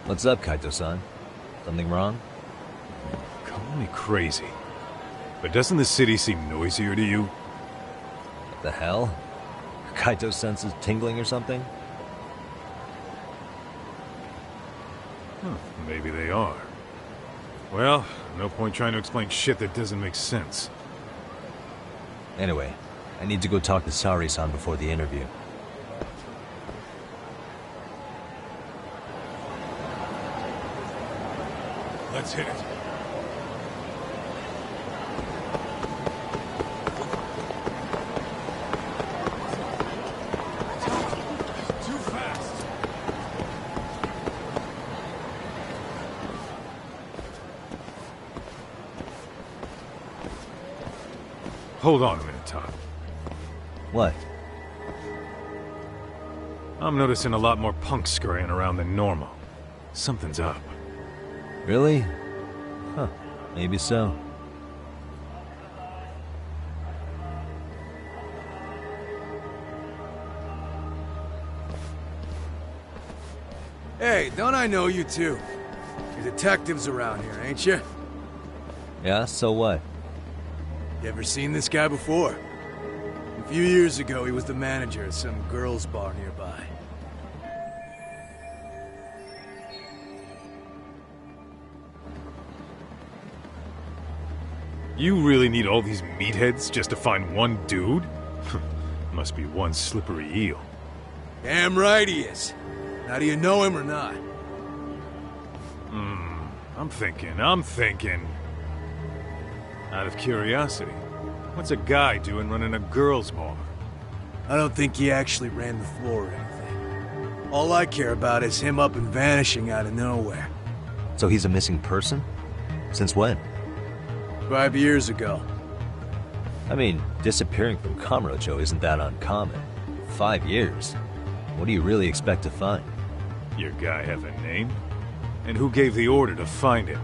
What's up, Kaito-san? Something wrong? Call me crazy, but doesn't the city seem noisier to you? What the hell? Kaito senses tingling or something? Maybe they are. Well, no point trying to explain shit that doesn't make sense. Anyway, I need to go talk to Sari-san before the interview. Let's hit it. Too fast. Hold on a minute, Todd. What? I'm noticing a lot more punks scurrying around than normal. Something's up. Really? Huh, maybe so. Hey, don't I know you two? You're detectives around here, ain't you? Yeah, so what? You ever seen this guy before? A few years ago, he was the manager at some girls' bar nearby. You really need all these meatheads just to find one dude? Must be one slippery eel. Damn right he is. Now, do you know him or not? I'm thinking. Out of curiosity, what's a guy doing running a girls' bar? I don't think he actually ran the floor or anything. All I care about is him up and vanishing out of nowhere. So he's a missing person? Since when? 5 years ago. I mean, disappearing from Kamurocho isn't that uncommon. 5 years. What do you really expect to find? Your guy have a name? And who gave the order to find him?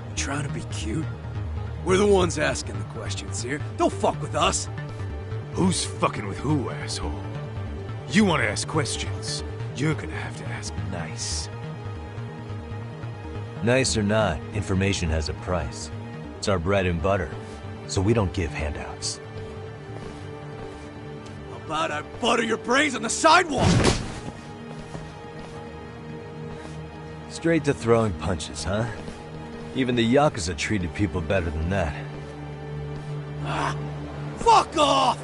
You trying to be cute? We're the ones asking the questions here. Don't fuck with us. Who's fucking with who, asshole? You want to ask questions? You're gonna have to ask nice. Nice or not, information has a price. It's our bread and butter, so we don't give handouts. How about I butter your brains on the sidewalk? Straight to throwing punches, huh? Even the Yakuza treated people better than that. Fuck off!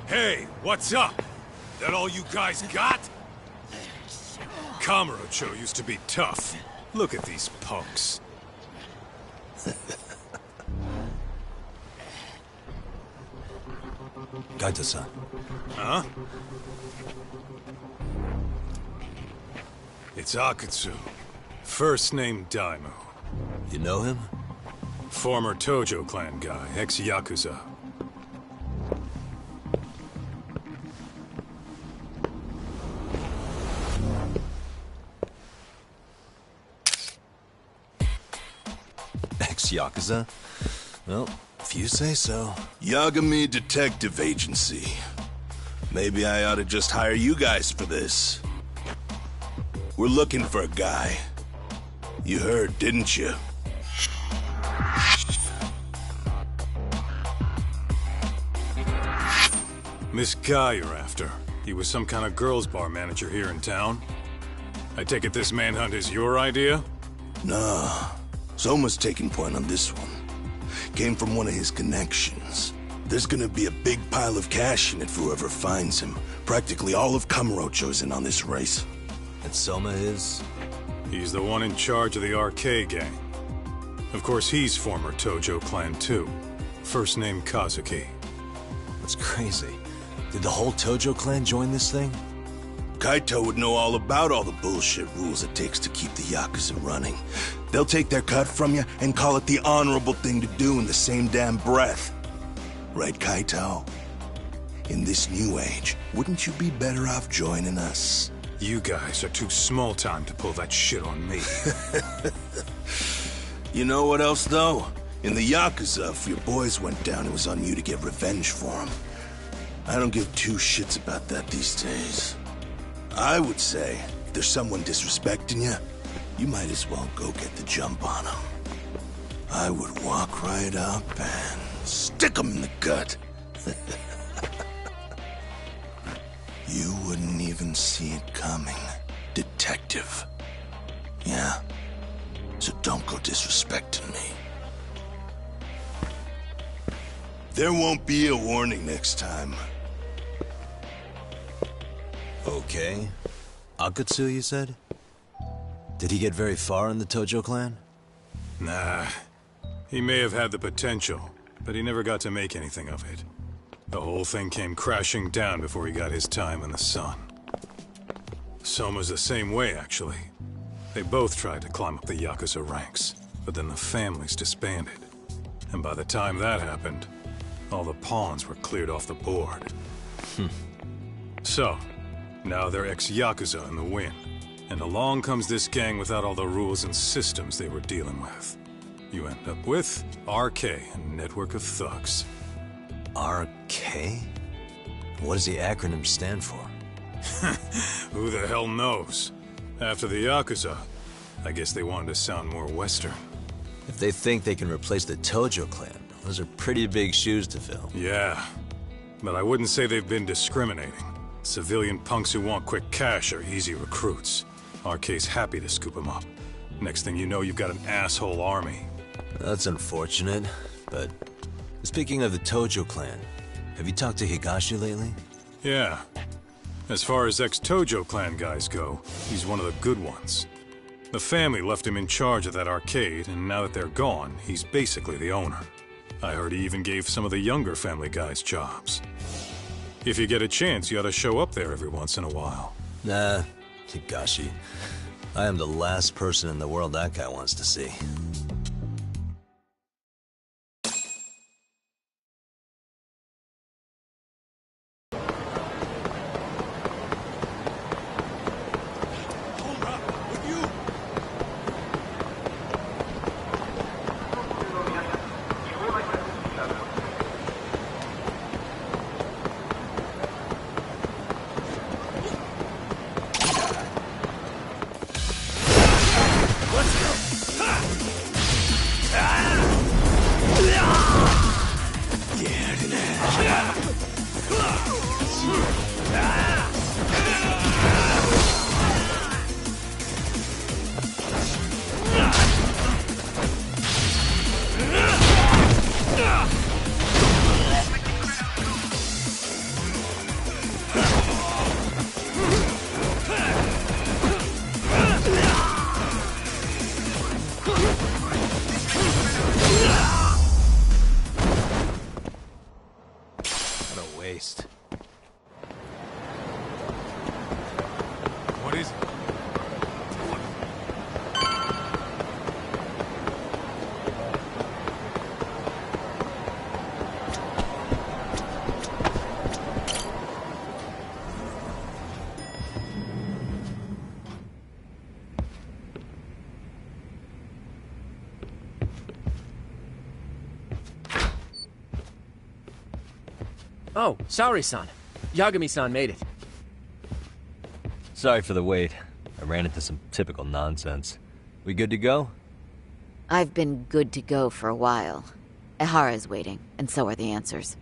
Hey, what's up? That all you guys got? Kamurocho used to be tough. Look at these punks. Kaito-san. Huh? It's Akatsu. First name Daimyo. You know him? Former Tojo clan guy, ex-Yakuza. Ex-Yakuza? Well, if you say so. Yagami Detective Agency. Maybe I ought to just hire you guys for this. We're looking for a guy. You heard, didn't you? This guy you're after, he was some kind of girls' bar manager here in town? I take it this manhunt is your idea? Nah. Soma's taking point on this one. Came from one of his connections. There's gonna be a big pile of cash in it for whoever finds him. Practically all of Kamurocho's in on this race. And Soma is? He's the one in charge of the RK gang. Of course, he's former Tojo clan too. First name Kazuki. That's crazy. Did the whole Tojo clan join this thing? Kaito would know all about all the bullshit rules it takes to keep the Yakuza running. They'll take their cut from you and call it the honorable thing to do in the same damn breath. Right, Kaito? In this new age, wouldn't you be better off joining us? You guys are too small time to pull that shit on me. You know what else, though? In the Yakuza, if your boys went down, it was on you to get revenge for them. I don't give two shits about that these days. I would say, if there's someone disrespecting you, you might as well go get the jump on them. I would walk right up and stick them in the gut. You wouldn't even see it coming, detective. Yeah? So don't go disrespecting me. There won't be a warning next time. Okay. Akatsu, you said? Did he get very far in the Tojo clan? Nah. He may have had the potential, but he never got to make anything of it. The whole thing came crashing down before he got his time in the sun. Soma's the same way, actually. They both tried to climb up the Yakuza ranks, but then the families disbanded. And by the time that happened, all the pawns were cleared off the board. So, now they're ex-Yakuza in the wind. And along comes this gang without all the rules and systems they were dealing with. You end up with RK, a network of thugs. RK? What does the acronym stand for? Who the hell knows? After the Yakuza, I guess they wanted to sound more Western. If they think they can replace the Tojo clan, those are pretty big shoes to fill. Yeah, but I wouldn't say they've been discriminating. Civilian punks who want quick cash are easy recruits. RK's happy to scoop them up. Next thing you know, you've got an asshole army. That's unfortunate, but speaking of the Tojo clan, have you talked to Higashi lately? Yeah. As far as ex-Tojo clan guys go, he's one of the good ones. The family left him in charge of that arcade, and now that they're gone, he's basically the owner. I heard he even gave some of the younger family guys jobs. If you get a chance, you ought to show up there every once in a while. Nah, Higashi. I am the last person in the world that guy wants to see. Oh, Saori-san. Yagami-san made it. Sorry for the wait. I ran into some typical nonsense. We good to go? I've been good to go for a while. Ehara's waiting, and so are the answers.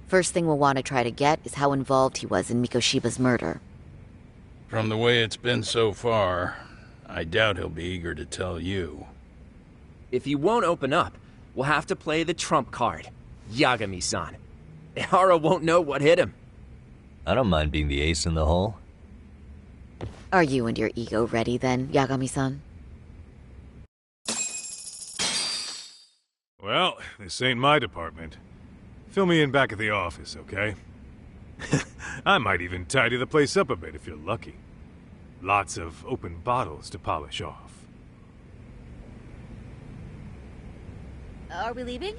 First thing we'll want to try to get is how involved he was in Mikoshiba's murder. From the way it's been so far, I doubt he'll be eager to tell you. If he won't open up, we'll have to play the trump card. Yagami-san. Ehara won't know what hit him. I don't mind being the ace in the hole. Are you and your ego ready then, Yagami-san? Well, this ain't my department. Fill me in back at the office, okay? I might even tidy the place up a bit if you're lucky. Lots of open bottles to polish off. Are we leaving?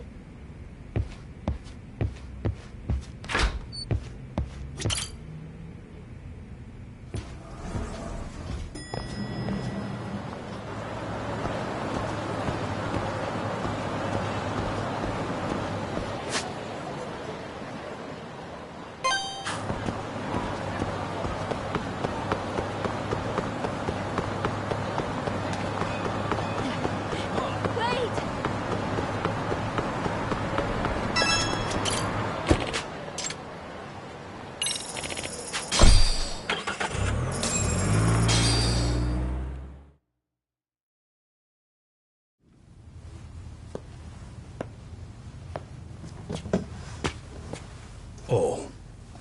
Oh,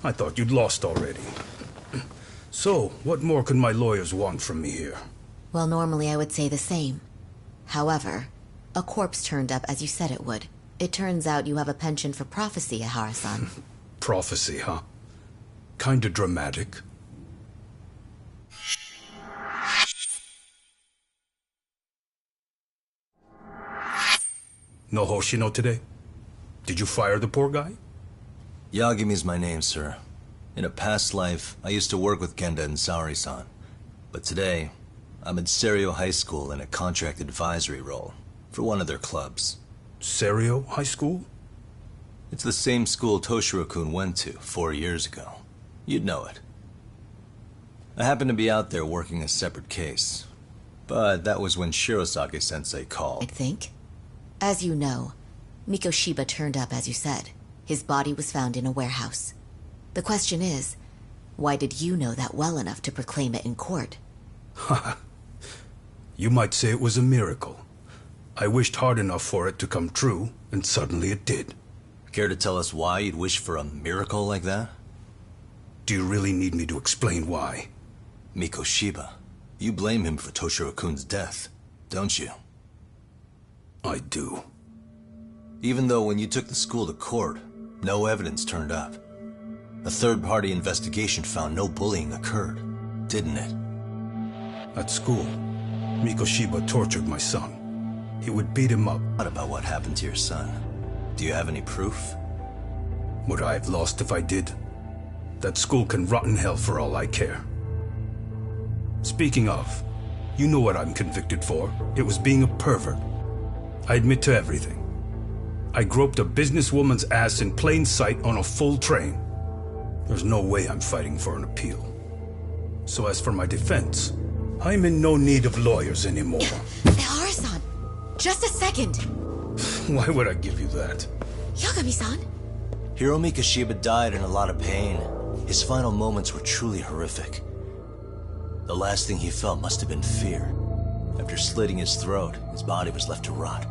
I thought you'd lost already. So, what more could my lawyers want from me here? Well, normally I would say the same. However, a corpse turned up as you said it would. It turns out you have a penchant for prophecy, Ehara-san. Prophecy, huh? Kinda dramatic. No Hoshino today? Did you fire the poor guy? Yagami's my name, sir. In a past life, I used to work with Kenda and Saori-san. But today, I'm at Serio High School in a contract advisory role for one of their clubs. Serio High School? It's the same school Toshiro-kun went to 4 years ago. You'd know it. I happened to be out there working a separate case. But that was when Shirosake-sensei I called. think. As you know, Mikoshiba turned up as you said. His body was found in a warehouse. The question is, why did you know that well enough to proclaim it in court? You might say it was a miracle. I wished hard enough for it to come true, and suddenly it did. Care to tell us why you'd wish for a miracle like that? Do you really need me to explain why? Mikoshiba. You blame him for Toshiro-kun's death, don't you? I do. Even though when you took the school to court, no evidence turned up. A third-party investigation found no bullying occurred, didn't it? At school, Mikoshiba tortured my son. He would beat him up. What about what happened to your son? Do you have any proof? Would I have lost if I did? That school can rot in hell for all I care. Speaking of, you know what I'm convicted for. It was being a pervert. I admit to everything. I groped a businesswoman's ass in plain sight on a full train. There's no way I'm fighting for an appeal. So as for my defense, I'm in no need of lawyers anymore. Ehara-san, just a second. Why would I give you that? Yagami-san? Hiro Mikoshiba died in a lot of pain. His final moments were truly horrific. The last thing he felt must have been fear. After slitting his throat, his body was left to rot.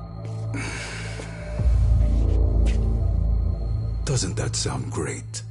Doesn't that sound great?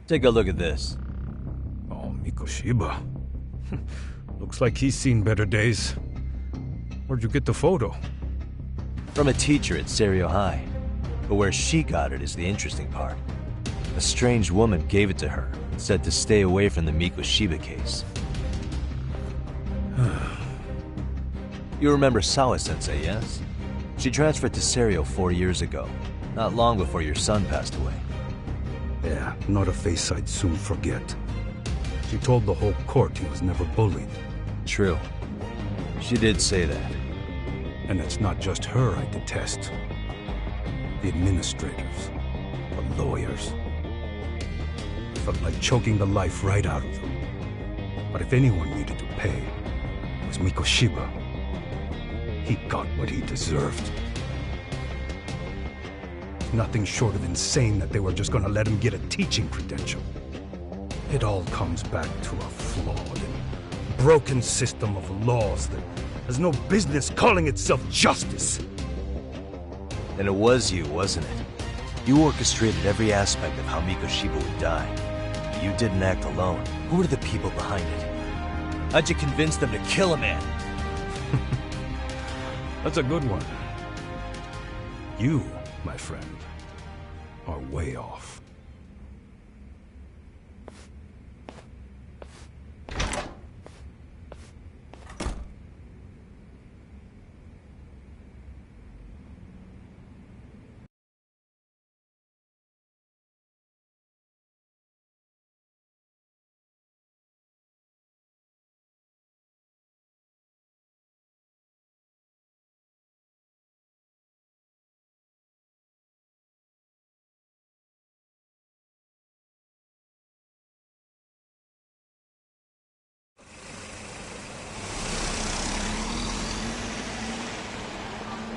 Take a look at this. Oh, Mikoshiba. Looks like he's seen better days. Where'd you get the photo? From a teacher at Serio High. But where she got it is the interesting part. A strange woman gave it to her and said to stay away from the Mikoshiba case. You remember Sawa-sensei, yes? She transferred to Serio 4 years ago, not long before your son passed away. Yeah, not a face I'd soon forget. She told the whole court he was never bullied. True. She did say that. And it's not just her I detest. The administrators, the lawyers. It felt like choking the life right out of them. But if anyone needed to pay, it was Mikoshiba. He got what he deserved. Nothing short of insane that they were just gonna let him get a teaching credential. It all comes back to a flawed and broken system of laws that has no business calling itself justice. And it was you, wasn't it? You orchestrated every aspect of how Mikoshiba would die. You didn't act alone. Who were the people behind it? How'd you convince them to kill a man? That's a good one. You, my friend, are way off.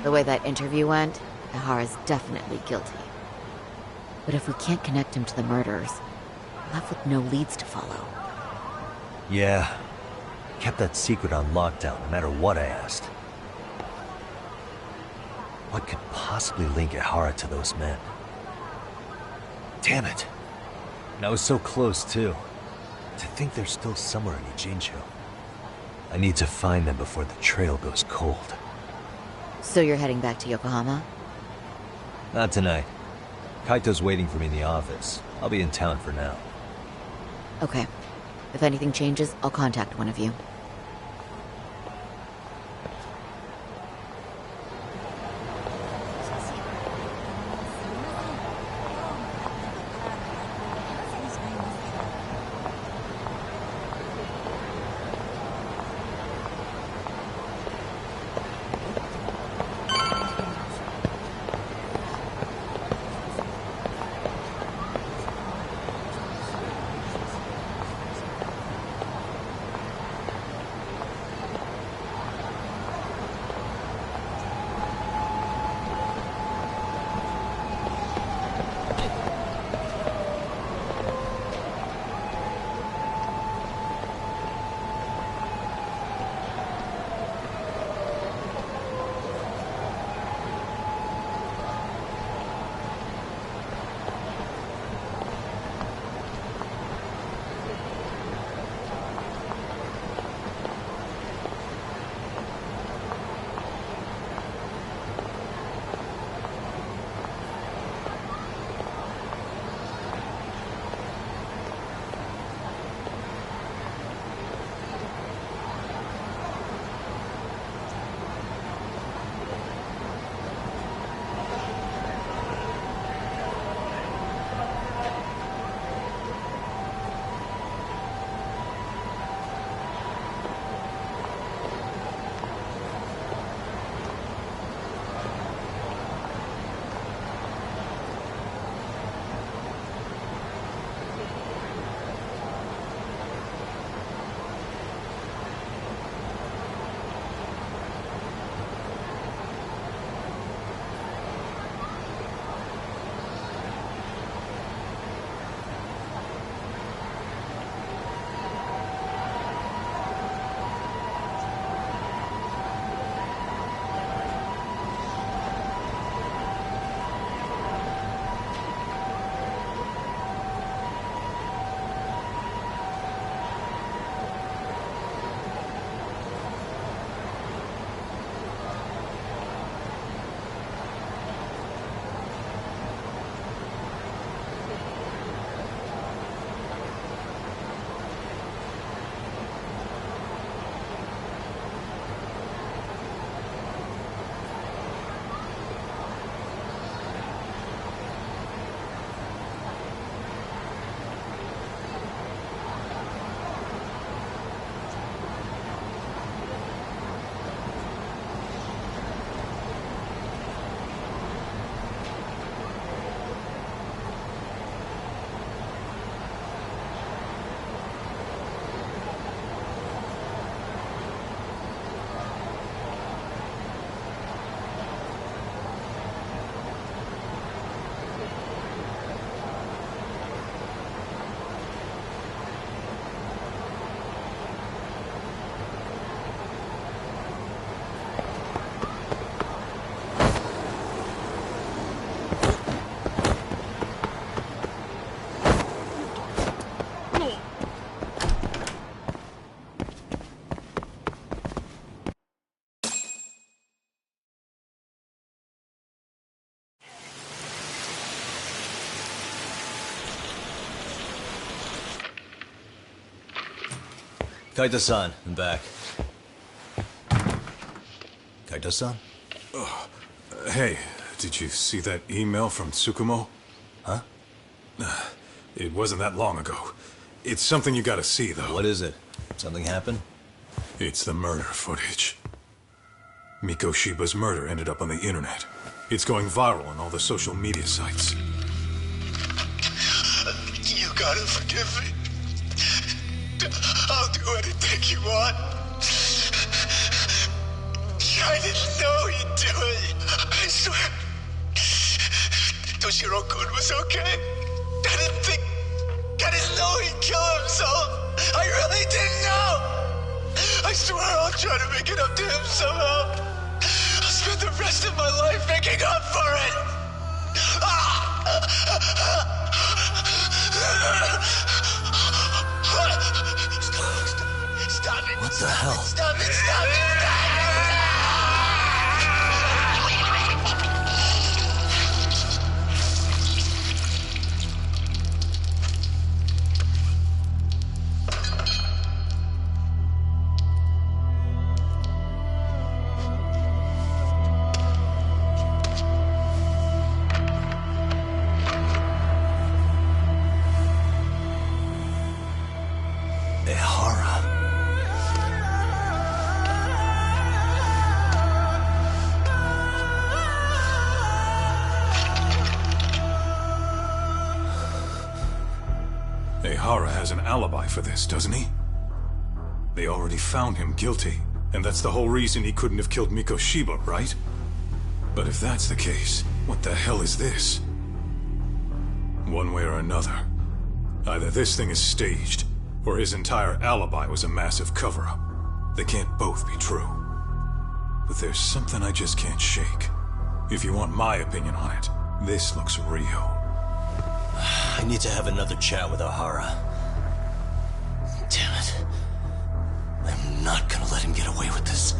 The way that interview went, Ihara's definitely guilty. But if we can't connect him to the murderers, we're left with no leads to follow. Yeah. Kept that secret on lockdown, no matter what I asked. What could possibly link Ihara to those men? Damn it! And I was so close, too. To think they're still somewhere in Ijincho. I need to find them before the trail goes cold. So you're heading back to Yokohama? Not tonight. Kaito's waiting for me in the office. I'll be in town for now. Okay. If anything changes, I'll contact one of you. Kaito-san, I'm back. Kaito-san? Hey, did you see that email from Tsukumo? Huh? It wasn't that long ago. It's something you gotta see, though. What is it? Something happened? It's the murder footage. Mikoshiba's murder ended up on the internet. It's going viral on all the social media sites. You gotta forgive me. I'll do anything you want. I didn't know you'd do it. I swear. Toshiro-kun was okay. I didn't know he'd kill himself. I really didn't know. I swear I'll try to make it up to him somehow. I'll spend the rest of my life making up for it. Stop it. What the hell? Stop it. Stop it. Ehara has an alibi for this, doesn't he? They already found him guilty, and that's the whole reason he couldn't have killed Mikoshiba, right? But if that's the case, what the hell is this? One way or another, either this thing is staged, or his entire alibi was a massive cover-up. They can't both be true. But there's something I just can't shake. If you want my opinion on it, this looks real. I need to have another chat with Ehara. Damn it. I'm not gonna let him get away with this.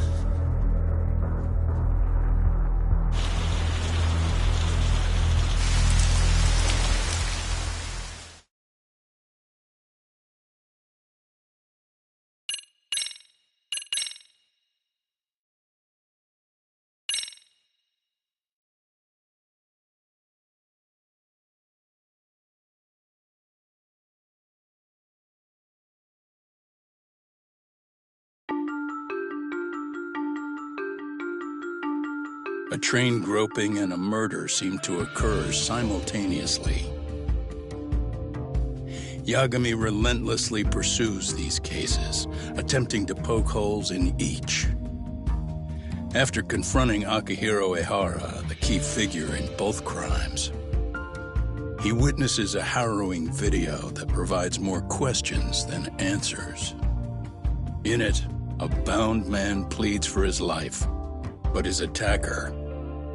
A train groping and a murder seem to occur simultaneously. Yagami relentlessly pursues these cases, attempting to poke holes in each. After confronting Akihiro Ehara, the key figure in both crimes, he witnesses a harrowing video that provides more questions than answers. In it, a bound man pleads for his life, but his attacker,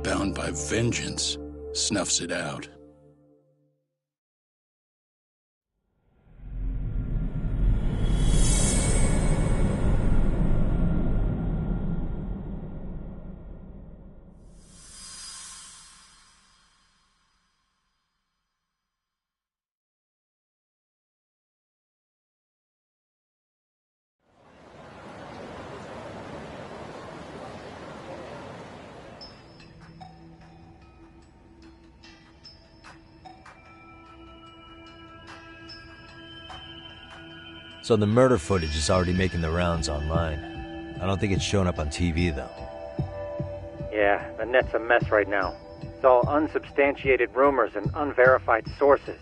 bound by vengeance, snuffs it out. So the murder footage is already making the rounds online. I don't think it's showing up on TV, though. Yeah, the net's a mess right now. It's all unsubstantiated rumors and unverified sources.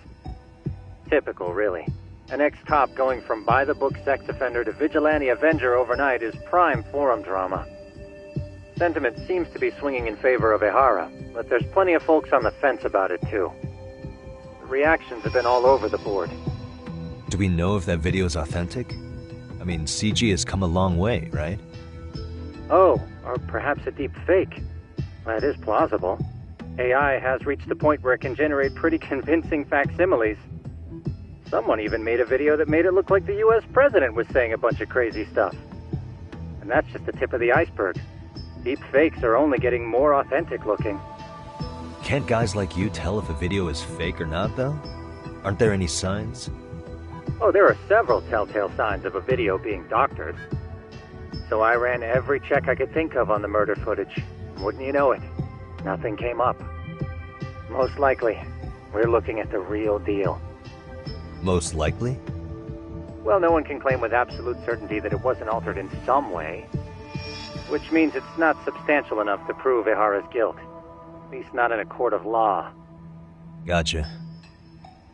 Typical, really. An ex-cop going from by-the-book sex offender to vigilante avenger overnight is prime forum drama. Sentiment seems to be swinging in favor of Ehara, but there's plenty of folks on the fence about it, too. The reactions have been all over the board. Do we know if that video is authentic? I mean, CG has come a long way, right? Oh, or perhaps a deep fake. That is plausible. AI has reached the point where it can generate pretty convincing facsimiles. Someone even made a video that made it look like the US president was saying a bunch of crazy stuff. And that's just the tip of the iceberg. Deep fakes are only getting more authentic looking. Can't guys like you tell if a video is fake or not, though? Aren't there any signs? Oh, there are several telltale signs of a video being doctored. So I ran every check I could think of on the murder footage. Wouldn't you know it, nothing came up. Most likely, we're looking at the real deal. Most likely? Well, no one can claim with absolute certainty that it wasn't altered in some way. Which means it's not substantial enough to prove Ihara's guilt. At least not in a court of law. Gotcha.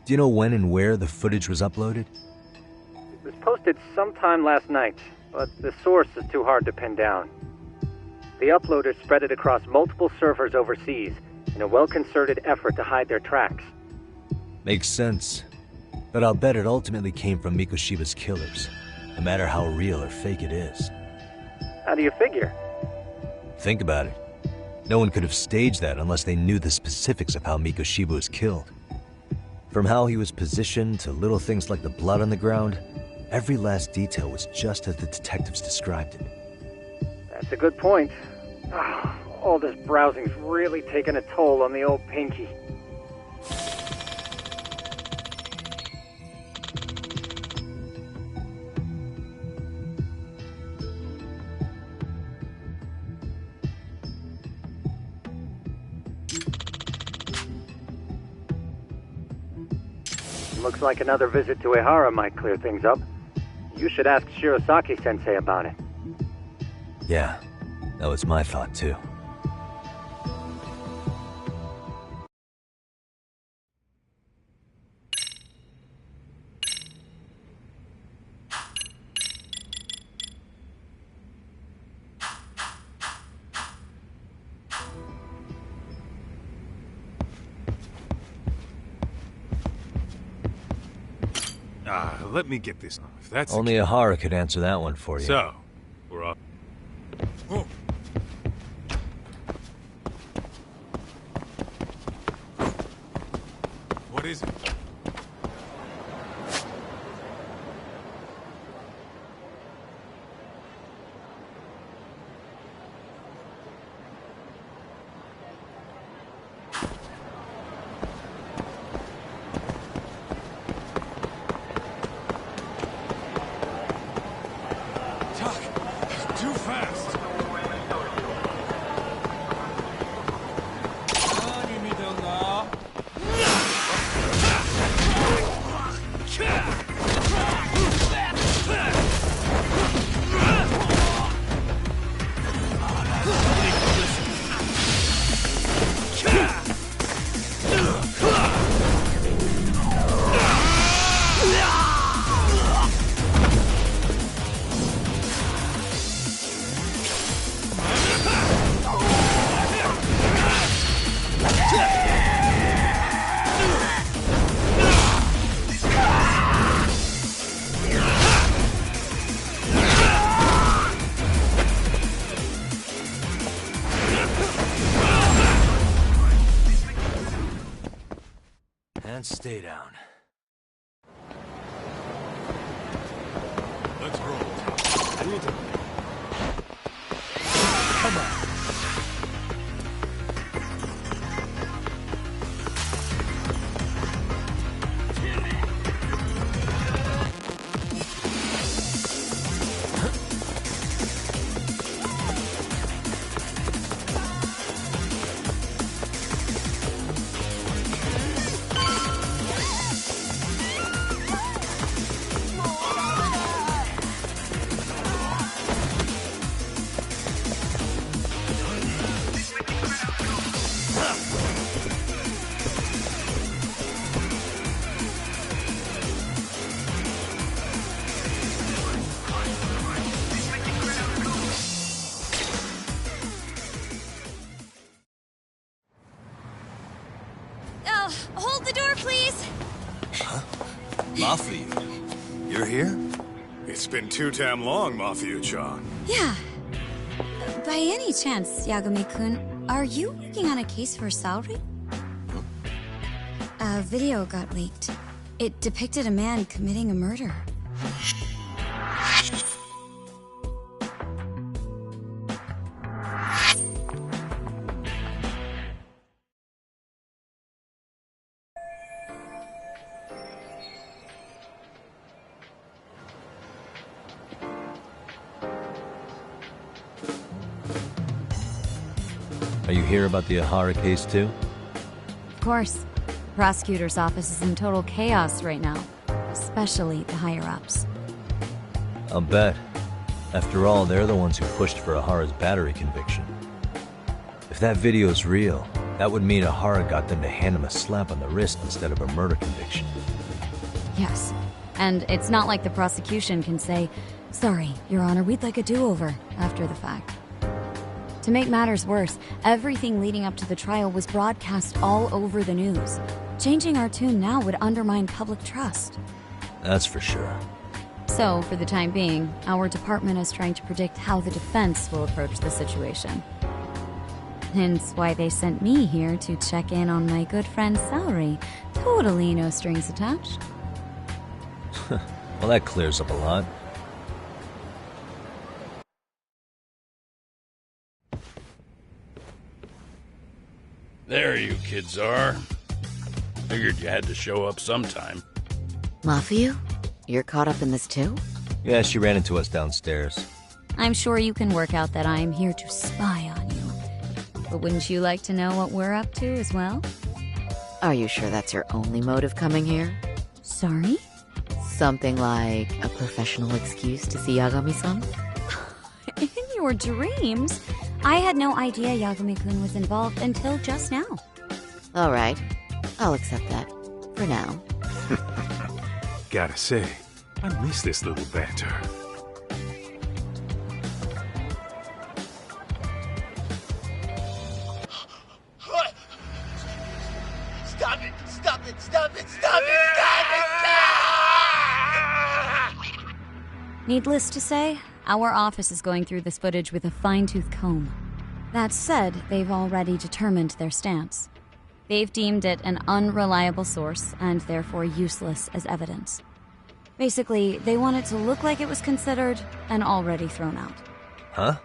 Do you know when and where the footage was uploaded? It was posted sometime last night, but the source is too hard to pin down. The uploaders spread it across multiple servers overseas in a well-concerted effort to hide their tracks. Makes sense. But I'll bet it ultimately came from Mikoshiba's killers, no matter how real or fake it is. How do you figure? Think about it. No one could have staged that unless they knew the specifics of how Mikoshiba was killed. From how he was positioned to little things like the blood on the ground, every last detail was just as the detectives described it. That's a good point. All this browsing's really taken a toll on the old pinky. Looks like another visit to Ihara might clear things up. You should ask Shirosaki-sensei about it. Yeah, that was my thought too. Let me get this off. That's only Ihara could answer that one for you. So, we're off. Oh. What is it? Stay down. Let's roll. Come on. Hold the door, please! Huh? Mafia? You're here? It's been too damn long, Mafia-chan. Yeah. By any chance, Yagami-kun, are you working on a case for Saori? Huh? A video got leaked. It depicted a man committing a murder. Are you here about the Ihara case too? Of course. The prosecutor's office is in total chaos right now, especially the higher-ups. I'll bet. After all, they're the ones who pushed for Ihara's battery conviction. If that video is real, that would mean Ihara got them to hand him a slap on the wrist instead of a murder conviction. Yes. And it's not like the prosecution can say, "Sorry, Your Honor, we'd like a do-over," after the fact. To make matters worse, everything leading up to the trial was broadcast all over the news. Changing our tune now would undermine public trust. That's for sure. So, for the time being, our department is trying to predict how the defense will approach the situation. Hence why they sent me here to check in on my good friend Saori. Totally no strings attached. Well, that clears up a lot. There you kids are. Figured you had to show up sometime. Mafiu? You're caught up in this too? Yeah, she ran into us downstairs. I'm sure you can work out that I'm here to spy on you. But wouldn't you like to know what we're up to as well? Are you sure that's your only motive coming here? Sorry? Something like a professional excuse to see Yagami-san? In your dreams? I had no idea Yagami-kun was involved until just now. Alright, I'll accept that. For now. Gotta say, I miss this little banter. Stop it! Stop it! Stop it! Stop it! Needless to say, our office is going through this footage with a fine-tooth comb. That said, they've already determined their stance. They've deemed it an unreliable source and therefore useless as evidence. Basically, they want it to look like it was considered and already thrown out. Huh?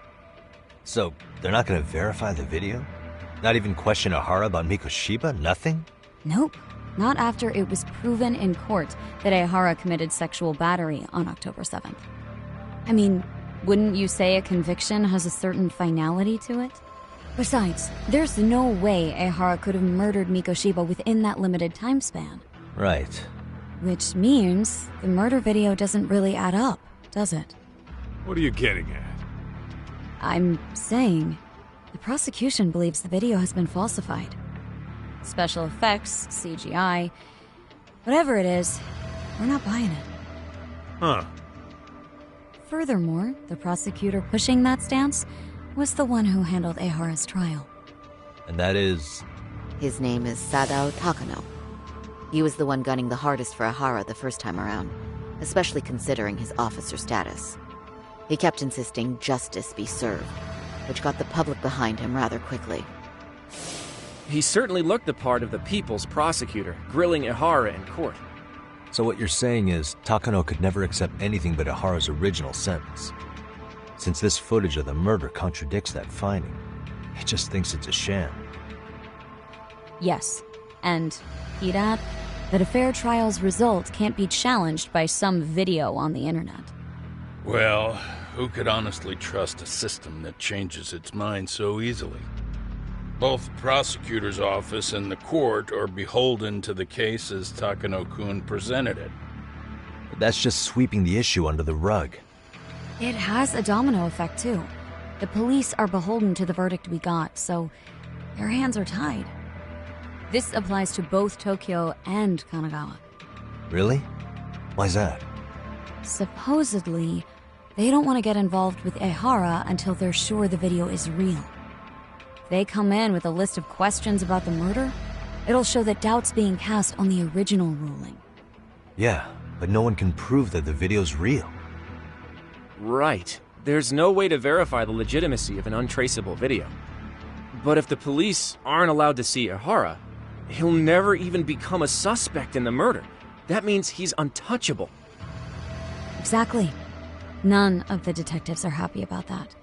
So, they're not gonna verify the video? Not even question Ihara about Mikoshiba? Nothing? Nope. Not after it was proven in court that Ihara committed sexual battery on October 7th. I mean, wouldn't you say a conviction has a certain finality to it? Besides, there's no way Ihara could have murdered Mikoshiba within that limited time span. Right. Which means the murder video doesn't really add up, does it? What are you getting at? I'm saying the prosecution believes the video has been falsified. Special effects, CGI, whatever it is, we're not buying it. Huh. Furthermore, the prosecutor pushing that stance was the one who handled Ihara's trial. And that is... His name is Sadao Takano. He was the one gunning the hardest for Ihara the first time around, especially considering his officer status. He kept insisting justice be served, which got the public behind him rather quickly. He certainly looked the part of the people's prosecutor, grilling Ihara in court. So what you're saying is, Takano could never accept anything but Ihara's original sentence. Since this footage of the murder contradicts that finding, he just thinks it's a sham. Yes, and he'd add that a fair trial's result can't be challenged by some video on the internet. Well, who could honestly trust a system that changes its mind so easily? Both the prosecutor's office and the court are beholden to the case as Takano-kun presented it. But that's just sweeping the issue under the rug. It has a domino effect, too. The police are beholden to the verdict we got, so their hands are tied. This applies to both Tokyo and Kanagawa. Really? Why's that? Supposedly, they don't want to get involved with Ihara until they're sure the video is real. If they come in with a list of questions about the murder, it'll show that doubt's being cast on the original ruling. Yeah, but no one can prove that the video's real. Right. There's no way to verify the legitimacy of an untraceable video. But if the police aren't allowed to see Ihara, he'll never even become a suspect in the murder. That means he's untouchable. Exactly. None of the detectives are happy about that.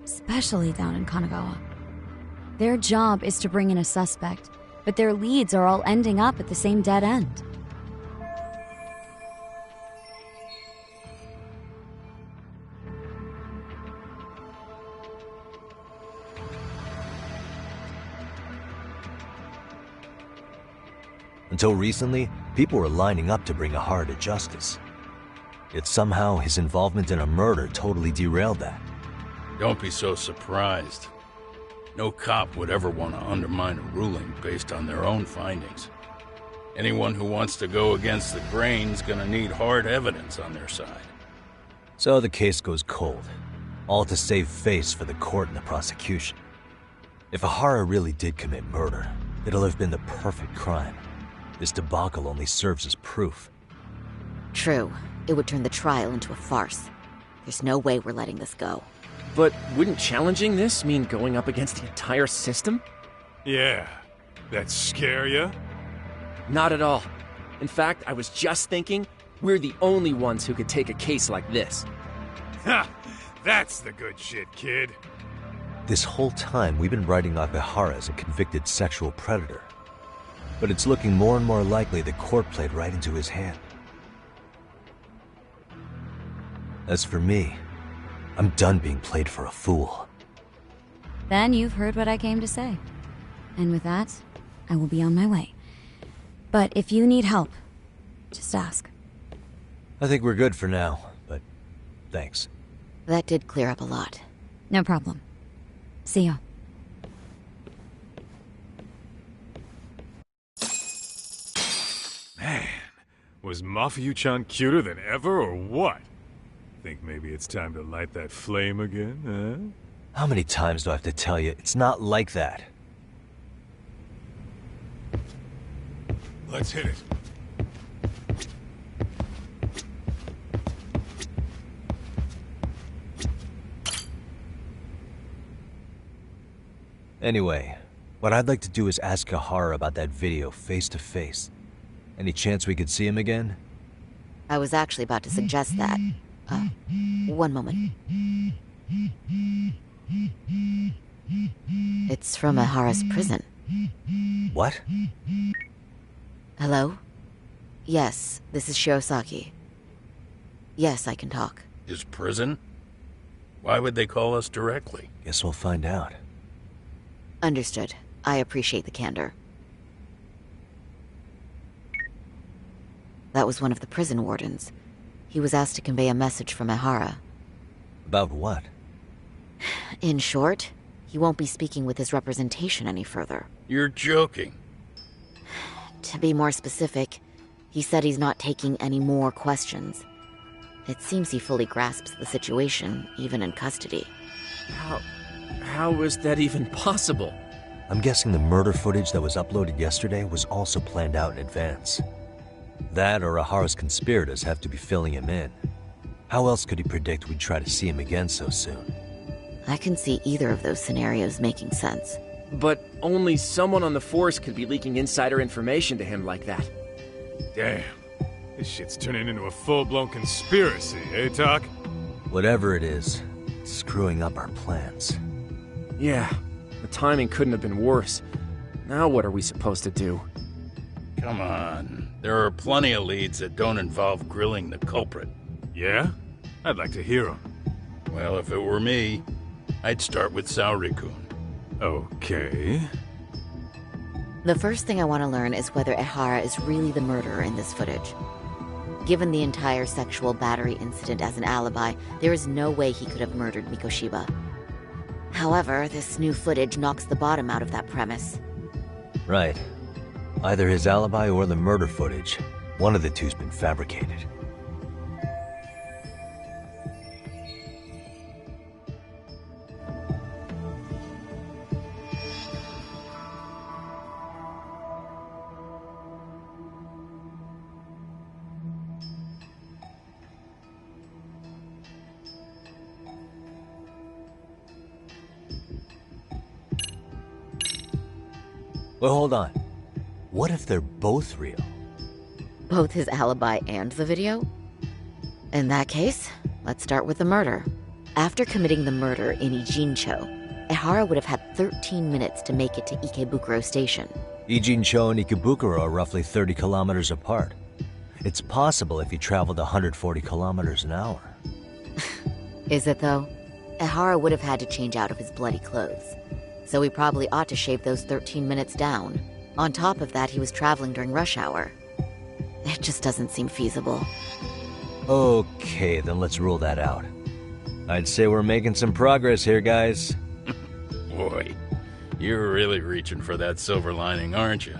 Especially down in Kanagawa. Their job is to bring in a suspect, but their leads are all ending up at the same dead end. Until recently, people were lining up to bring Ihara to justice. Yet somehow his involvement in a murder totally derailed that. Don't be so surprised. No cop would ever want to undermine a ruling based on their own findings. Anyone who wants to go against the grain's gonna need hard evidence on their side. So the case goes cold, all to save face for the court and the prosecution. If Ihara really did commit murder, it'll have been the perfect crime. This debacle only serves as proof. True. It would turn the trial into a farce. There's no way we're letting this go. But wouldn't challenging this mean going up against the entire system? Yeah. That scare ya? Not at all. In fact, I was just thinking, we're the only ones who could take a case like this. Ha! That's the good shit, kid. This whole time, we've been writing off Ihara as a convicted sexual predator. But it's looking more and more likely the court played right into his hand. As for me, I'm done being played for a fool. Then you've heard what I came to say. And with that, I will be on my way. But if you need help, just ask. I think we're good for now, but thanks. That did clear up a lot. No problem. See ya. Man, was Mafuyu-chan cuter than ever or what? Think maybe it's time to light that flame again, huh? How many times do I have to tell you, it's not like that? Let's hit it. Anyway, what I'd like to do is ask Ihara about that video face to face. Any chance we could see him again? I was actually about to suggest that. One moment. It's from Ihara's prison. What? Hello? Yes, this is Shirosaki. Yes, I can talk. His prison? Why would they call us directly? Guess we'll find out. Understood. I appreciate the candor. That was one of the prison wardens. He was asked to convey a message from Ihara. About what? In short, he won't be speaking with his representation any further. You're joking. To be more specific, he said he's not taking any more questions. It seems he fully grasps the situation, even in custody. How is that even possible? I'm guessing the murder footage that was uploaded yesterday was also planned out in advance. That or Ihara's conspirators have to be filling him in. How else could he predict we'd try to see him again so soon? I can see either of those scenarios making sense. But only someone on the force could be leaking insider information to him like that. Damn. This shit's turning into a full-blown conspiracy, eh, Talk? Whatever it is, it's screwing up our plans. Yeah, the timing couldn't have been worse. Now what are we supposed to do? Come on. There are plenty of leads that don't involve grilling the culprit. Yeah? I'd like to hear them. Well, if it were me, I'd start with Saori-kun. Okay. The first thing I want to learn is whether Ihara is really the murderer in this footage. Given the entire sexual battery incident as an alibi, there is no way he could have murdered Mikoshiba. However, this new footage knocks the bottom out of that premise. Right. Either his alibi or the murder footage. One of the two's been fabricated. Well, hold on. What if they're both real? Both his alibi and the video? In that case, let's start with the murder. After committing the murder in Ijincho, Ihara would have had 13 minutes to make it to Ikebukuro Station. Ijincho and Ikebukuro are roughly 30 kilometers apart. It's possible if he traveled 140 kilometers an hour. Is it, though? Ihara would have had to change out of his bloody clothes. So we probably ought to shave those 13 minutes down. On top of that, he was traveling during rush hour. It just doesn't seem feasible. Okay, then let's rule that out. I'd say we're making some progress here, guys. Boy, you're really reaching for that silver lining, aren't you?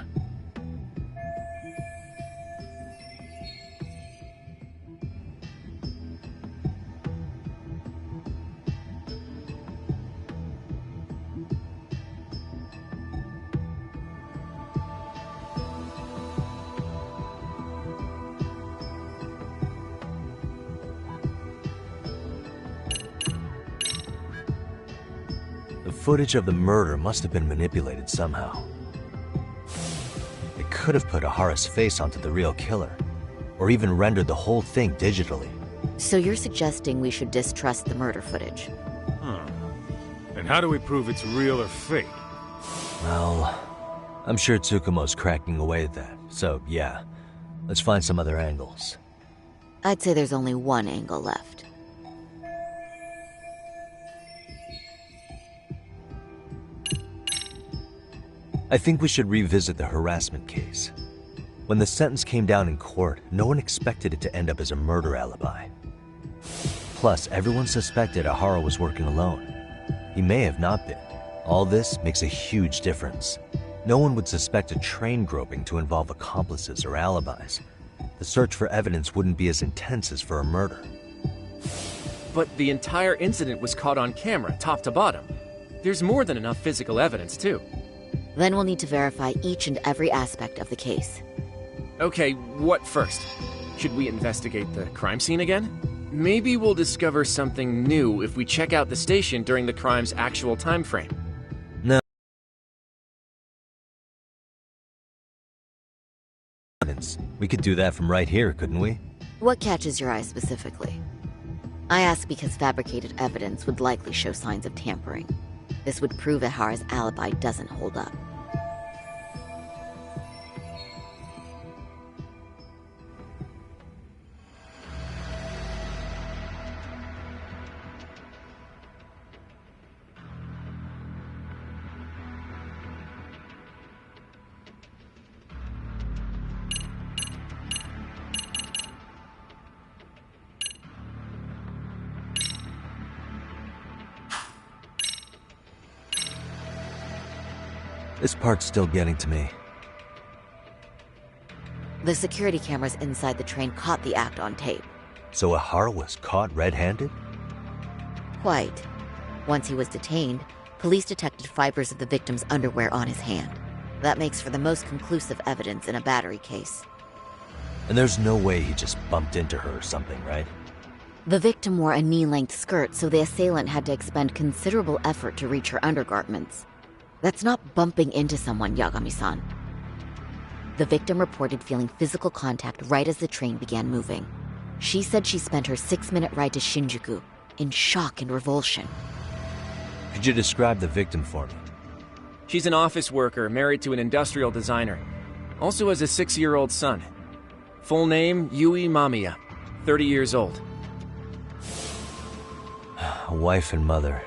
The footage of the murder must have been manipulated somehow. It could have put Ahara's face onto the real killer, or even rendered the whole thing digitally. So you're suggesting we should distrust the murder footage? And how do we prove it's real or fake? Well, I'm sure Tsukumo's cracking away at that, so yeah, let's find some other angles. I'd say there's only one angle left. I think we should revisit the harassment case. When the sentence came down in court, no one expected it to end up as a murder alibi. Plus, everyone suspected Ahara was working alone. He may have not been. All this makes a huge difference. No one would suspect a train groping to involve accomplices or alibis. The search for evidence wouldn't be as intense as for a murder. But the entire incident was caught on camera, top to bottom. There's more than enough physical evidence, too. Then we'll need to verify each and every aspect of the case. Okay, what first? Should we investigate the crime scene again? Maybe we'll discover something new if we check out the station during the crime's actual time frame. No. We could do that from right here, couldn't we? What catches your eye specifically? I ask because fabricated evidence would likely show signs of tampering. This would prove Ahara's alibi doesn't hold up. This part's still getting to me. The security cameras inside the train caught the act on tape. So Ahara was caught red-handed? Quite. Once he was detained, police detected fibers of the victim's underwear on his hand. That makes for the most conclusive evidence in a battery case. And there's no way he just bumped into her or something, right? The victim wore a knee-length skirt, so the assailant had to expend considerable effort to reach her undergarments. That's not bumping into someone, Yagami-san. The victim reported feeling physical contact right as the train began moving. She said she spent her 6-minute ride to Shinjuku in shock and revulsion. Could you describe the victim for me? She's an office worker married to an industrial designer. Also has a 6-year-old son. Full name, Yui Mamiya, 30 years old. A wife and mother.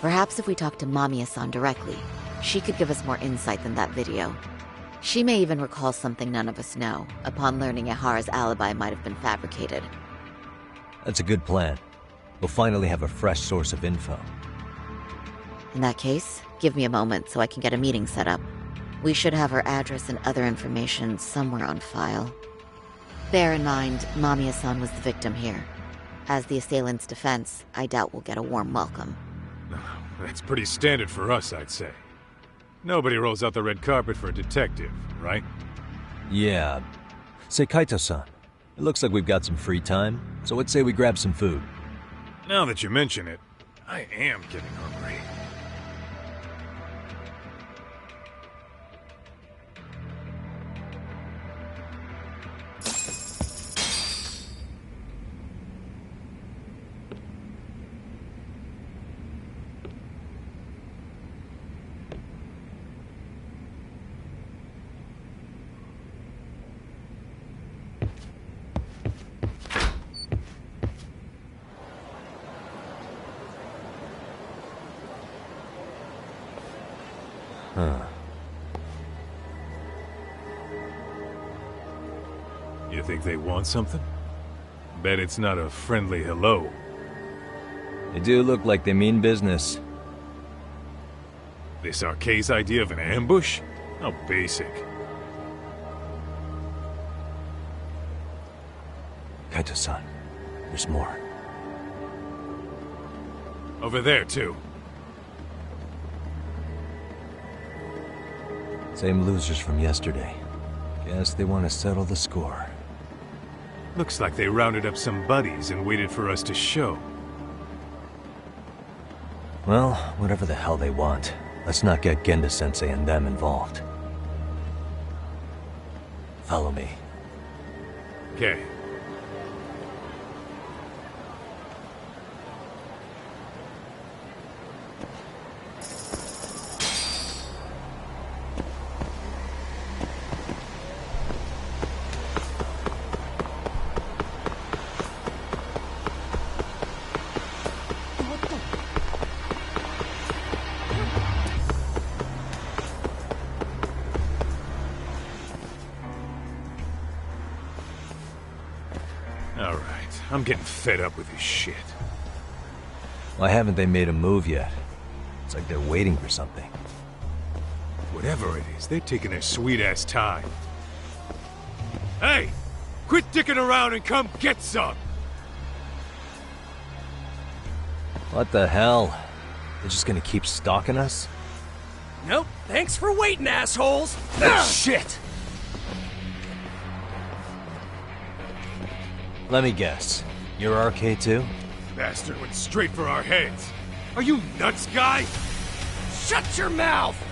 Perhaps if we talk to Mamiya-san directly, she could give us more insight than that video. She may even recall something none of us know, upon learning Ahara's alibi might have been fabricated. That's a good plan. We'll finally have a fresh source of info. In that case, give me a moment so I can get a meeting set up. We should have her address and other information somewhere on file. Bear in mind, Mamiya-san was the victim here. As the assailant's defense, I doubt we'll get a warm welcome. That's pretty standard for us, I'd say. Nobody rolls out the red carpet for a detective, right? Yeah. Say, Kaito-san, it looks like we've got some free time, so let's say we grab some food. Now that you mention it, I am getting hungry. Huh. You think they want something? Bet it's not a friendly hello. They do look like they mean business. This Arcay's idea of an ambush? How basic. Kaito-san, there's more. Over there, too. Same losers from yesterday. Guess they want to settle the score. Looks like they rounded up some buddies and waited for us to show. Well, whatever the hell they want, let's not get Genda-sensei and them involved. Follow me. Okay. I'm getting fed up with this shit. Why haven't they made a move yet? It's like they're waiting for something. Whatever it is, they're taking their sweet-ass time. Hey! Quit dicking around and come get some! What the hell? They're just gonna keep stalking us? Nope. Thanks for waiting, assholes! Shit! Let me guess. You're RK too? Bastard went straight for our heads. Are you nuts, guy? Shut your mouth!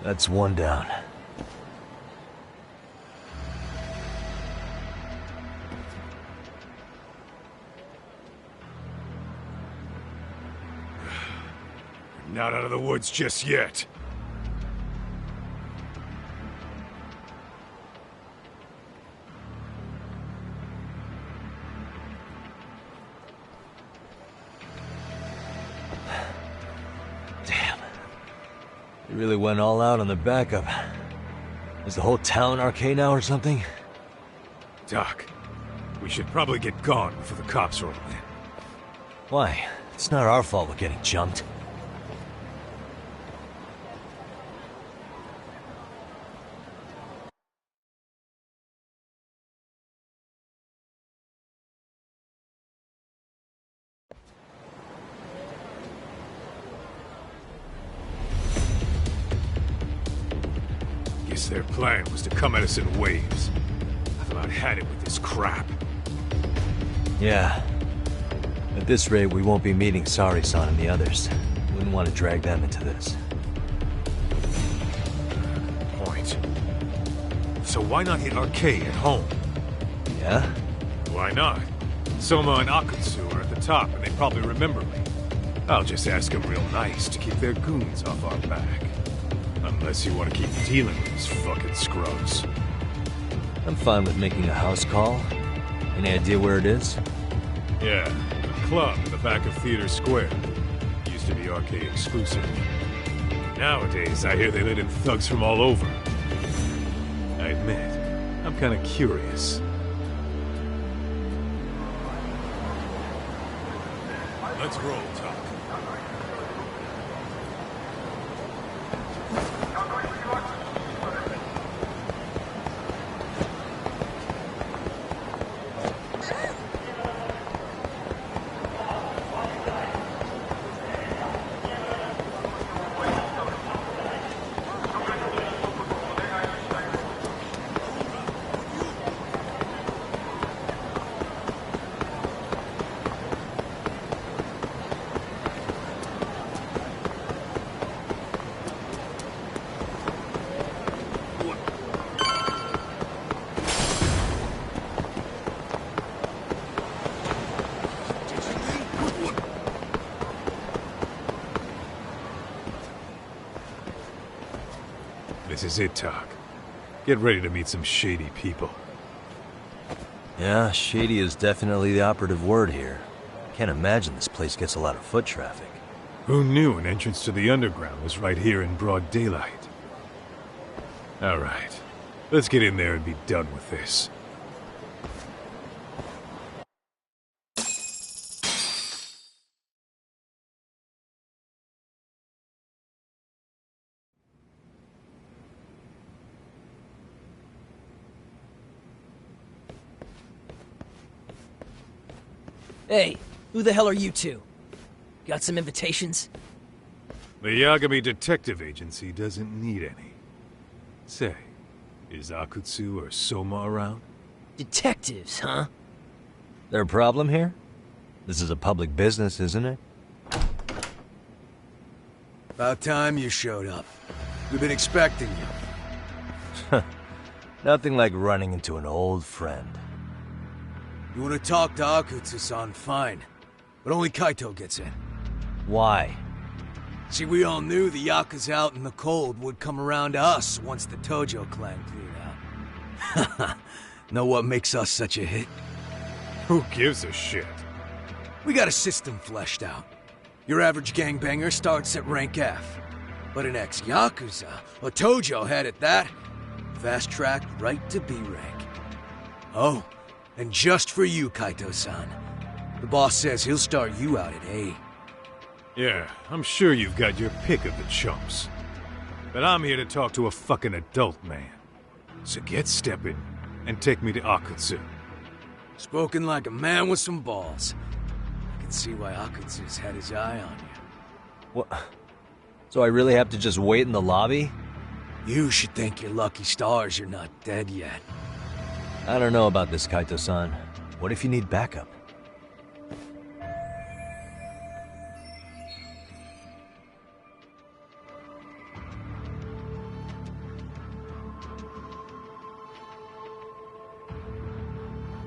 That's one down. Not out of the woods just yet. You really went all out on the backup. Is the whole town RK now or something? Doc, we should probably get gone before the cops roll in. Why? It's not our fault we're getting jumped. Guess their plan was to come at us in waves. I've about had it with this crap. Yeah. At this rate, we won't be meeting Sari-san and the others. Wouldn't want to drag them into this. Point. So why not hit Arcade at home? Yeah? Why not? Soma and Akutsu are at the top, and they probably remember me. I'll just ask them real nice to keep their goons off our back. Unless you want to keep dealing with these fucking scrubs. I'm fine with making a house call. Any idea where it is? Yeah, a club in the back of Theater Square. Used used to be RK exclusive. Nowadays, I hear they let in thugs from all over. I admit, I'm kinda curious. Let's roll, Doc. This is it, Doc. Get ready to meet some shady people. Yeah, shady is definitely the operative word here. Can't imagine this place gets a lot of foot traffic. Who knew an entrance to the underground was right here in broad daylight? Alright, let's get in there and be done with this. Hey, who the hell are you two? Got some invitations? The Yagami Detective Agency doesn't need any. Say, is Akutsu or Soma around? Detectives, huh? There a problem here? This is a public business, isn't it? About time you showed up. We've been expecting you. Nothing like running into an old friend. You want to talk to Akutsu-san, fine. But only Kaito gets in. Why? See, we all knew the Yakuza out in the cold would come around to us once the Tojo clan cleared out. Know what makes us such a hit? Who gives a shit? We got a system fleshed out. Your average gangbanger starts at rank F. But an ex-Yakuza, a Tojo head at that, fast-tracked right to B rank. Oh, and just for you, Kaito-san. The boss says he'll start you out at A. Yeah, I'm sure you've got your pick of the chumps. But I'm here to talk to a fucking adult man. So get stepping and take me to Akutsu. Spoken like a man with some balls. I can see why Akutsu's had his eye on you. What? So I really have to just wait in the lobby? You should thank your lucky stars you're not dead yet. I don't know about this, Kaito-san. What if you need backup?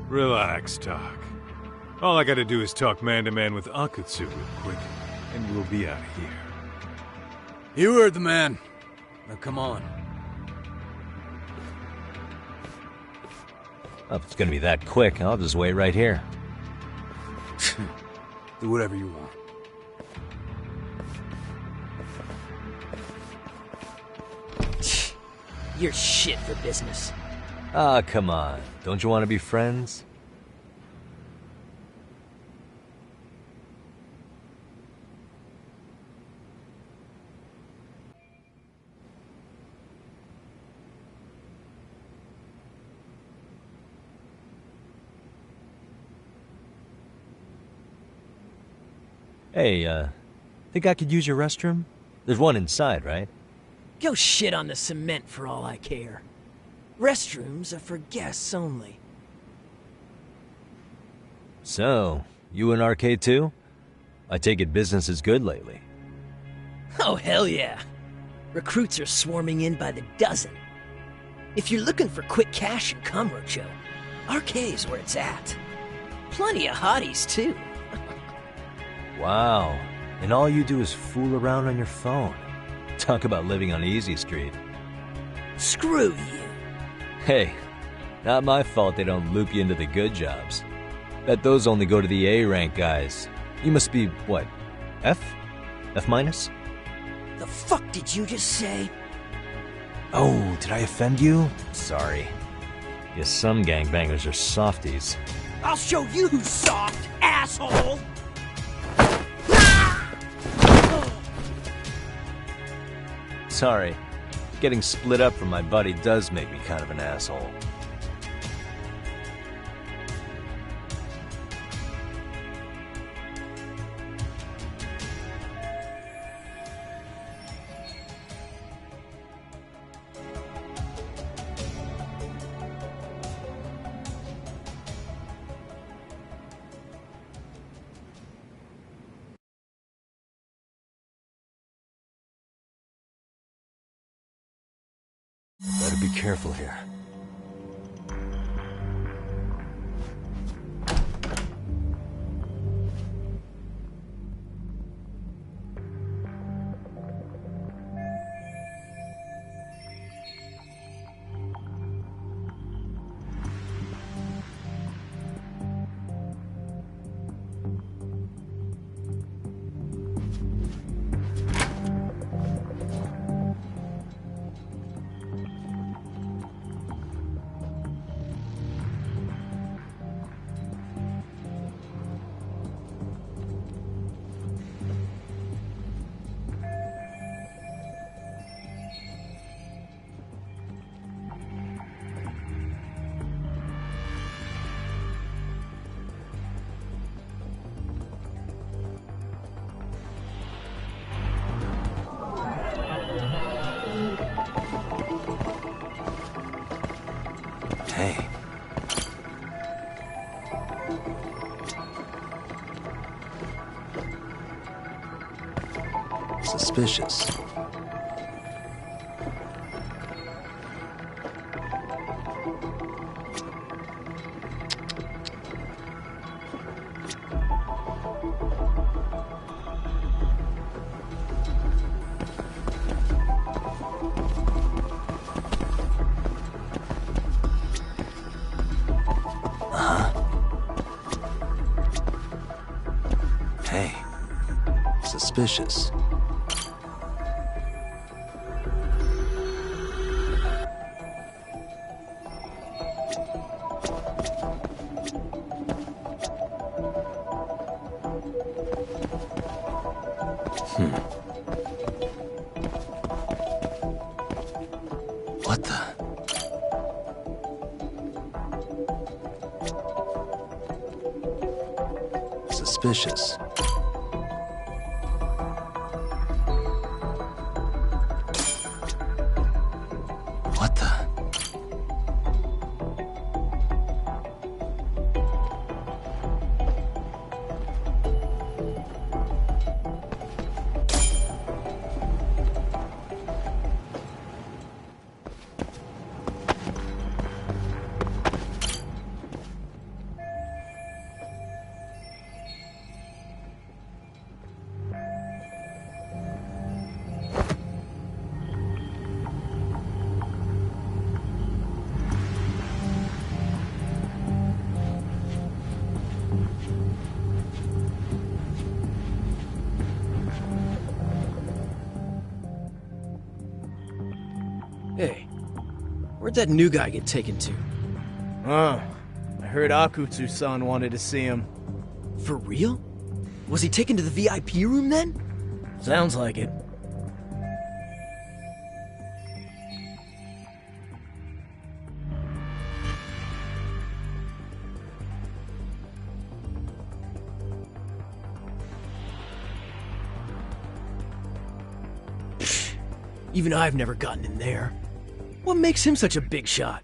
Relax, Doc. All I gotta do is talk man-to-man with Akutsu real quick, and we'll be out of here. You heard the man. Now come on. Well, if it's gonna be that quick, I'll just wait right here. Do whatever you want. You're shit for business. Ah, come on. Don't you want to be friends? Hey, think I could use your restroom? There's one inside, right? Go shit on the cement for all I care. Restrooms are for guests only. So, you in Arcade too? I take it business is good lately. Oh, hell yeah. Recruits are swarming in by the dozen. If you're looking for quick cash and Kamurocho, Arcade's where it's at. Plenty of hotties, too. Wow. And all you do is fool around on your phone. Talk about living on Easy Street. Screw you. Hey, not my fault they don't loop you into the good jobs. Bet those only go to the A-rank guys. You must be, what, F? F minus? The fuck did you just say? Oh, did I offend you? Sorry. Guess some gangbangers are softies. I'll show you who's soft, asshole! Sorry. Getting split up from my buddy does make me kind of an asshole. Better be careful here. Hey. Suspicious. Hey. Suspicious. What the? Suspicious. What the? Hey, where'd that new guy get taken to? I heard Akutsu-san wanted to see him. For real? Was he taken to the VIP room then? Sounds like it. Even I've never gotten in there. What makes him such a big shot?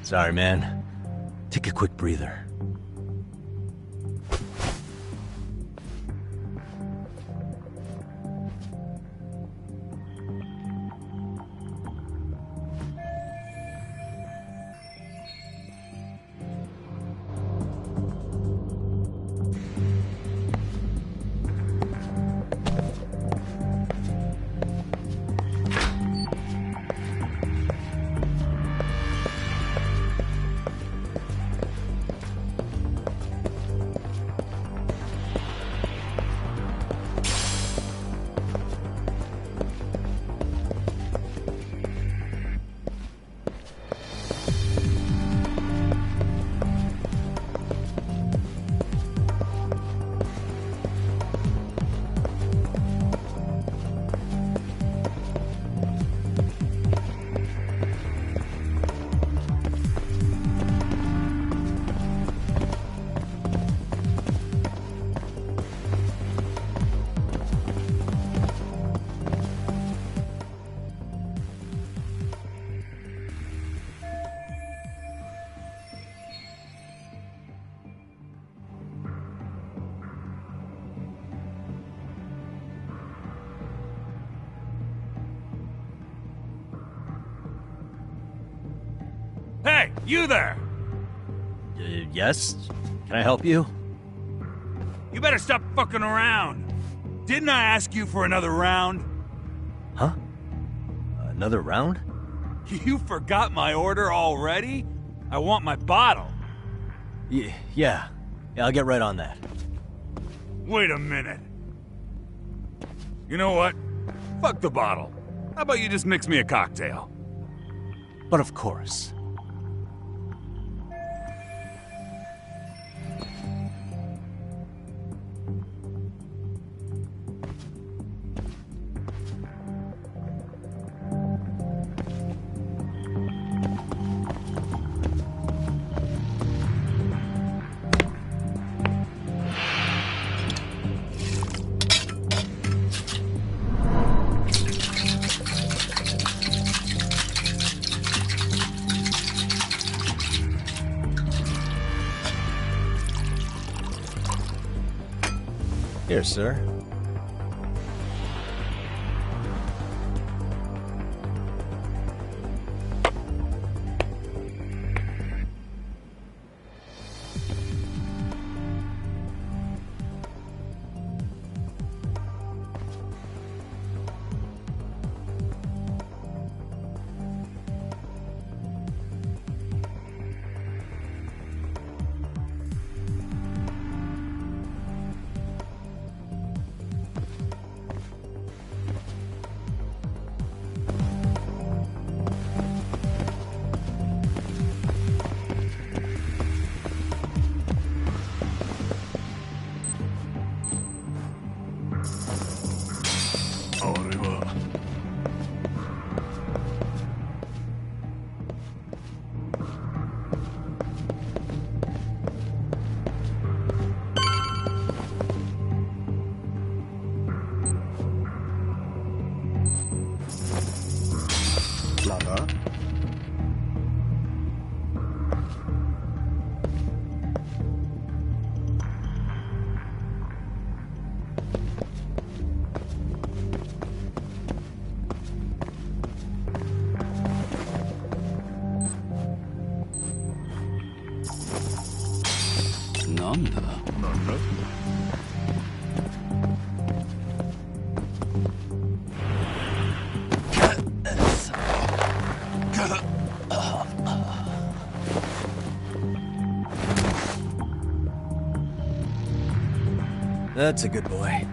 Sorry, man. Take a quick breather. Hey, you there! Yes? Can I help you? You better stop fucking around. Didn't I ask you for another round? Huh? Another round? You forgot my order already? I want my bottle. Yeah, I'll get right on that. Wait a minute. You know what? Fuck the bottle. How about you just mix me a cocktail? But of course. Here, sir. That's a good boy.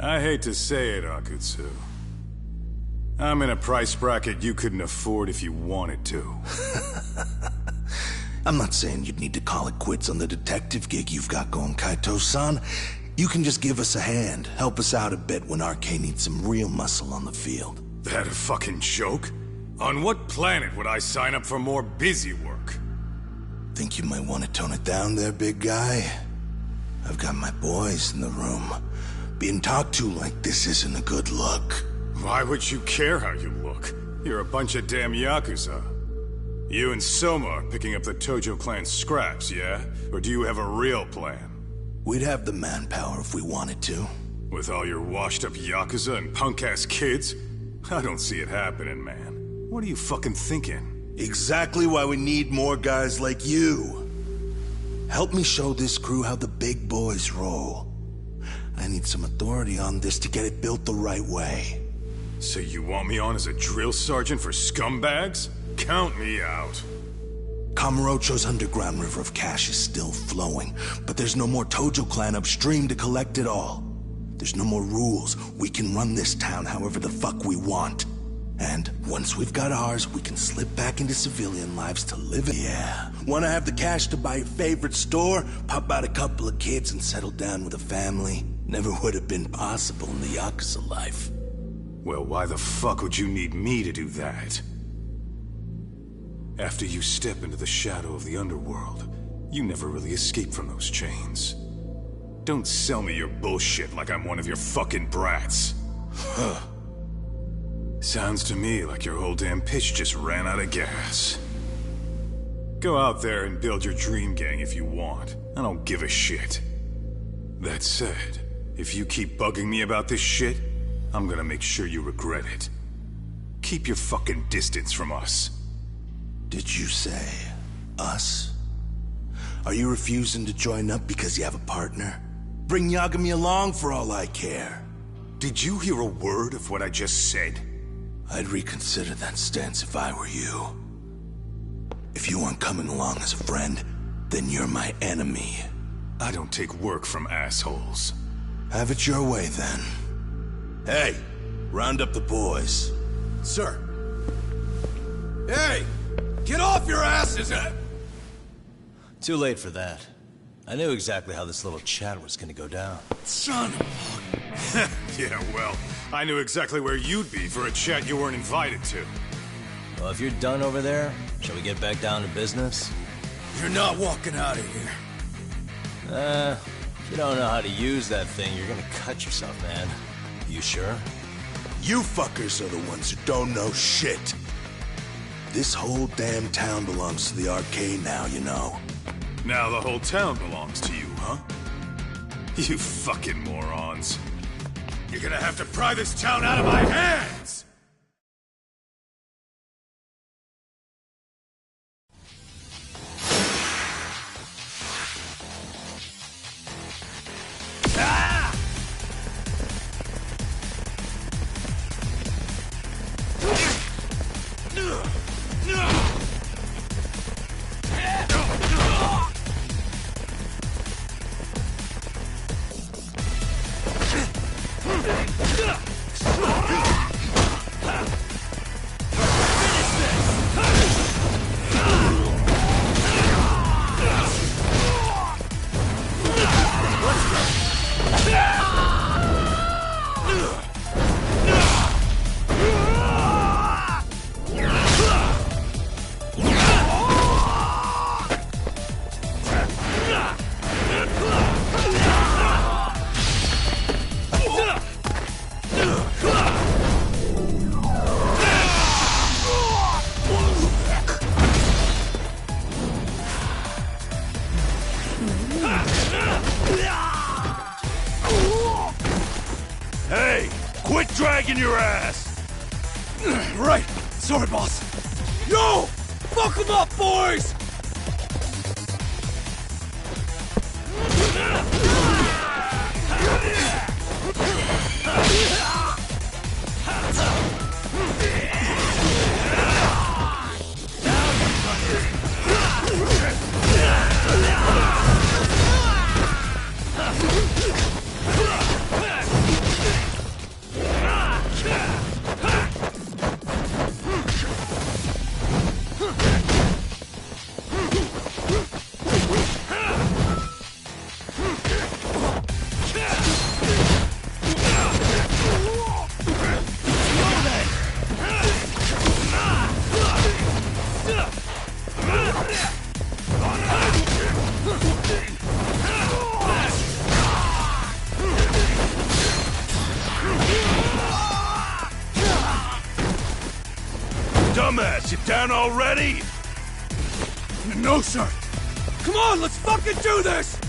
I hate to say it, Akutsu. I'm in a price bracket you couldn't afford if you wanted to. I'm not saying you'd need to call it quits on the detective gig you've got going, Kaito-san. You can just give us a hand, help us out a bit when RK needs some real muscle on the field. That a fucking joke? On what planet would I sign up for more busy work? Think you might want to tone it down there, big guy? I've got my boys in the room. Being talked to like this isn't a good look. Why would you care how you look? You're a bunch of damn Yakuza. You and Soma are picking up the Tojo clan scraps, yeah? Or do you have a real plan? We'd have the manpower if we wanted to. With all your washed-up Yakuza and punk-ass kids? I don't see it happening, man. What are you fucking thinking? Exactly why we need more guys like you. Help me show this crew how the big boys roll. I need some authority on this to get it built the right way. So you want me on as a drill sergeant for scumbags? Count me out. Kamurocho's underground river of cash is still flowing, but there's no more Tojo clan upstream to collect it all. There's no more rules. We can run this town however the fuck we want. And once we've got ours, we can slip back into civilian lives to live it. Yeah. Wanna have the cash to buy your favorite store, pop out a couple of kids and settle down with a family? Never would have been possible in the Yakuza life. Well, why the fuck would you need me to do that? After you step into the shadow of the underworld, you never really escape from those chains. Don't sell me your bullshit like I'm one of your fucking brats. Huh. Sounds to me like your whole damn pitch just ran out of gas. Go out there and build your dream gang if you want. I don't give a shit. That said, if you keep bugging me about this shit, I'm gonna make sure you regret it. Keep your fucking distance from us. Did you say us? Are you refusing to join up because you have a partner? Bring Yagami along for all I care. Did you hear a word of what I just said? I'd reconsider that stance if I were you. If you aren't coming along as a friend, then you're my enemy. I don't take work from assholes. Have it your way, then. Hey, round up the boys. Sir. Hey! Get off your asses! Too late for that. I knew exactly how this little chat was gonna go down. Son of Yeah, well, I knew exactly where you'd be for a chat you weren't invited to. Well, if you're done over there, shall we get back down to business? You're not walking out of here. If you don't know how to use that thing, you're gonna cut yourself, man. You sure? You fuckers are the ones who don't know shit. This whole damn town belongs to the arcade now, you know. Now the whole town belongs to you, huh? You fucking morons. You're gonna have to pry this town out of my hands! Hey, quit dragging your ass! Right! Sorry, boss. Yo! Fuck them up, boys! down already? No, sir. Come on, let's fucking do this!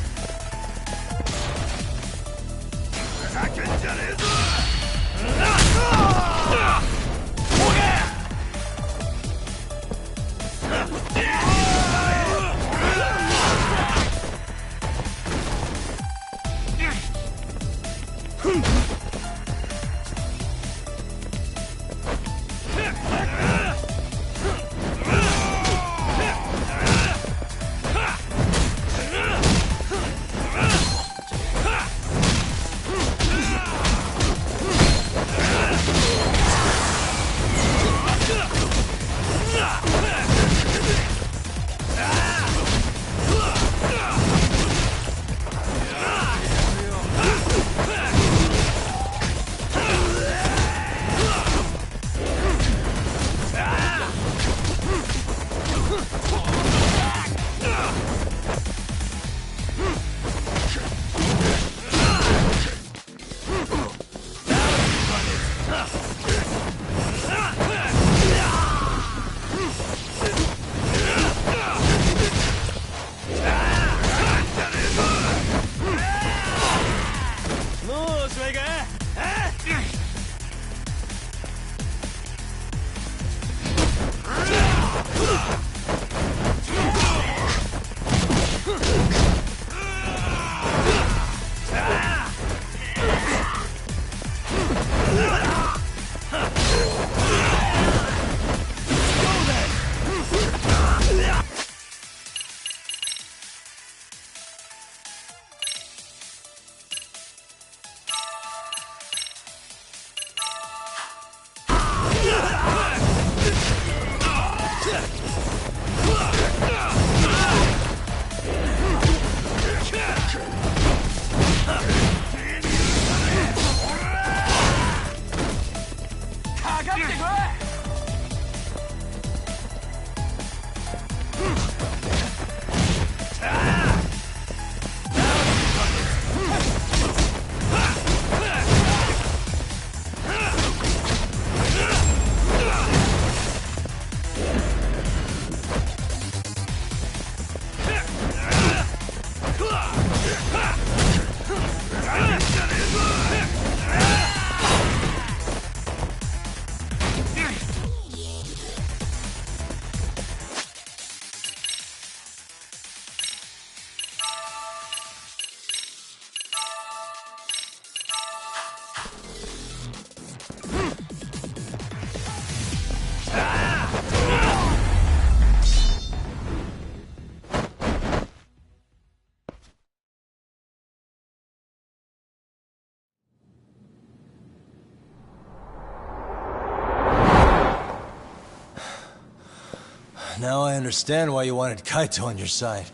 Now I understand why you wanted Kaito on your side.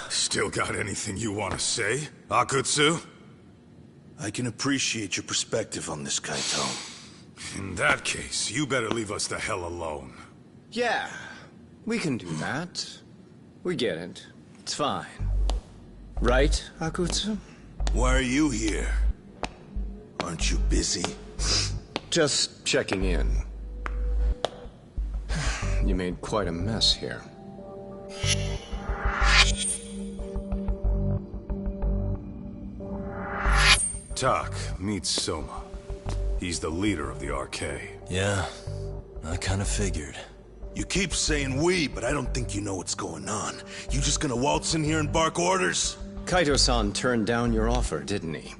Still got anything you want to say, Akutsu? I can appreciate your perspective on this, Kaito. In that case, you better leave us the hell alone. Yeah, we can do that. We get it. It's fine. Right, Akutsu? Why are you here? Aren't you busy? Just checking in. You made quite a mess here. Tak meets Soma. He's the leader of the RK. Yeah, I kinda figured. You keep saying we, but I don't think you know what's going on. You just gonna waltz in here and bark orders? Kaito-san turned down your offer, didn't he?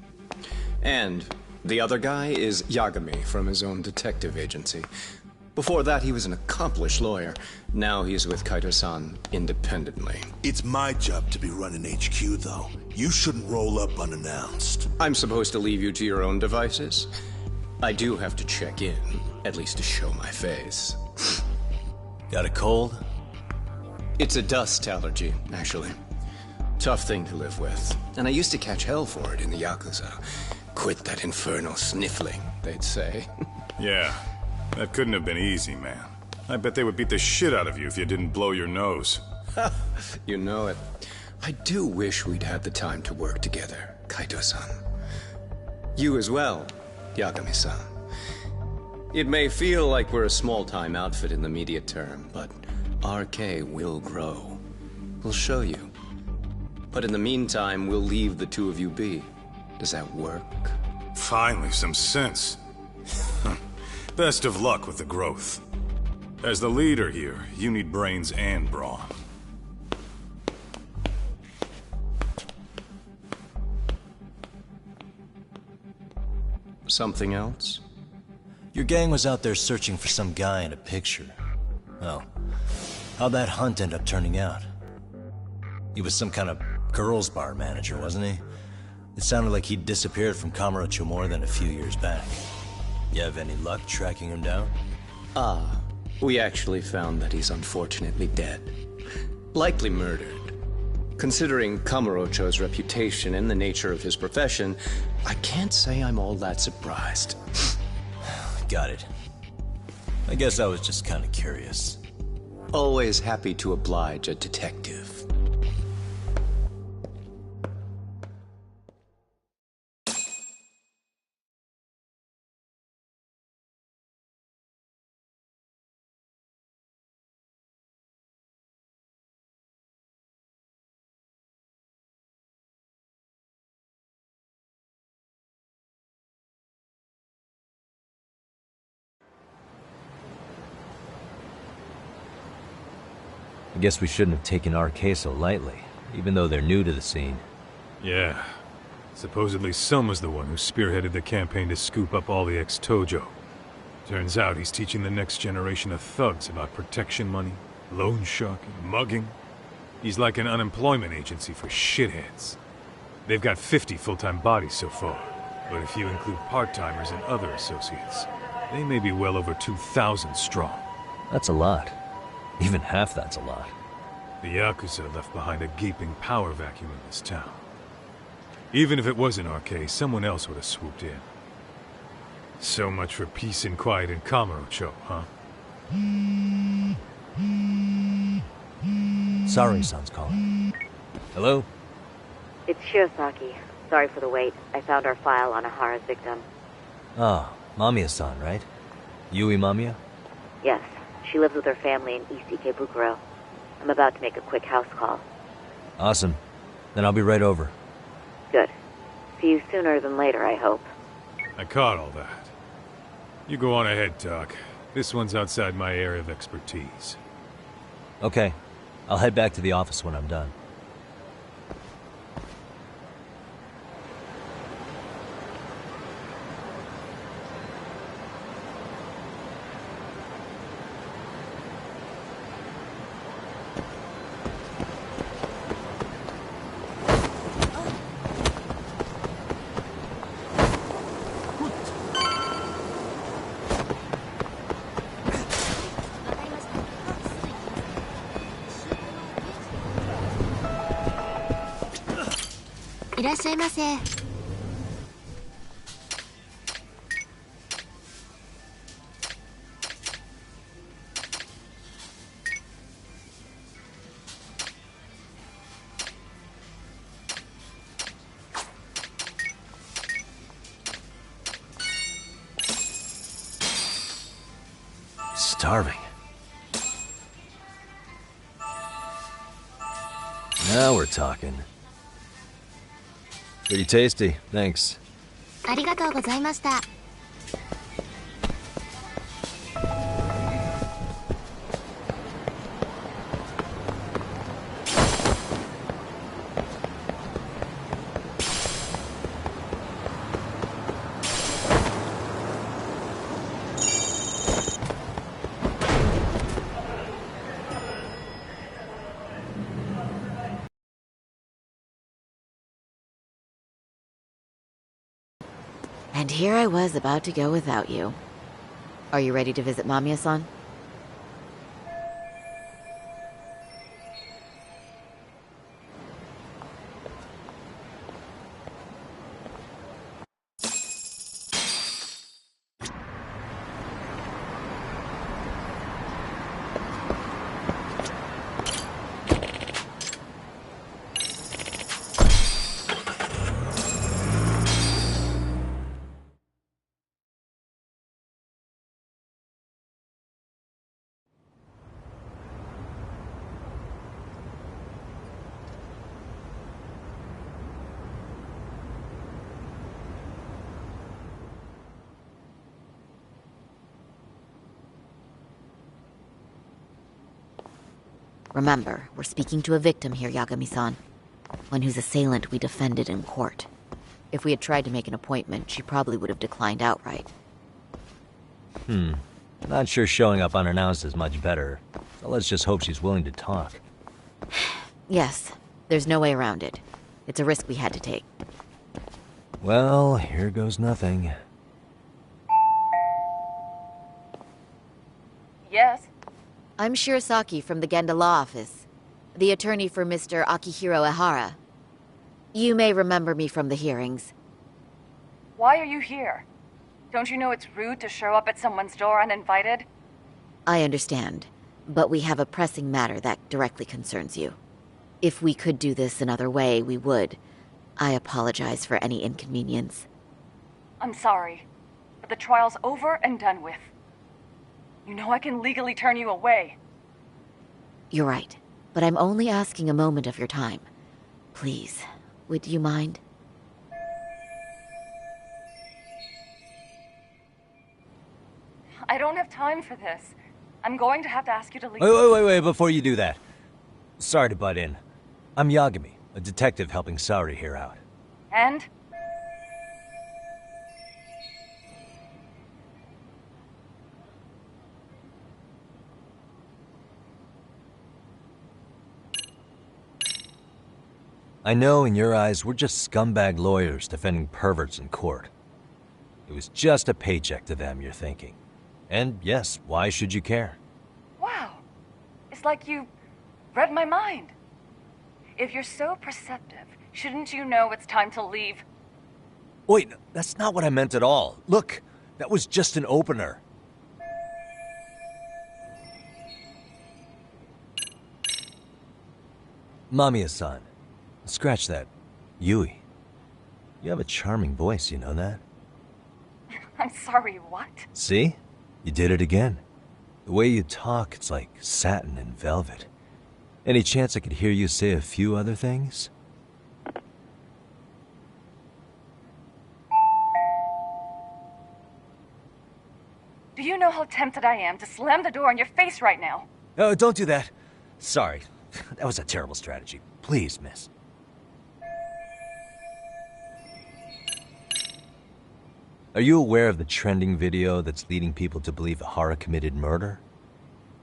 And the other guy is Yagami from his own detective agency. Before that, he was an accomplished lawyer. Now he's with Kaito-san independently. It's my job to be running HQ, though. You shouldn't roll up unannounced. I'm supposed to leave you to your own devices? I do have to check in, at least to show my face. Got a cold? It's a dust allergy, actually. Tough thing to live with. And I used to catch hell for it in the Yakuza. Quit that infernal sniffling, they'd say. Yeah. That couldn't have been easy, man. I bet they would beat the shit out of you if you didn't blow your nose. You know it. I do wish we'd had the time to work together, Kaito-san. You as well, Yagami-san. It may feel like we're a small-time outfit in the media term, but RK will grow. We'll show you. But in the meantime, we'll leave the two of you be. Does that work? Finally, some sense. Best of luck with the growth. As the leader here, you need brains and brawn. Something else? Your gang was out there searching for some guy in a picture. Well, how'd that hunt end up turning out? He was some kind of girls' bar manager, wasn't he? It sounded like he'd disappeared from Kamurocho more than a few years back. You have any luck tracking him down? We actually found that he's unfortunately dead. Likely murdered. Considering Kamurocho's reputation and the nature of his profession, I can't say I'm all that surprised. Got it. I guess I was just kind of curious. Always happy to oblige a detective. I guess we shouldn't have taken RK so lightly, even though they're new to the scene. Yeah. Supposedly Sun was the one who spearheaded the campaign to scoop up all the ex-Tojo. Turns out he's teaching the next generation of thugs about protection money, loan sharking, mugging. He's like an unemployment agency for shitheads. They've got 50 full-time bodies so far, but if you include part-timers and other associates, they may be well over 2,000 strong. That's a lot. Even half that's a lot. The Yakuza left behind a gaping power vacuum in this town. Even if it wasn't RK, someone else would have swooped in. So much for peace and quiet in Kamurocho, huh? Sari-san's calling. Hello? It's Shirosaki. Sorry for the wait. I found our file on Ahara's victim. Ah, Mamiya-san, right? Yui Mamiya? Yes. She lives with her family in East Ikebukuro. I'm about to make a quick house call. Awesome. Then I'll be right over. Good. See you sooner than later, I hope. I caught all that. You go on ahead, Doc. This one's outside my area of expertise. Okay. I'll head back to the office when I'm done. Starving. Now we're talking. Pretty tasty, thanks. ありがとうございました。And here I was about to go without you. Are you ready to visit Mamiya-san? Remember, we're speaking to a victim here, Yagami-san. One whose assailant we defended in court. If we had tried to make an appointment, she probably would have declined outright. Not sure showing up unannounced is much better. So let's just hope she's willing to talk. Yes, there's no way around it. It's a risk we had to take. Well, here goes nothing. Yes? I'm Shirasaki from the Genda Law Office, the attorney for Mr. Akihiro Ehara. You may remember me from the hearings. Why are you here? Don't you know it's rude to show up at someone's door uninvited? I understand, but we have a pressing matter that directly concerns you. If we could do this another way, we would. I apologize for any inconvenience. I'm sorry, but the trial's over and done with. You know I can legally turn you away. You're right, but I'm only asking a moment of your time. Please, would you mind? I don't have time for this. I'm going to have to ask you to leave. Wait, before you do that. Sorry to butt in. I'm Yagami, a detective helping Saori here out. And? I know in your eyes we're just scumbag lawyers defending perverts in court. It was just a paycheck to them, you're thinking. And yes, why should you care? Wow. It's like you read my mind. If you're so perceptive, shouldn't you know it's time to leave? Wait, that's not what I meant at all. Look, that was just an opener. Mamiya-san, scratch that. Yui. You have a charming voice, you know that? I'm sorry, what? See? You did it again. The way you talk, it's like satin and velvet. Any chance I could hear you say a few other things? Do you know how tempted I am to slam the door in your face right now? Oh, don't do that. Sorry. That was a terrible strategy. Please, miss. Are you aware of the trending video that's leading people to believe Ehara committed murder?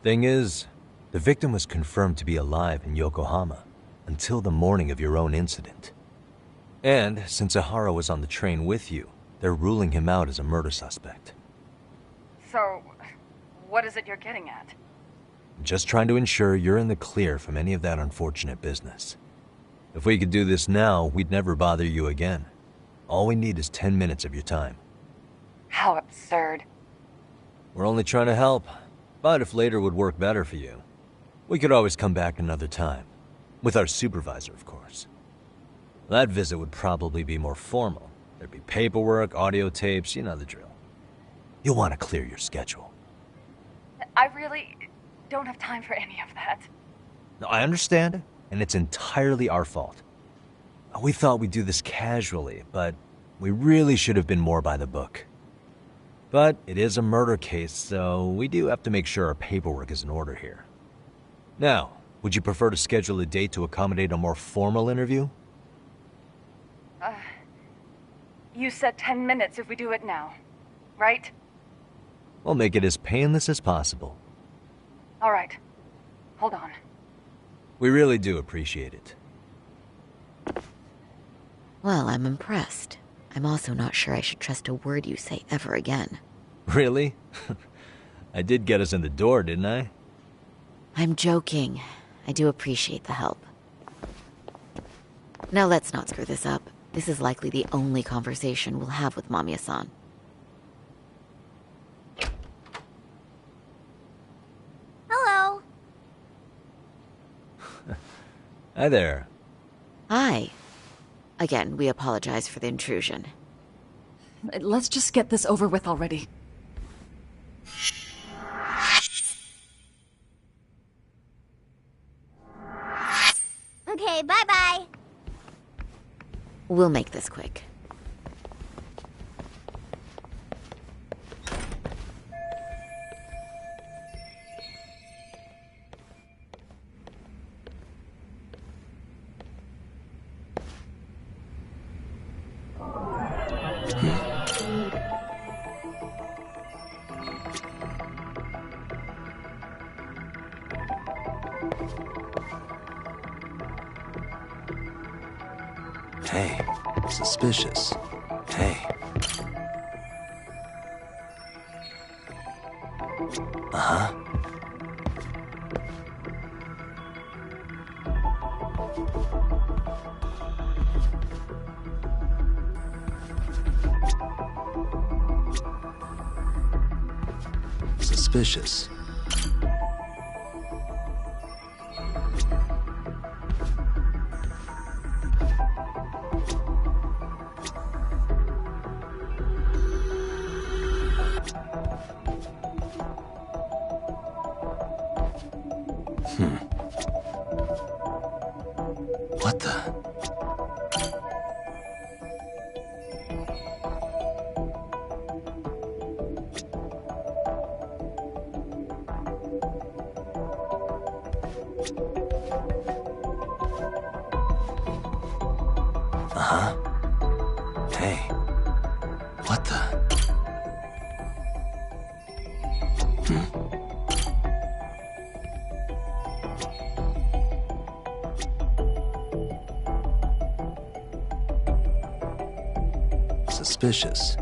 Thing is, the victim was confirmed to be alive in Yokohama until the morning of your own incident. And since Ehara was on the train with you, they're ruling him out as a murder suspect. So, what is it you're getting at? I'm just trying to ensure you're in the clear from any of that unfortunate business. If we could do this now, we'd never bother you again. All we need is 10 minutes of your time. How absurd. We're only trying to help, but if later would work better for you, we could always come back another time. With our supervisor, of course. That visit would probably be more formal. There'd be paperwork, audio tapes, you know the drill. You'll want to clear your schedule. I really don't have time for any of that. No, I understand, and it's entirely our fault. We thought we'd do this casually, but we really should have been more by the book. But it is a murder case, so we do have to make sure our paperwork is in order here. Now, would you prefer to schedule a date to accommodate a more formal interview? You said 10 minutes if we do it now, right? We'll make it as painless as possible. All right. Hold on. We really do appreciate it. Well, I'm impressed. I'm also not sure I should trust a word you say ever again. Really? I did get us in the door, didn't I? I'm joking. I do appreciate the help. Now let's not screw this up. This is likely the only conversation we'll have with Mamiya-san. Hello. Hi there. Hi. Again, we apologize for the intrusion. Let's just get this over with already. Okay, bye-bye. We'll make this quick. Hey, suspicious. Hey. Uh-huh. Suspicious. What the? Uh-huh. Hey. What the? Suspicious.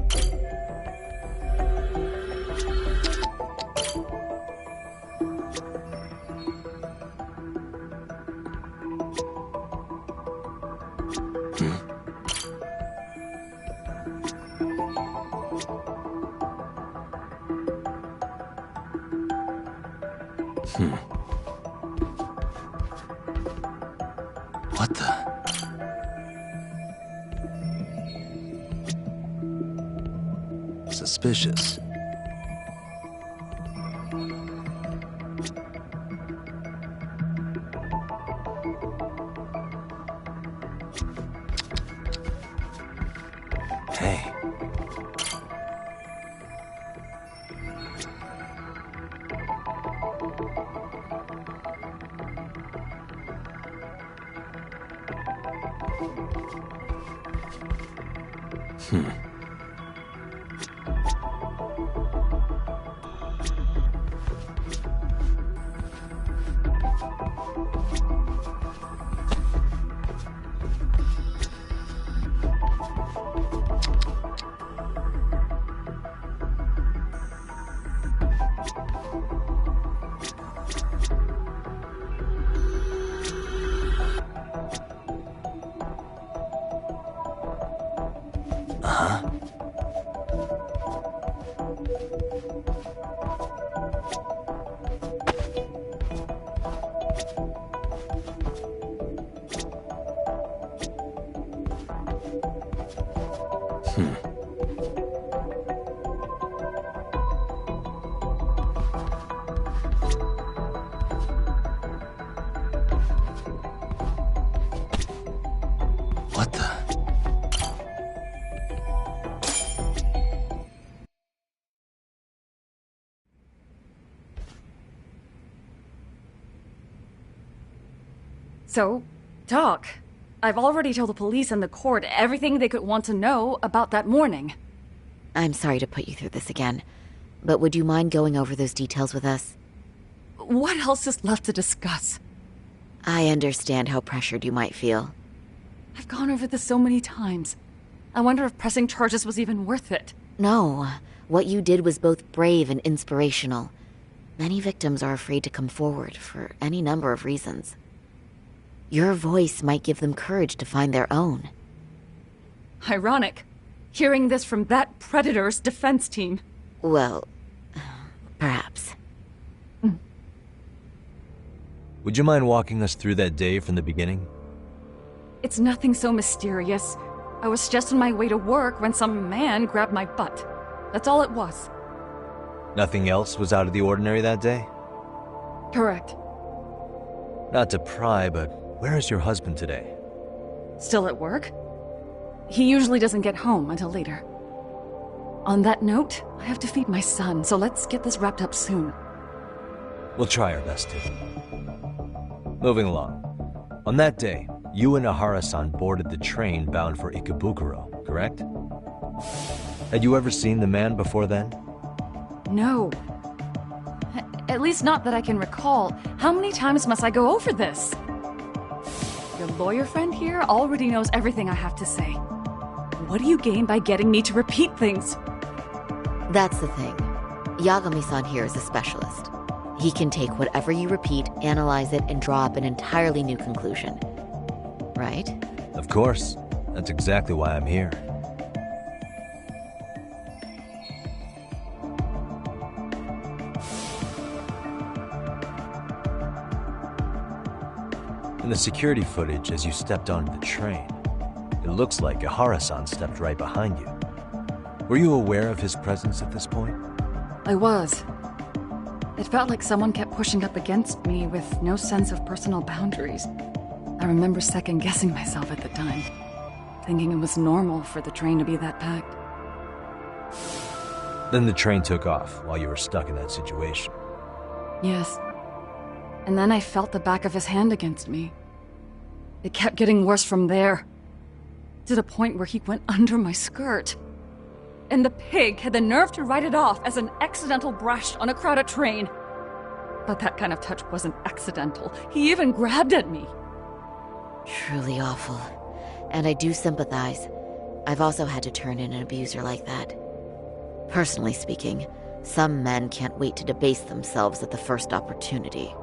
What the? Suspicious. Hey. Uh-huh. What the? So, talk. I've already told the police and the court everything they could want to know about that morning. I'm sorry to put you through this again, but would you mind going over those details with us? What else is left to discuss? I understand how pressured you might feel. I've gone over this so many times. I wonder if pressing charges was even worth it. No, what you did was both brave and inspirational. Many victims are afraid to come forward for any number of reasons. Your voice might give them courage to find their own. Ironic. Hearing this from that Predator's defense team. Well, perhaps. Would you mind walking us through that day from the beginning? It's nothing so mysterious. I was just on my way to work when some man grabbed my butt. That's all it was. Nothing else was out of the ordinary that day? Correct. Not to pry, but where is your husband today? Still at work? He usually doesn't get home until later. On that note, I have to feed my son, so let's get this wrapped up soon. We'll try our best to. Moving along. On that day, you and Ahara-san boarded the train bound for Ikebukuro, correct? Had you ever seen the man before then? No. At least not that I can recall. How many times must I go over this? Your lawyer friend here already knows everything I have to say. What do you gain by getting me to repeat things? That's the thing. Yagami-san here is a specialist. He can take whatever you repeat, analyze it, and draw up an entirely new conclusion. Right? Of course. That's exactly why I'm here. In the security footage as you stepped onto the train, it looks like Ihara-san stepped right behind you. Were you aware of his presence at this point? I was. It felt like someone kept pushing up against me with no sense of personal boundaries. I remember second-guessing myself at the time, thinking it was normal for the train to be that packed. Then the train took off while you were stuck in that situation. Yes. And then I felt the back of his hand against me. It kept getting worse from there, to the point where he went under my skirt. And the pig had the nerve to write it off as an accidental brush on a crowded train. But that kind of touch wasn't accidental. He even grabbed at me. Truly awful. And I do sympathize. I've also had to turn in an abuser like that. Personally speaking, some men can't wait to debase themselves at the first opportunity.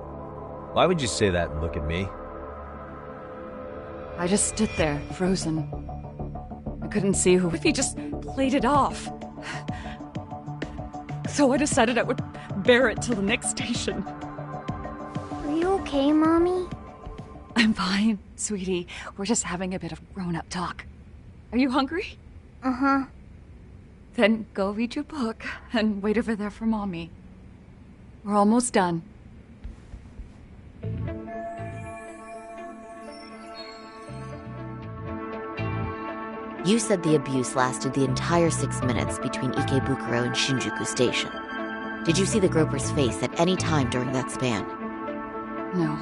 Why would you say that and look at me? I just stood there, frozen. I couldn't see who if he just played it off. So I decided I would bear it till the next station. Are you okay, Mommy? I'm fine, sweetie. We're just having a bit of grown-up talk. Are you hungry? Uh-huh. Then go read your book and wait over there for Mommy. We're almost done. You said the abuse lasted the entire 6 minutes between Ikebukuro and Shinjuku Station. Did you see the groper's face at any time during that span? No.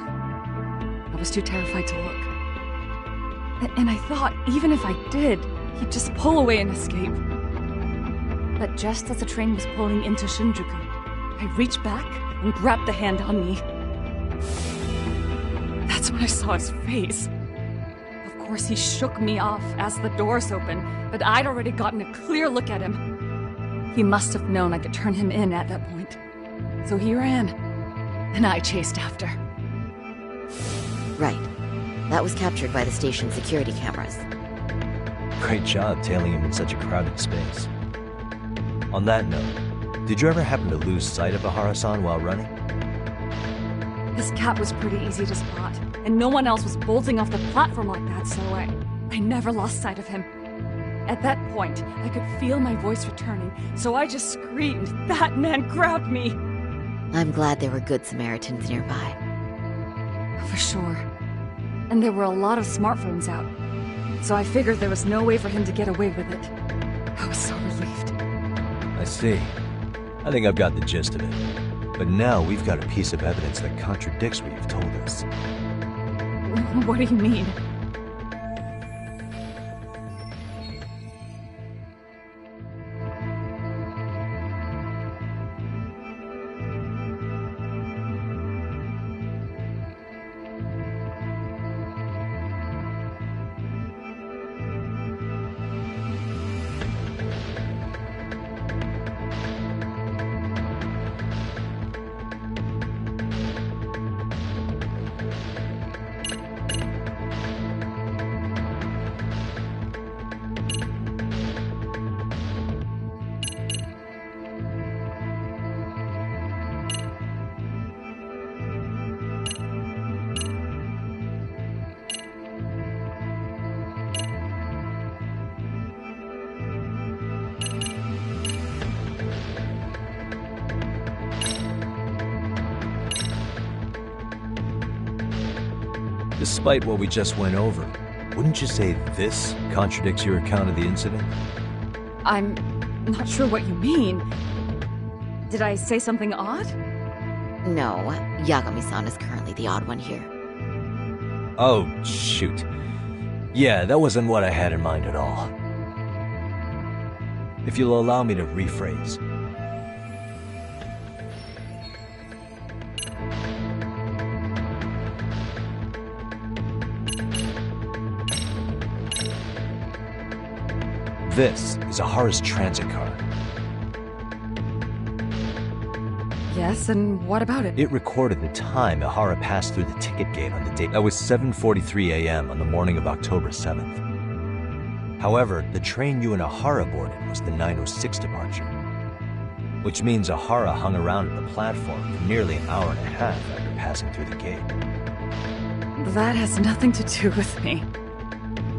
I was too terrified to look. And I thought, even if I did, he'd just pull away and escape. But just as the train was pulling into Shinjuku, I reached back and grabbed the hand on me. That's when I saw his face. Of course, he shook me off as the doors opened, but I'd already gotten a clear look at him. He must have known I could turn him in at that point. So he ran, and I chased after. Right. That was captured by the station's security cameras. Great job tailing him in such a crowded space. On that note, did you ever happen to lose sight of Ihara-san while running? His cap was pretty easy to spot, and no one else was bolting off the platform like that, so I never lost sight of him. At that point, I could feel my voice returning, so I just screamed, "That man grabbed me!" I'm glad there were good Samaritans nearby. For sure. And there were a lot of smartphones out, so I figured there was no way for him to get away with it. I was so relieved. I see. I think I've got the gist of it. But now we've got a piece of evidence that contradicts what you've told us. What do you mean? Despite what we just went over, wouldn't you say this contradicts your account of the incident? I'm not sure what you mean. Did I say something odd? No, Yagami-san is currently the odd one here. Oh, shoot. Yeah, that wasn't what I had in mind at all. If you'll allow me to rephrase. This is Ahara's transit card. Yes, and what about it? It recorded the time Ahara passed through the ticket gate on the date. That was 7:43 a.m. on the morning of October 7th. However, the train you and Ahara boarded was the 9:06 departure, which means Ahara hung around at the platform for nearly an hour and a half after passing through the gate. That has nothing to do with me.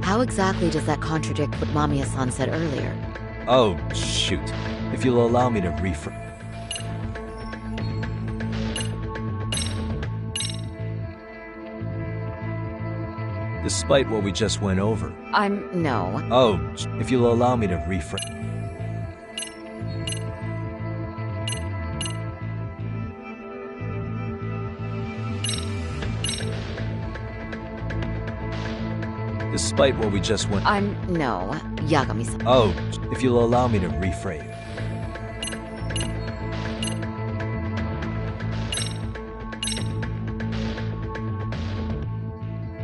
How exactly does that contradict what Mamiya-san said earlier? Oh, shoot. If you'll allow me to rephrase... Despite what we just went over. No. Oh, if you'll allow me to rephrase... Despite what we just went... No. Yagami-san. Oh, if you'll allow me to rephrase...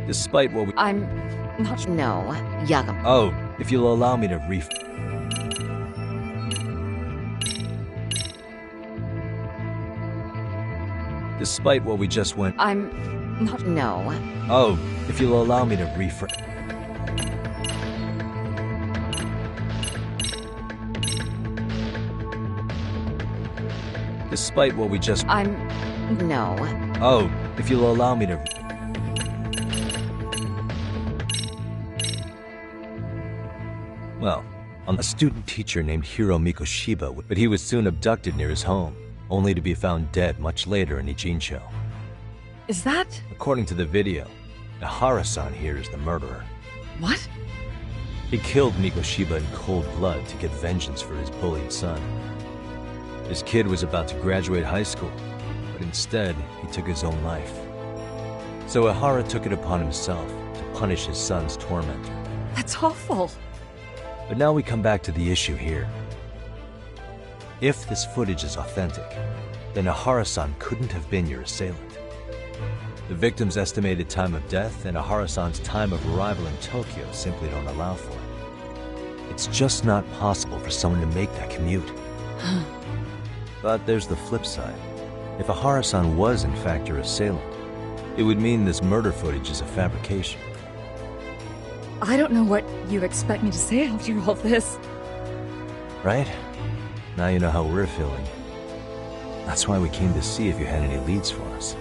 Despite what we... not... No. Yagami. Oh, if you'll allow me to Despite what we just went... not... No. Oh, if you'll allow me to rephrase... Despite what we just... No. Oh, if you'll allow me to... Well, a student teacher named Hiro Mikoshiba, but he was soon abducted near his home, only to be found dead much later in Ijincho. Is that... According to the video, Ahara-san here is the murderer. What? He killed Mikoshiba in cold blood to get vengeance for his bullied son. His kid was about to graduate high school, but instead, he took his own life. So Ahara took it upon himself to punish his son's tormentor. That's awful. But now we come back to the issue here. If this footage is authentic, then Ahara-san couldn't have been your assailant. The victim's estimated time of death and Ahara-san's time of arrival in Tokyo simply don't allow for it. It's just not possible for someone to make that commute. But there's the flip side. If Ahara-san was in fact your assailant, it would mean this murder footage is a fabrication. I don't know what you expect me to say after all this. Right? Now you know how we're feeling. That's why we came to see if you had any leads for us.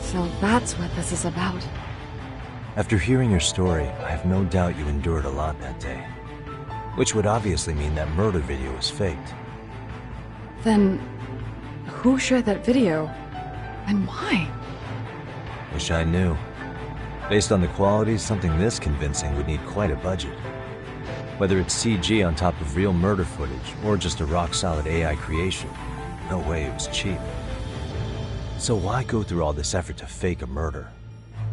So that's what this is about. After hearing your story, I have no doubt you endured a lot that day. Which would obviously mean that murder video was faked. Then, who shared that video? And why? Wish I knew. Based on the quality, something this convincing would need quite a budget. Whether it's CG on top of real murder footage, or just a rock-solid AI creation, no way it was cheap. So why go through all this effort to fake a murder?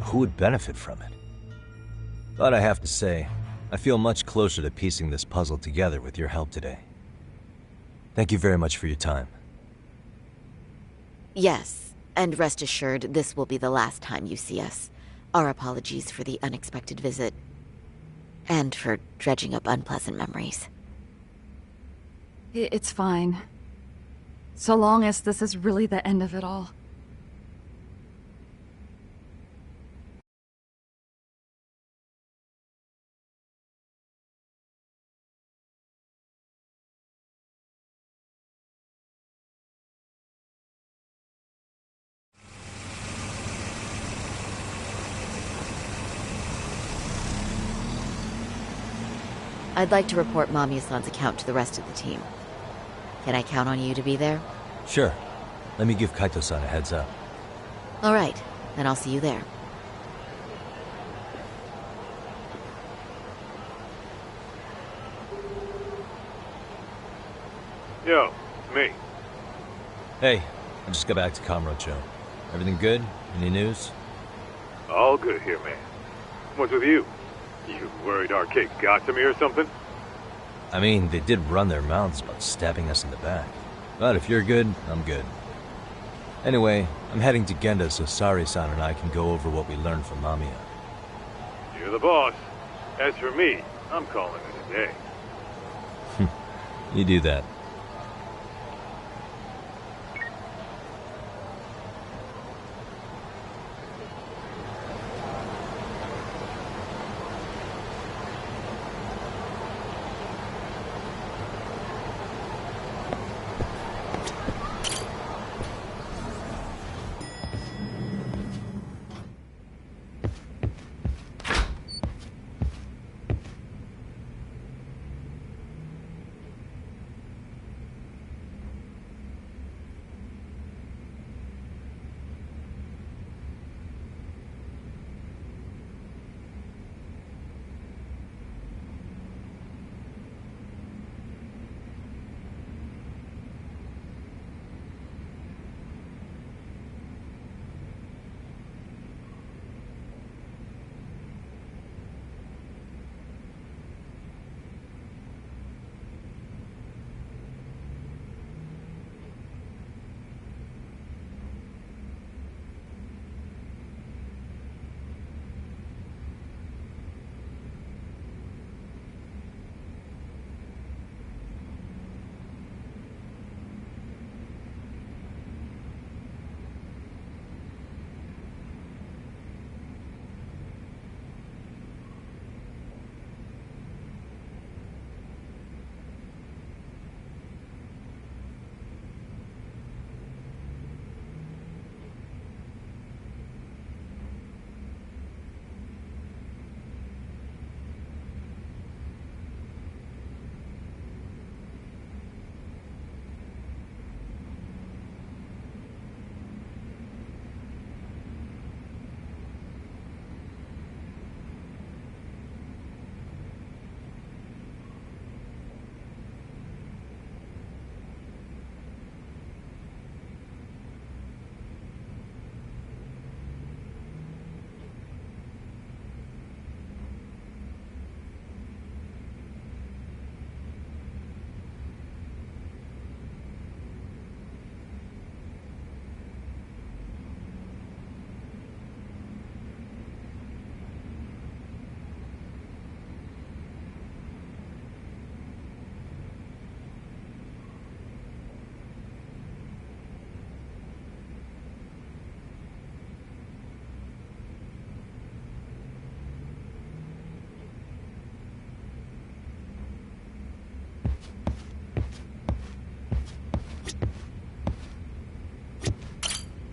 Who would benefit from it? But I have to say, I feel much closer to piecing this puzzle together with your help today. Thank you very much for your time. Yes, and rest assured, this will be the last time you see us. Our apologies for the unexpected visit, and for dredging up unpleasant memories. It's fine. So long as this is really the end of it all. I'd like to report Mamiya-san's account to the rest of the team. Can I count on you to be there? Sure. Let me give Kaito-san a heads up. All right, then I'll see you there. Yo, it's me. Hey, I just got back to Kamurocho. Everything good? Any news? All good here, man. What's with you? You worried Arcade got to me or something? I mean, they did run their mouths about stabbing us in the back. But if you're good, I'm good. Anyway, I'm heading to Genda so Sari-san and I can go over what we learned from Mamiya. You're the boss. As for me, I'm calling it a day. You do that.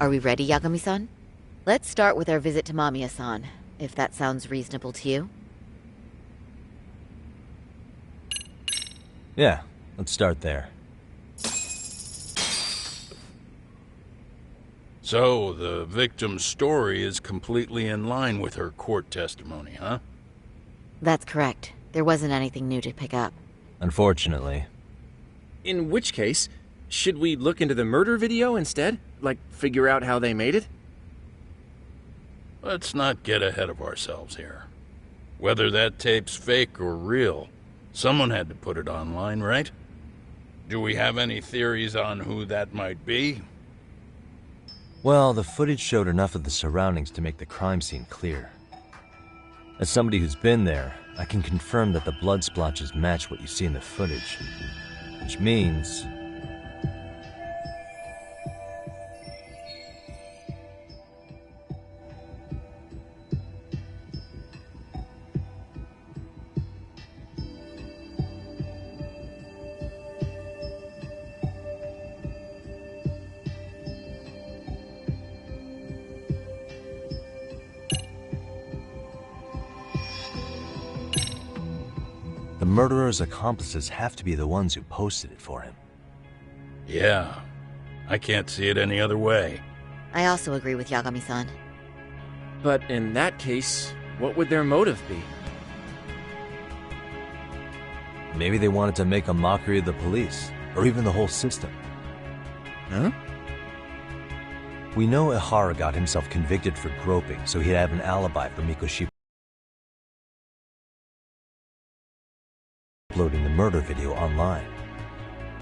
Are we ready, Yagami-san? Let's start with our visit to Mamiya-san, if that sounds reasonable to you. Yeah, let's start there. So, the victim's story is completely in line with her court testimony, huh? That's correct. There wasn't anything new to pick up. Unfortunately. In which case, should we look into the murder video instead? Like, figure out how they made it? Let's not get ahead of ourselves here. Whether that tape's fake or real, someone had to put it online, right? Do we have any theories on who that might be? Well, the footage showed enough of the surroundings to make the crime scene clear. As somebody who's been there, I can confirm that the blood splotches match what you see in the footage. Which means... the murderer's accomplices have to be the ones who posted it for him. Yeah, I can't see it any other way. I also agree with Yagami-san. But in that case, what would their motive be? Maybe they wanted to make a mockery of the police, or even the whole system. Huh? We know Ihara got himself convicted for groping, so he'd have an alibi for Mikoshiba uploading the murder video online.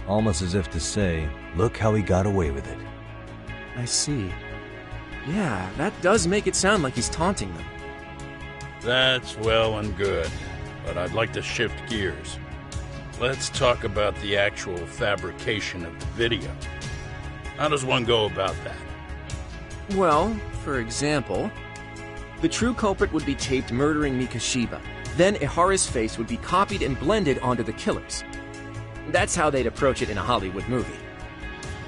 Almost as if to say, look how he got away with it. I see. Yeah, that does make it sound like he's taunting them. That's well and good, but I'd like to shift gears. let's talk about the actual fabrication of the video. How does one go about that? Well, for example, the true culprit would be taped murdering Mikoshiba. Then Ihara's face would be copied and blended onto the killers. That's how they'd approach it in a Hollywood movie.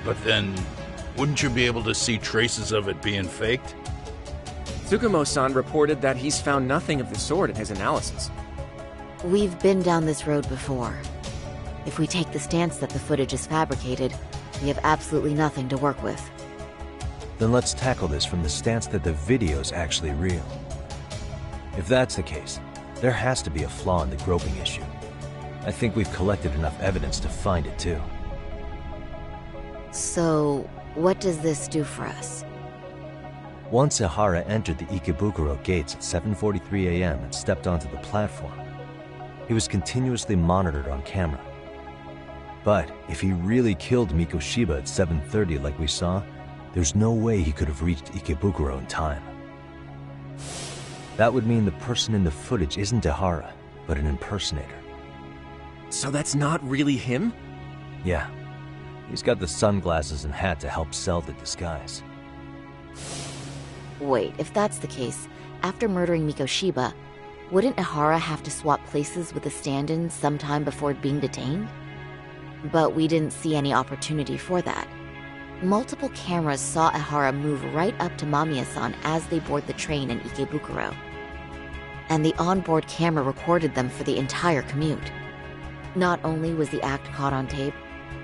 But then, wouldn't you be able to see traces of it being faked? Tsukumo-san reported that he's found nothing of the sort in his analysis. We've been down this road before. If we take the stance that the footage is fabricated, we have absolutely nothing to work with. Then let's tackle this from the stance that the video's actually real. If that's the case, there has to be a flaw in the groping issue. I think we've collected enough evidence to find it too. So, what does this do for us? Once Ihara entered the Ikebukuro gates at 7:43 a.m. and stepped onto the platform, he was continuously monitored on camera. But if he really killed Mikoshiba at 7:30 like we saw, there's no way he could have reached Ikebukuro in time. That would mean the person in the footage isn't Ihara, but an impersonator. So that's not really him? Yeah. He's got the sunglasses and hat to help sell the disguise. Wait, if that's the case, after murdering Mikoshiba, wouldn't Ihara have to swap places with the stand-in sometime before being detained? But we didn't see any opportunity for that. Multiple cameras saw Ihara move right up to Mamiya-san as they board the train in Ikebukuro. And the onboard camera recorded them for the entire commute. Not only was the act caught on tape,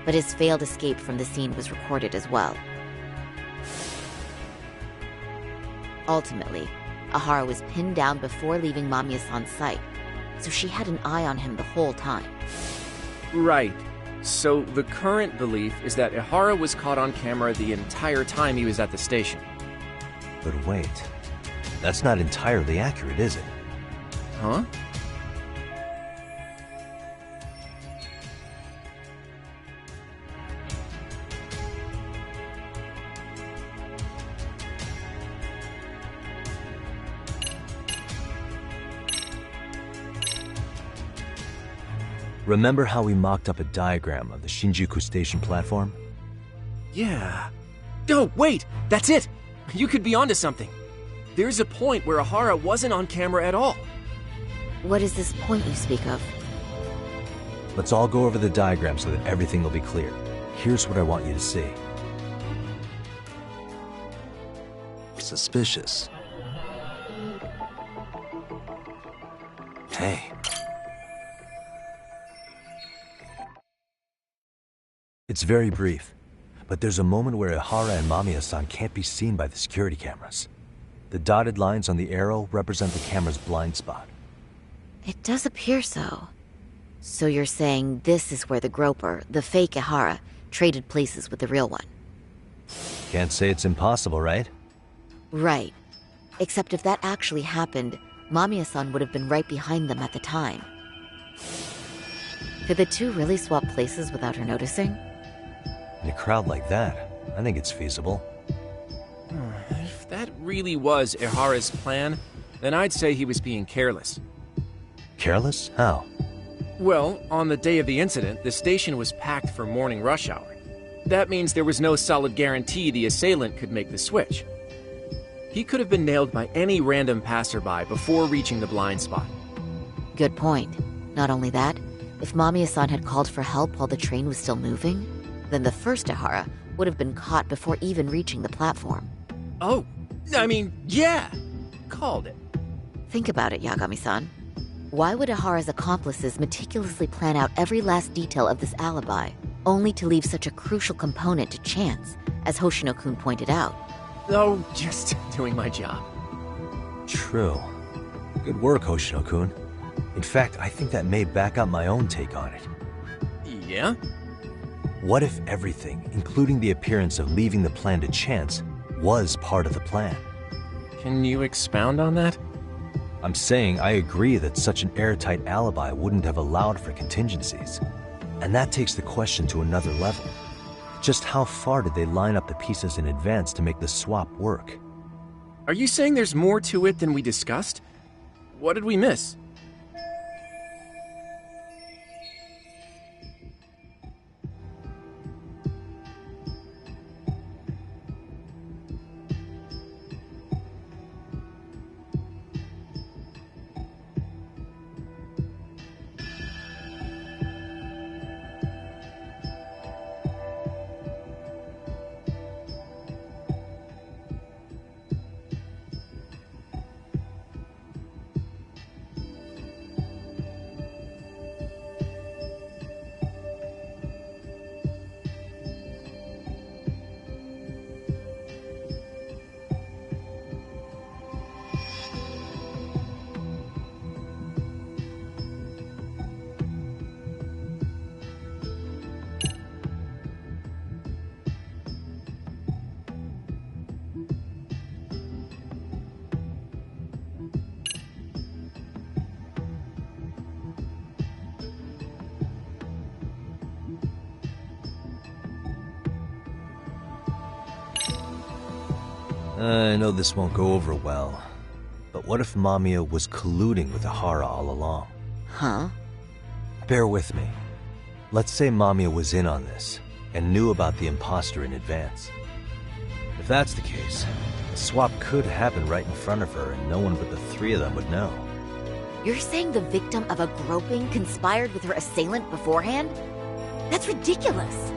but his failed escape from the scene was recorded as well. Ultimately, Ihara was pinned down before leaving Mamiya-san's sight, so she had an eye on him the whole time. Right. So the current belief is that Ihara was caught on camera the entire time he was at the station. But wait, that's not entirely accurate, is it? Huh? Remember how we mocked up a diagram of the Shinjuku station platform? Yeah. Oh, wait! That's it! You could be onto something. There's a point where Ihara wasn't on camera at all. What is this point you speak of? Let's all go over the diagram so that everything will be clear. Here's what I want you to see. Suspicious. Hey. It's very brief, but there's a moment where Ihara and Mamiya-san can't be seen by the security cameras. The dotted lines on the arrow represent the camera's blind spot. It does appear so. So you're saying this is where the groper, the fake Ihara, traded places with the real one? Can't say it's impossible, right? Right. Except if that actually happened, Mamiya-san would have been right behind them at the time. Could the two really swap places without her noticing? In a crowd like that, I think it's feasible. If that really was Ihara's plan, then I'd say he was being careless. Careless? How? Well, on the day of the incident, the station was packed for morning rush hour. That means there was no solid guarantee the assailant could make the switch. He could have been nailed by any random passerby before reaching the blind spot. Good point. Not only that, if Mamiya-san had called for help while the train was still moving, then the first Ihara would have been caught before even reaching the platform. Oh, I mean, yeah! Called it. Think about it, Yagami-san. Why would Ihara's accomplices meticulously plan out every last detail of this alibi, only to leave such a crucial component to chance, as Hoshino-kun pointed out? Oh, just doing my job. True. Good work, Hoshino-kun. In fact, I think that may back up my own take on it. Yeah? What if everything, including the appearance of leaving the plan to chance, was part of the plan? Can you expound on that? I'm saying I agree that such an airtight alibi wouldn't have allowed for contingencies. And that takes the question to another level. Just how far did they line up the pieces in advance to make the swap work? Are you saying there's more to it than we discussed? What did we miss? I know this won't go over well, but what if Mamiya was colluding with Ahara all along? Huh? Bear with me. Let's say Mamiya was in on this, and knew about the imposter in advance. If that's the case, the swap could happen right in front of her, and no one but the three of them would know. You're saying the victim of a groping conspired with her assailant beforehand? That's ridiculous!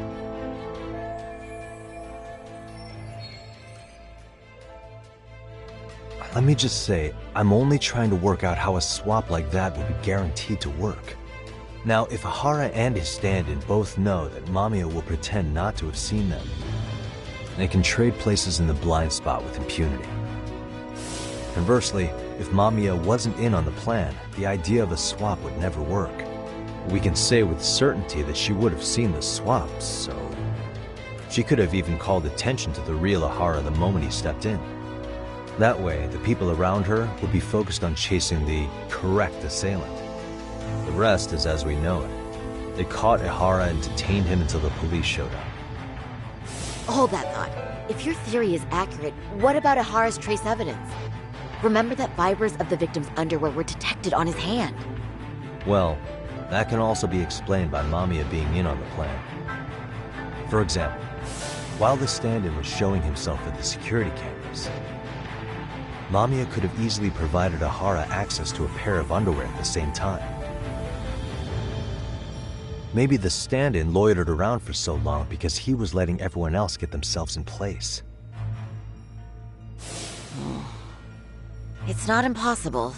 Let me just say, I'm only trying to work out how a swap like that would be guaranteed to work. Now, if Ahara and his stand-in both know that Mamiya will pretend not to have seen them, they can trade places in the blind spot with impunity. Conversely, if Mamiya wasn't in on the plan, the idea of a swap would never work. We can say with certainty that she would have seen the swap, so... She could have even called attention to the real Ahara the moment he stepped in. That way, the people around her would be focused on chasing the correct assailant. The rest is as we know it. They caught Ahara and detained him until the police showed up. Hold that thought. If your theory is accurate, what about Ahara's trace evidence? Remember that fibers of the victim's underwear were detected on his hand. Well, that can also be explained by Mamiya being in on the plan. For example, while the stand-in was showing himself at the security cameras, Mamiya could have easily provided Ahara access to a pair of underwear at the same time. Maybe the stand-in loitered around for so long because he was letting everyone else get themselves in place. It's not impossible.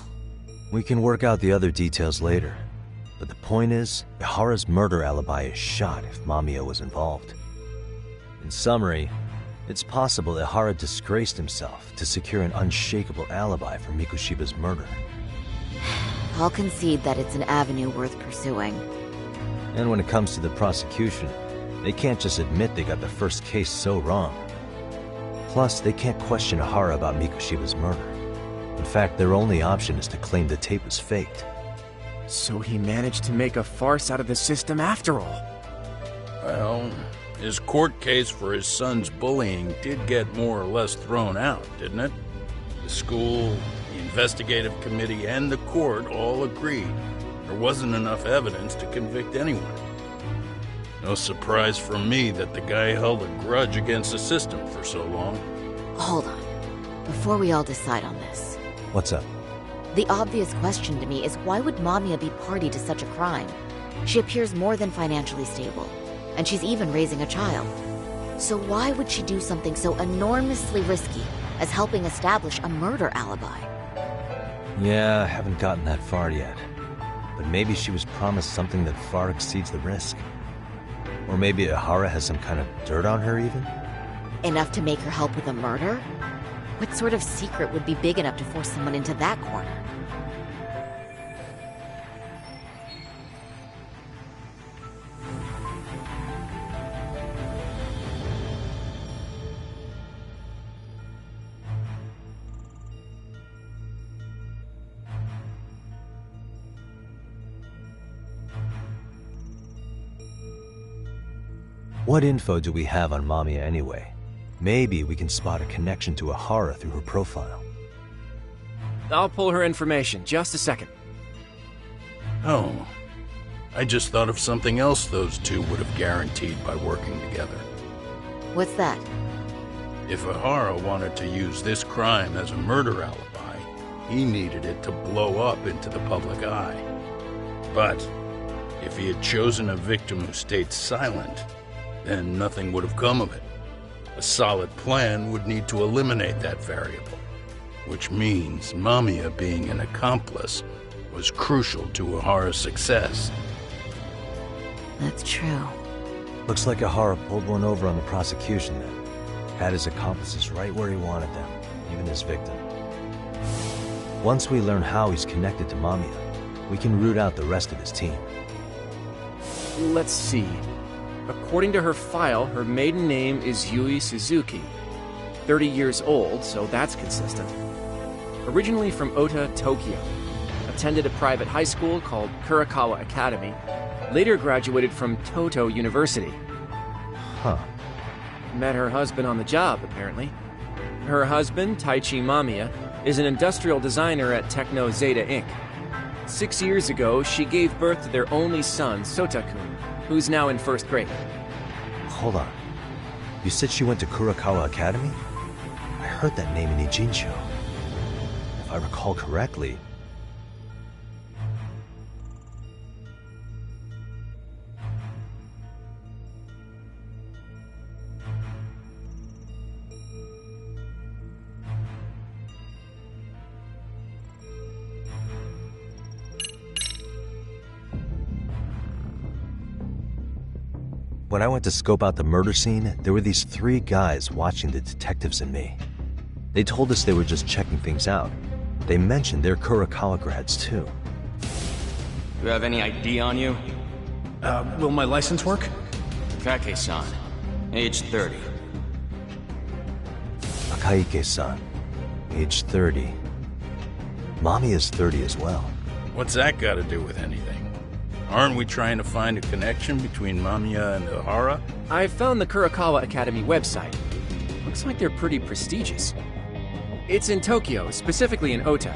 We can work out the other details later, but the point is, Ahara's murder alibi is shot if Mamiya was involved. In summary, it's possible Ahara disgraced himself to secure an unshakable alibi for Mikushiba's murder. I'll concede that it's an avenue worth pursuing. And when it comes to the prosecution, they can't just admit they got the first case so wrong. Plus, they can't question Ahara about Mikushiba's murder. In fact, their only option is to claim the tape was faked. So he managed to make a farce out of the system after all. Well, his court case for his son's bullying did get more or less thrown out, didn't it? The school, the investigative committee, and the court all agreed there wasn't enough evidence to convict anyone. No surprise for me that the guy held a grudge against the system for so long. Hold on. Before we all decide on this. What's up? The obvious question to me is why would Mamiya be party to such a crime? She appears more than financially stable, and she's even raising a child. So why would she do something so enormously risky as helping establish a murder alibi? Yeah, I haven't gotten that far yet. But maybe she was promised something that far exceeds the risk. Or maybe Ahara has some kind of dirt on her even? Enough to make her help with a murder? What sort of secret would be big enough to force someone into that corner? What info do we have on Mamiya anyway? Maybe we can spot a connection to Ahara through her profile. I'll pull her information. Just a second. Oh, I just thought of something else those two would have guaranteed by working together. What's that? If Ahara wanted to use this crime as a murder alibi, he needed it to blow up into the public eye. But if he had chosen a victim who stayed silent, then nothing would have come of it. A solid plan would need to eliminate that variable, which means Mamiya being an accomplice was crucial to Ahara's success. That's true. Looks like Ahara pulled one over on the prosecution then. Had his accomplices right where he wanted them, even his victim. Once we learn how he's connected to Mamiya, we can root out the rest of his team. Let's see. According to her file, her maiden name is Yui Suzuki. 30 years old, so that's consistent. Originally from Ota, Tokyo. Attended a private high school called Kurakawa Academy. Later graduated from Toto University. Huh. Met her husband on the job, apparently. Her husband, Taichi Mamiya, is an industrial designer at Techno Zeta Inc. 6 years ago, she gave birth to their only son, Sotakun, who's now in 1st grade. Hold on. You said she went to Kurakawa Academy? I heard that name in Ijincho. If I recall correctly... When I went to scope out the murder scene, there were these 3 guys watching the detectives and me. They told us they were just checking things out. They mentioned they're Kurakawa grads too. You have any ID on you? Will my license work? Kake-san, age 30. Akaike-san, age 30. Mommy is 30 as well. What's that got to do with anything? Aren't we trying to find a connection between Mamiya and Ihara? I found the Kurakawa Academy website. Looks like they're pretty prestigious. It's in Tokyo, specifically in Ota.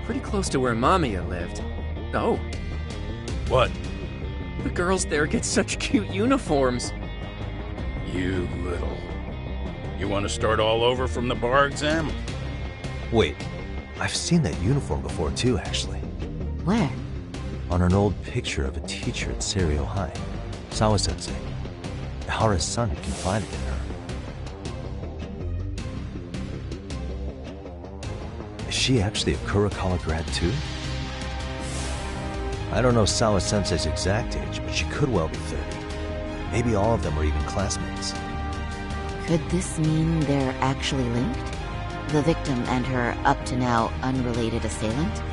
Pretty close to where Mamiya lived. Oh. What? The girls there get such cute uniforms. You little... You want to start all over from the bar exam? Wait, I've seen that uniform before too, actually. Where? On an old picture of a teacher at Seiryo High, Sawa-sensei. Ihara's son had confided in her. Is she actually a Kurakawa grad too? I don't know Sawa-sensei's exact age, but she could well be 30. Maybe all of them were even classmates. Could this mean they're actually linked? The victim and her up-to-now unrelated assailant?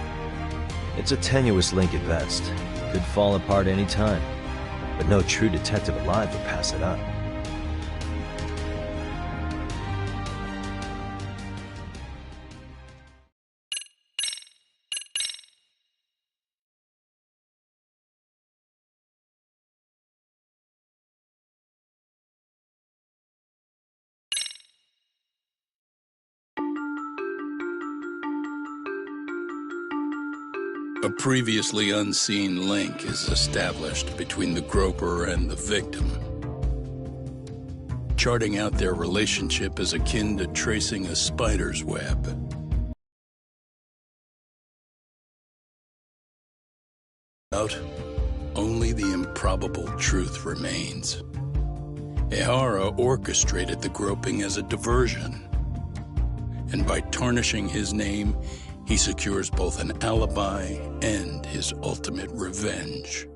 It's a tenuous link at best. Could fall apart any time. But no true detective alive would pass it up. A previously unseen link is established between the groper and the victim. Charting out their relationship is akin to tracing a spider's web. Only the improbable truth remains. Ihara orchestrated the groping as a diversion, and by tarnishing his name, he secures both an alibi and his ultimate revenge.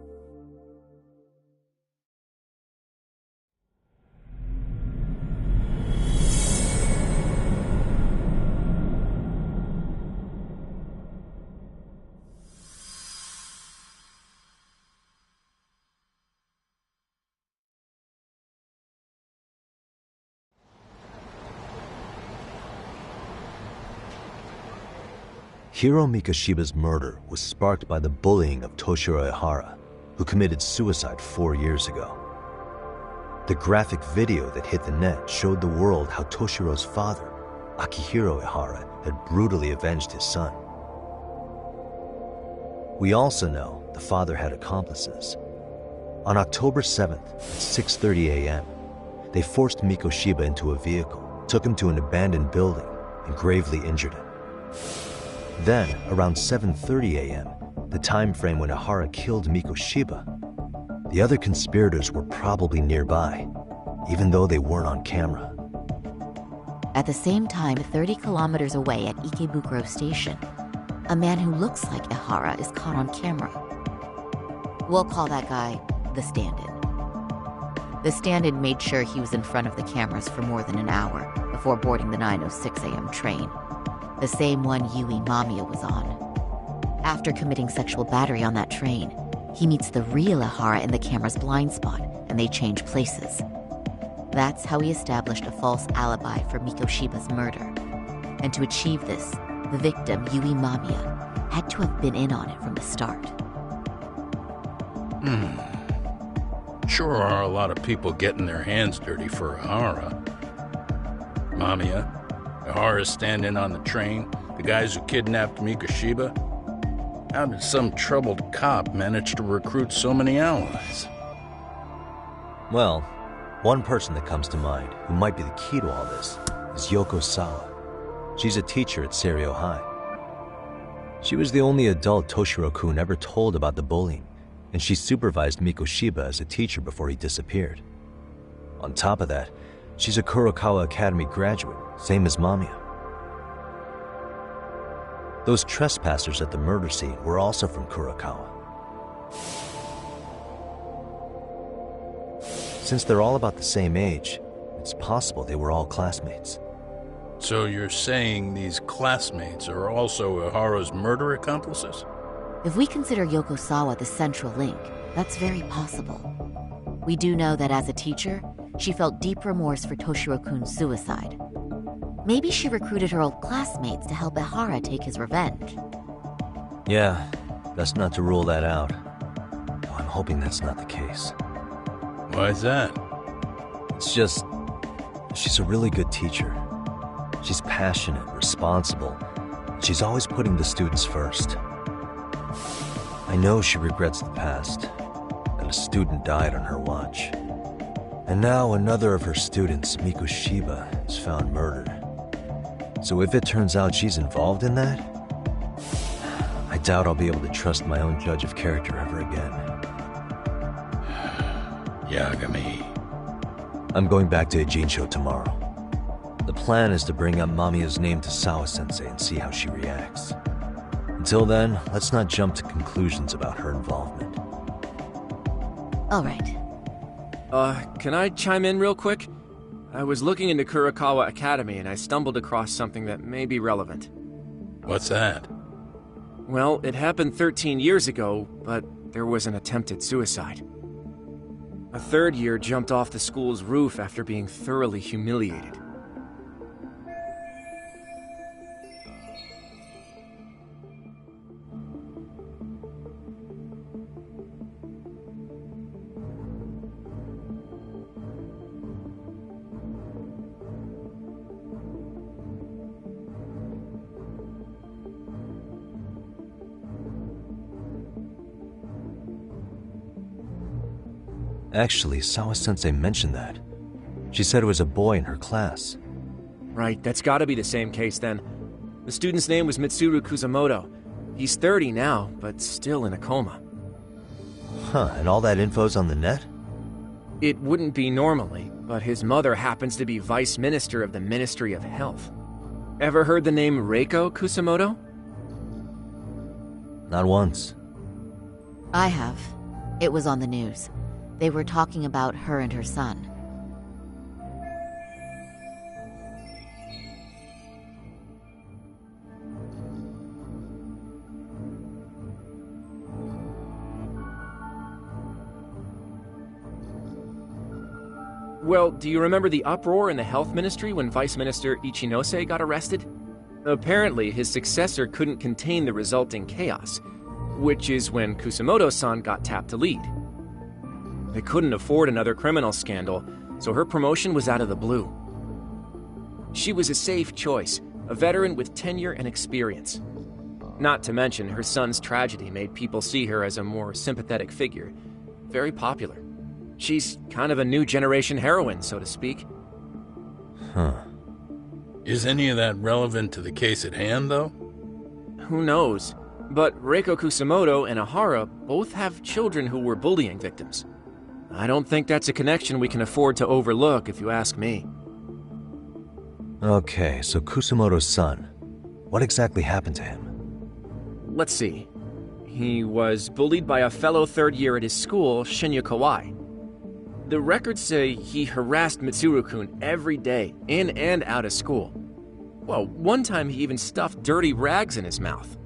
Hiro Mikoshiba's murder was sparked by the bullying of Toshiro Ihara, who committed suicide 4 years ago. The graphic video that hit the net showed the world how Toshiro's father, Akihiro Ihara, had brutally avenged his son. We also know the father had accomplices. On October 7th at 6:30 a.m., they forced Mikoshiba into a vehicle, took him to an abandoned building, and gravely injured him. Then, around 7:30 a.m., the time frame when Ihara killed Mikoshiba, the other conspirators were probably nearby, even though they weren't on camera. At the same time, 30 kilometers away at Ikebukuro Station, a man who looks like Ihara is caught on camera. We'll call that guy the stand-in. The stand-in made sure he was in front of the cameras for more than an hour before boarding the 9:06 a.m. train, the same one Yui Mamiya was on. After committing sexual battery on that train, he meets the real Ihara in the camera's blind spot, and they change places. That's how he established a false alibi for Mikoshiba's murder. And to achieve this, the victim, Yui Mamiya, had to have been in on it from the start. Sure are a lot of people getting their hands dirty for Ihara. Mamiya, Ihara's stand-in on the train, the guys who kidnapped Mikoshiba. How did some troubled cop manage to recruit so many allies? Well, one person that comes to mind who might be the key to all this is Yoko Sawa. She's a teacher at Seiryo High. She was the only adult Toshiro-kun ever told about the bullying, and she supervised Mikoshiba as a teacher before he disappeared. On top of that, she's a Kurokawa Academy graduate, same as Mamiya. Those trespassers at the murder scene were also from Kurokawa. Since they're all about the same age, it's possible they were all classmates. So you're saying these classmates are also Ihara's murder accomplices? If we consider Yoko Sawa the central link, that's very possible. We do know that as a teacher, she felt deep remorse for Toshiro-kun's suicide. Maybe she recruited her old classmates to help Ihara take his revenge. Yeah, best not to rule that out. Though I'm hoping that's not the case. Why is that? It's just, she's a really good teacher. She's passionate, responsible, and she's always putting the students first. I know she regrets the past, that a student died on her watch. And now another of her students, Mikoshiba, is found murdered. So if it turns out she's involved in that, I doubt I'll be able to trust my own judge of character ever again. Yagami. I'm going back to Ijincho tomorrow. The plan is to bring up Mamiya's name to Sawa-sensei and see how she reacts. Until then, let's not jump to conclusions about her involvement. All right. Can I chime in real quick? I was looking into Kurokawa Academy and I stumbled across something that may be relevant. What's that? Well, it happened 13 years ago, but there was an attempted suicide. A third year jumped off the school's roof after being thoroughly humiliated. Actually, Sawa-sensei mentioned that. She said it was a boy in her class. Right, that's gotta be the same case then. The student's name was Mitsuru Kusamoto. He's 30 now, but still in a coma. Huh, and all that info's on the net? It wouldn't be normally, but his mother happens to be Vice Minister of the Ministry of Health. Ever heard the name Reiko Kusamoto? Not once. I have. It was on the news. They were talking about her and her son. Well, do you remember the uproar in the health ministry when Vice Minister Ichinose got arrested? Apparently, his successor couldn't contain the resulting chaos, which is when Kusamoto-san got tapped to lead. They couldn't afford another criminal scandal, so her promotion was out of the blue. She was a safe choice, a veteran with tenure and experience. Not to mention, her son's tragedy made people see her as a more sympathetic figure. Very popular. She's kind of a new generation heroine, so to speak. Huh. Is any of that relevant to the case at hand, though? Who knows? But Reiko Kusamoto and Ihara both have children who were bullying victims. I don't think that's a connection we can afford to overlook, if you ask me. Okay, so Kusamoto's son. What exactly happened to him? Let's see. He was bullied by a fellow third year at his school, Shinya Kawai. The records say he harassed Mitsuru-kun every day, in and out of school. Well, one time he even stuffed dirty rags in his mouth.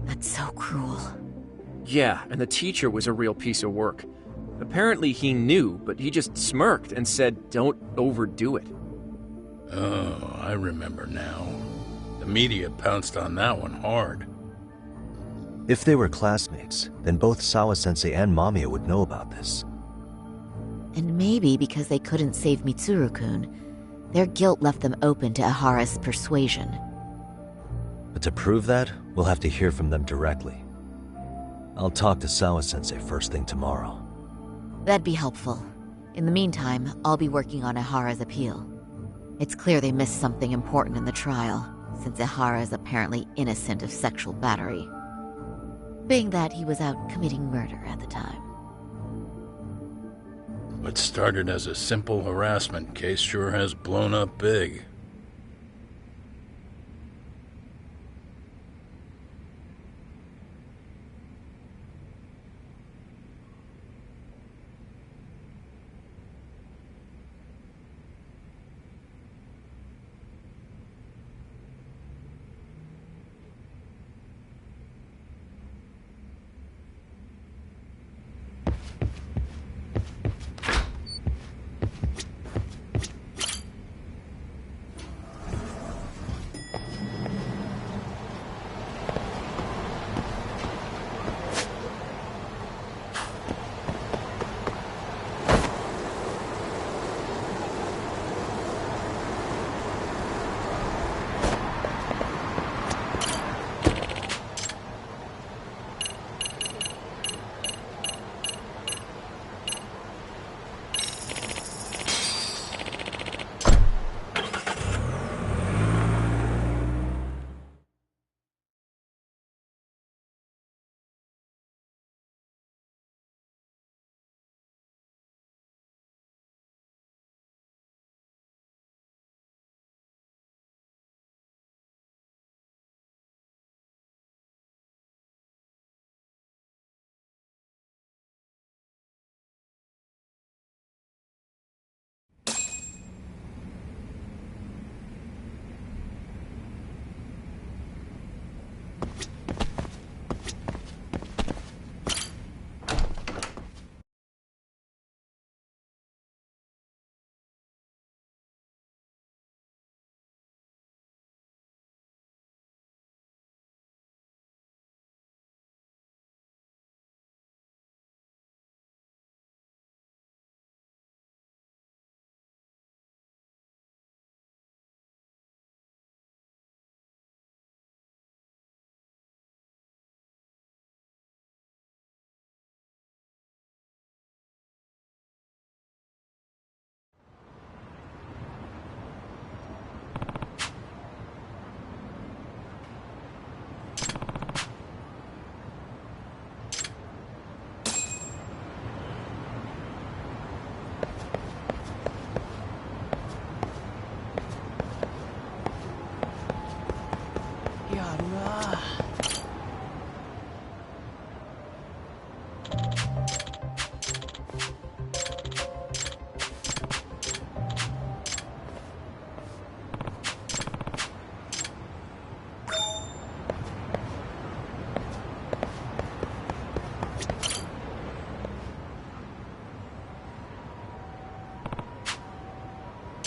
That's so cruel. Yeah, and the teacher was a real piece of work. Apparently he knew, but he just smirked and said, "Don't overdo it." Oh, I remember now. The media pounced on that one hard. If they were classmates, then both Sawa-sensei and Mamiya would know about this. And maybe because they couldn't save Mitsuru-kun, Their guilt left them open to Ihara's persuasion. But to prove that, we'll have to hear from them directly. I'll talk to Sawa-sensei first thing tomorrow. That'd be helpful. In the meantime, I'll be working on Ihara's appeal. It's clear they missed something important in the trial, since Ihara is apparently innocent of sexual battery. Being that he was out committing murder at the time. What started as a simple harassment case sure has blown up big.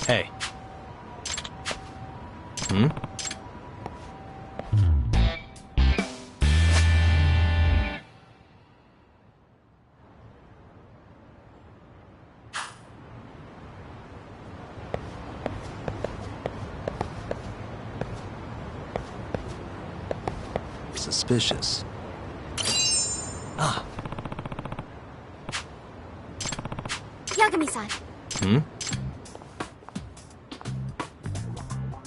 Hey. Hmm? Suspicious. Ah. Yagami-san. Hmm?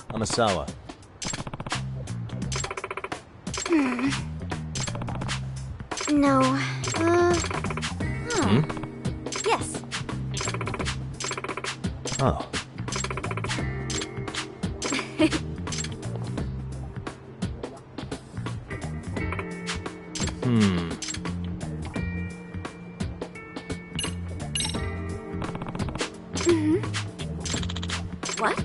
Amasawa. No. Hmm? Yes. Oh. Hmm. What?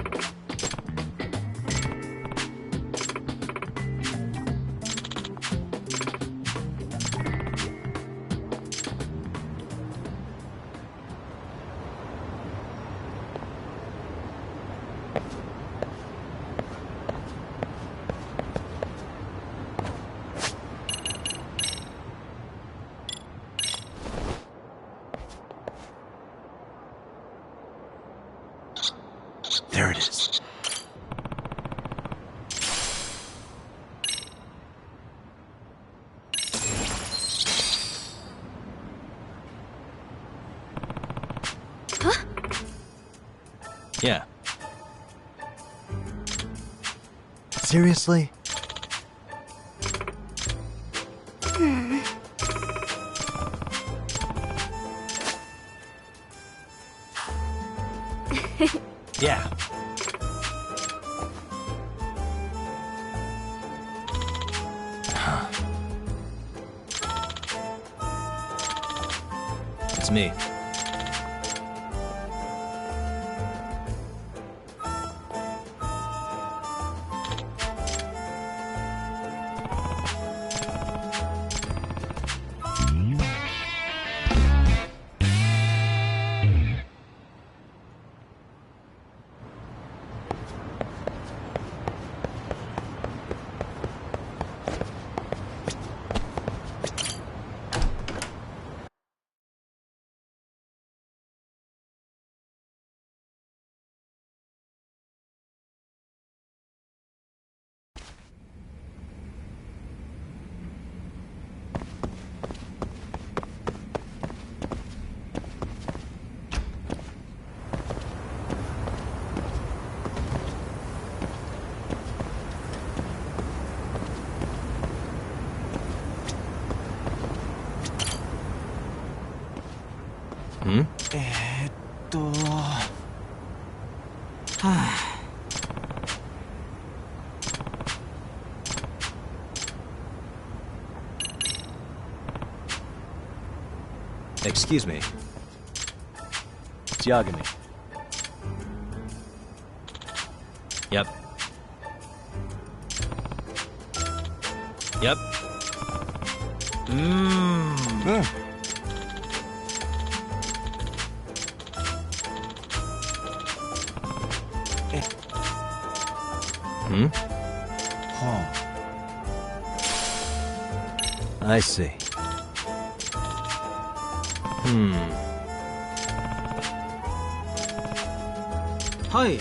Yeah. Seriously? Yeah. It's me. Hmm? Excuse me. It's Yagami. Yep. Yep. Hmm? I see. Hi.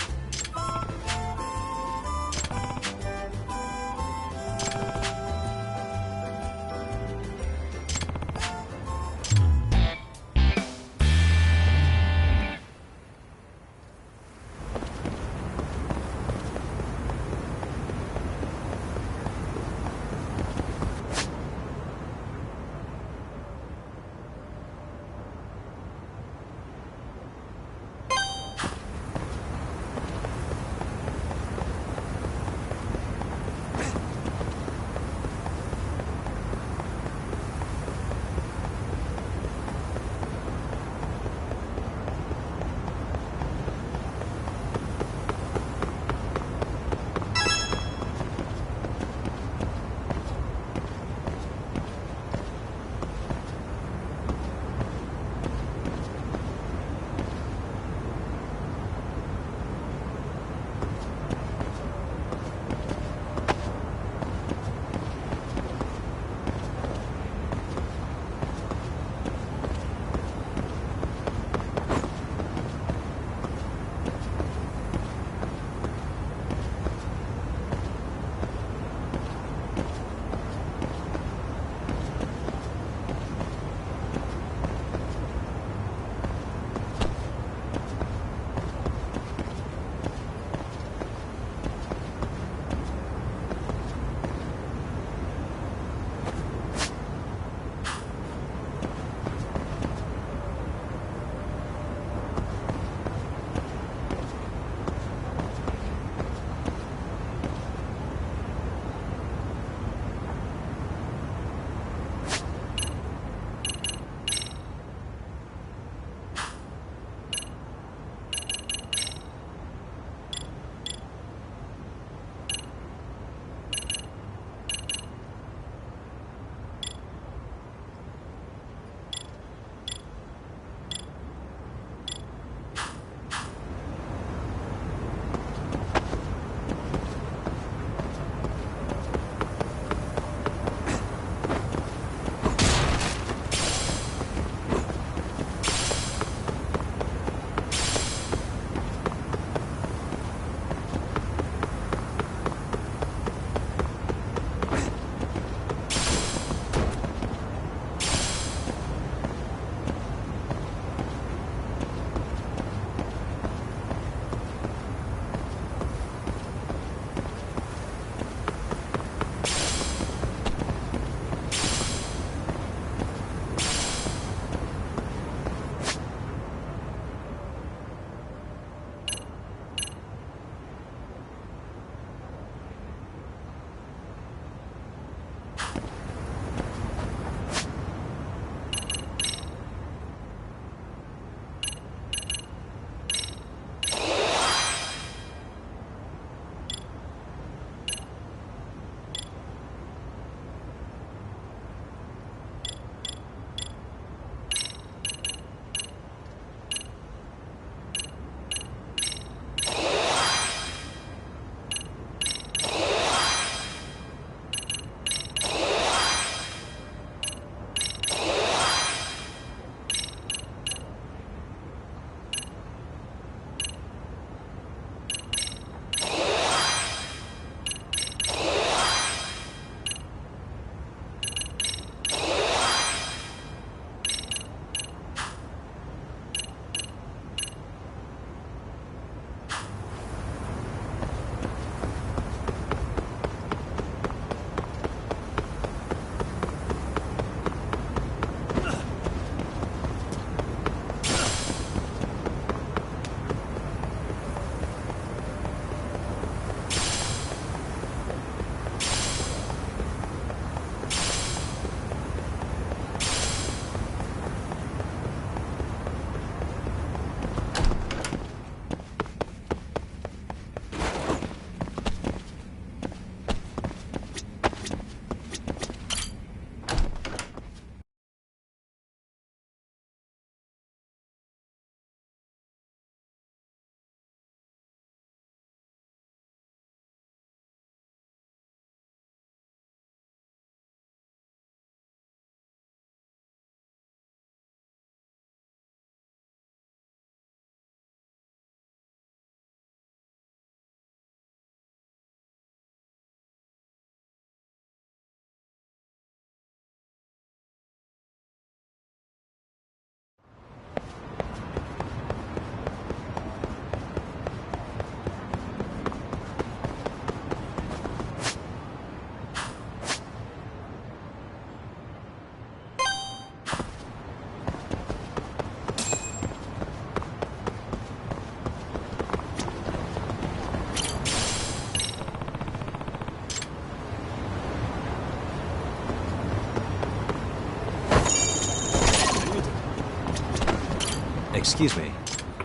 excuse me.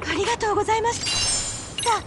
ありがとうございました。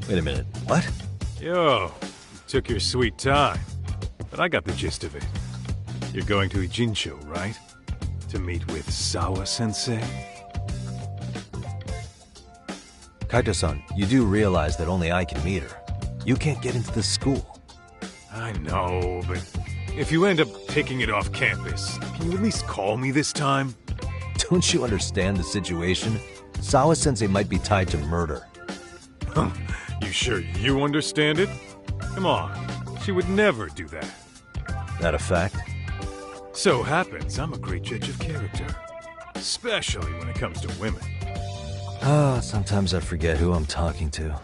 Wait a minute. What? Yo, you took your sweet time. But I got the gist of it. You're going to Ijincho, right? To meet with Sawa-sensei? Kaito-san, you do realize that only I can meet her. You can't get into the school. I know, but if you end up taking it off campus, can you at least call me this time? Don't you understand the situation? Sawa-sensei might be tied to murder. You sure you understand it? Come on, she would never do that. That a fact? So happens I'm a great judge of character. Especially when it comes to women. Sometimes I forget who I'm talking to.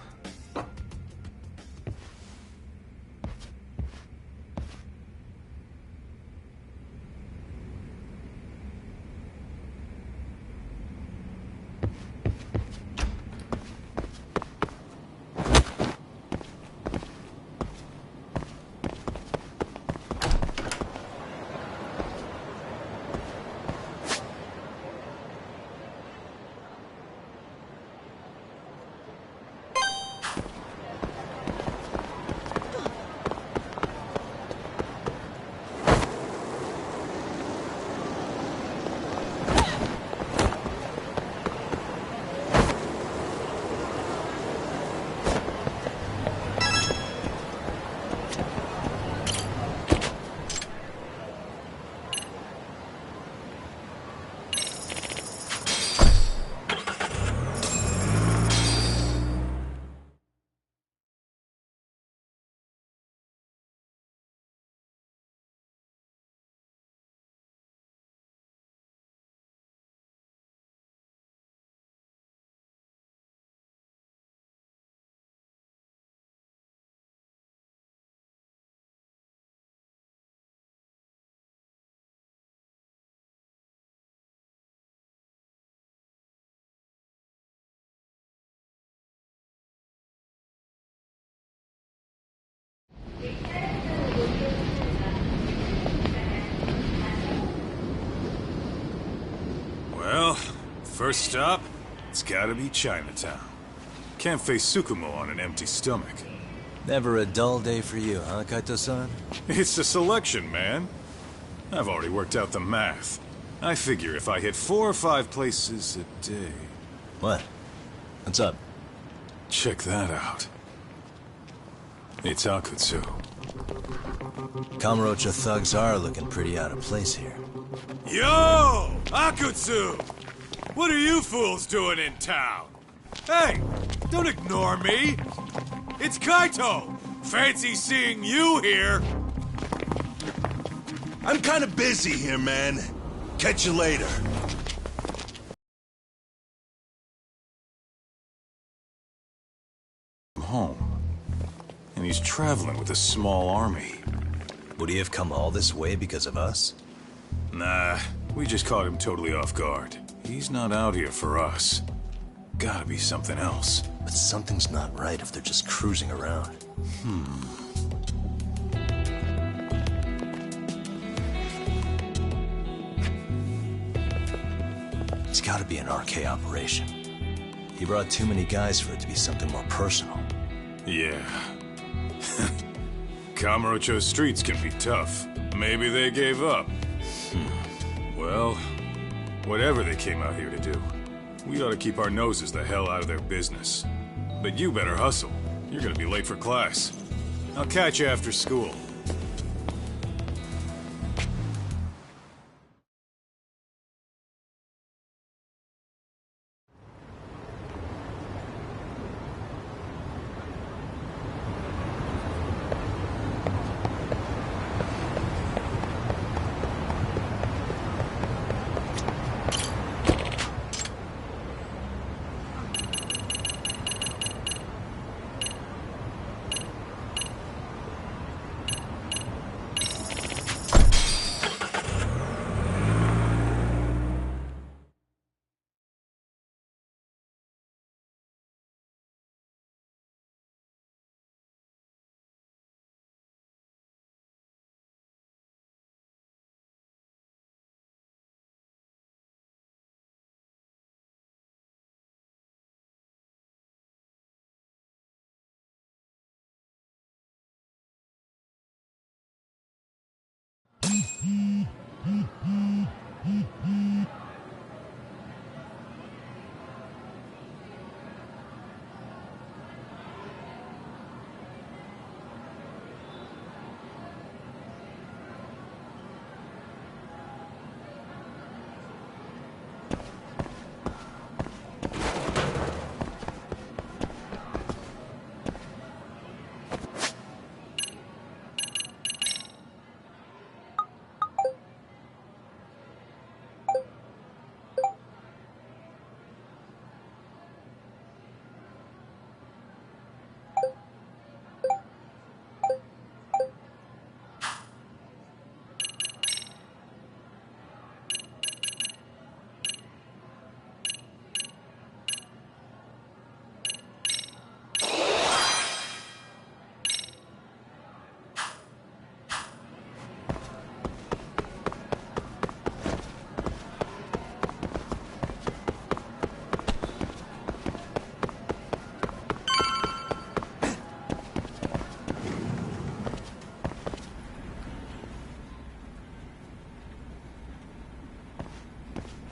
First stop, it's gotta be Chinatown. Can't face Tsukumo on an empty stomach. Never a dull day for you, huh, Kaito-san? It's the selection, man. I've already worked out the math. I figure if I hit 4 or 5 places a day... What? What's up? Check that out. It's Akutsu. Kamurocho thugs are looking pretty out of place here. Yo! Akutsu! What are you fools doing in town? Hey, don't ignore me! It's Kaito! Fancy seeing you here! I'm kinda busy here, man. Catch you later. Home. And he's traveling with a small army. Would he have come all this way because of us? Nah, we just caught him totally off guard. He's not out here for us. Gotta be something else. But something's not right if they're just cruising around. It's gotta be an RK operation. He brought too many guys for it to be something more personal. Yeah. Kamurocho streets can be tough. Maybe they gave up. Well, whatever they came out here to do, we ought to keep our noses the hell out of their business. But you better hustle. You're gonna be late for class. I'll catch you after school.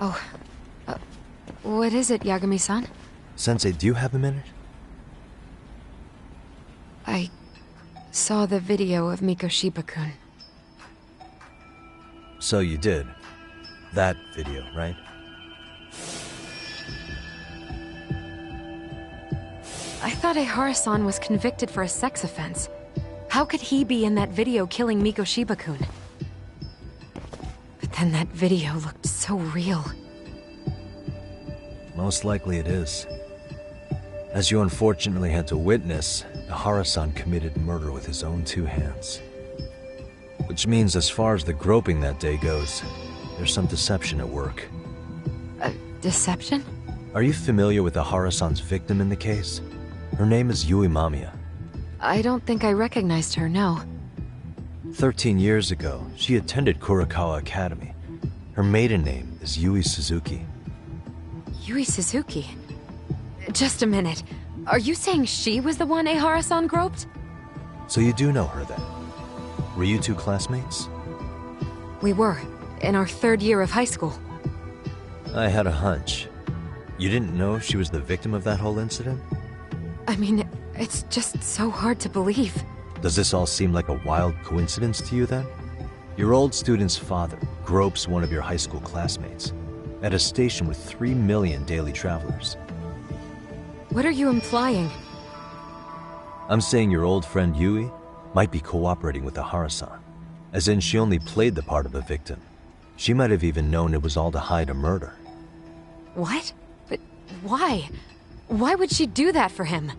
Oh, what is it, Yagami-san? Sensei, do you have a minute? I saw the video of Mikoshiba-kun. So you did. That video, right? I thought Ehara-san was convicted for a sex offense. How could he be in that video killing Mikoshiba-kun? But then that video looked so real. Most likely it is. As you unfortunately had to witness, Ehara-san committed murder with his own 2 hands. Which means as far as the groping that day goes, there's some deception at work. Deception? Are you familiar with Ehara-san's victim in the case? Her name is Yui Mamiya. I don't think I recognized her, no. 13 years ago, she attended Kurakawa Academy. Her maiden name is Yui Suzuki. Yui Suzuki. Just a minute. Are you saying she was the one Ehara-san groped? So you do know her then? Were you two classmates? We were, in our 3rd year of high school. I had a hunch. You didn't know she was the victim of that whole incident? I mean, it's just so hard to believe. Does this all seem like a wild coincidence to you then? Your old student's father gropes one of your high school classmates at a station with 3 million daily travelers. What are you implying? I'm saying your old friend Yui might be cooperating with Ehara-san, as in she only played the part of a victim. She might have even known it was all to hide a murder. What? But why? Why would she do that for him?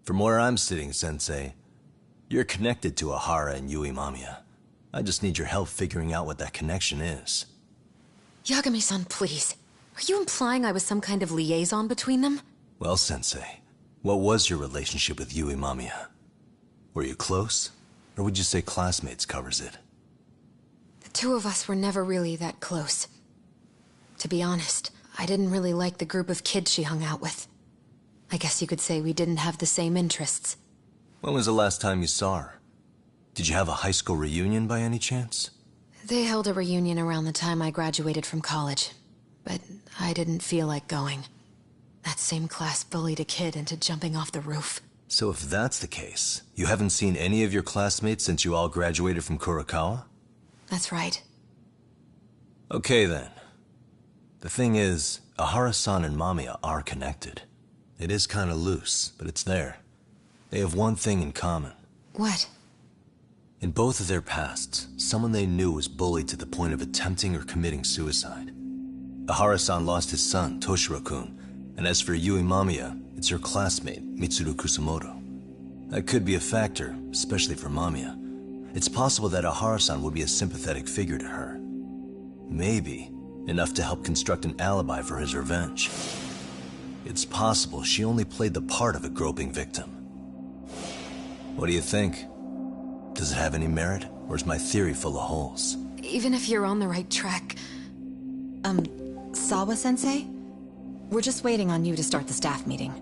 From where I'm sitting, Sensei, you're connected to Ehara and Yui Mamiya. I just need your help figuring out what that connection is. Yagami-san, please. Are you implying I was some kind of liaison between them? Well, Sensei, what was your relationship with Yui Mamiya? Were you close? Or would you say classmates covers it? The two of us were never really that close. To be honest, I didn't really like the group of kids she hung out with. I guess you could say we didn't have the same interests. When was the last time you saw her? Did you have a high school reunion by any chance? They held a reunion around the time I graduated from college, but I didn't feel like going. That same class bullied a kid into jumping off the roof. So if that's the case, you haven't seen any of your classmates since you all graduated from Kurokawa? That's right. Okay then. The thing is, Ehara-san and Mamiya are connected. It is kinda loose, but it's there. They have one thing in common. What? In both of their pasts, someone they knew was bullied to the point of attempting or committing suicide. Ehara-san lost his son, Toshiro-kun, and as for Yui Mamiya, it's her classmate, Mitsuru Kusamoto. That could be a factor, especially for Mamiya. It's possible that Ehara-san would be a sympathetic figure to her. Maybe enough to help construct an alibi for his revenge. It's possible she only played the part of a groping victim. What do you think? Does it have any merit, or is my theory full of holes? Even if you're on the right track... Sawa-sensei? We're just waiting on you to start the staff meeting.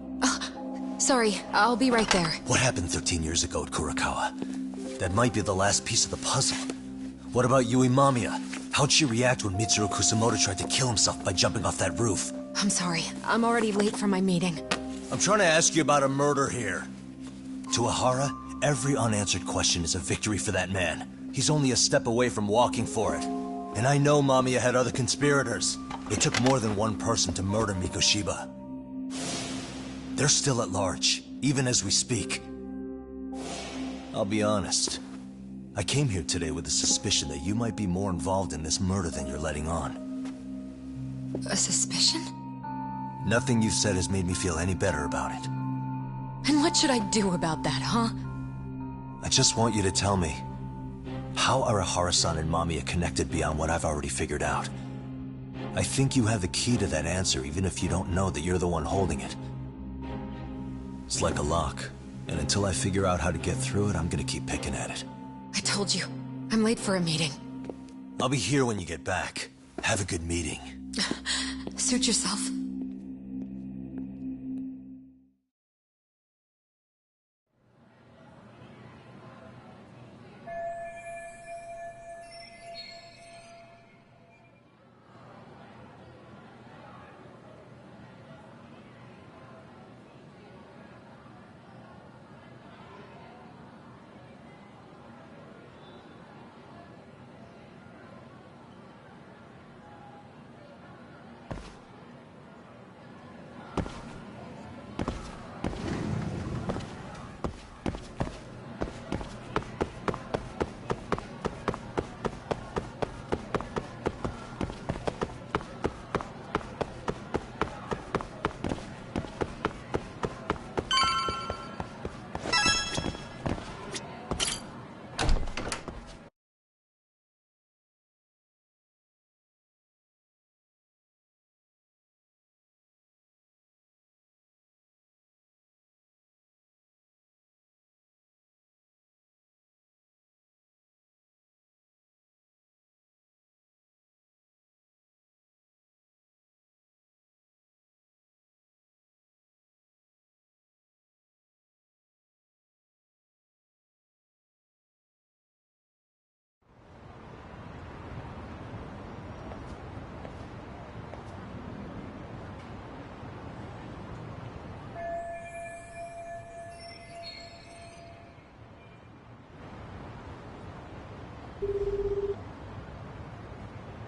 Sorry, I'll be right there. What happened 13 years ago at Kurokawa? That might be the last piece of the puzzle. What about Yui Mamiya? How'd she react when Mitsuru Kusamoto tried to kill himself by jumping off that roof? I'm sorry, I'm already late for my meeting. I'm trying to ask you about a murder here. To Ehara, every unanswered question is a victory for that man. He's only a step away from walking for it. And I know Mamiya had other conspirators. It took more than one person to murder Mikoshiba. They're still at large, even as we speak. I'll be honest. I came here today with the suspicion that you might be more involved in this murder than you're letting on. A suspicion? Nothing you've said has made me feel any better about it. And what should I do about that, huh? I just want you to tell me, how are Ehara-san and Mamiya connected beyond what I've already figured out? I think you have the key to that answer, even if you don't know that you're the one holding it. It's like a lock, and until I figure out how to get through it, I'm gonna keep picking at it. I told you, I'm late for a meeting. I'll be here when you get back. Have a good meeting. Suit yourself.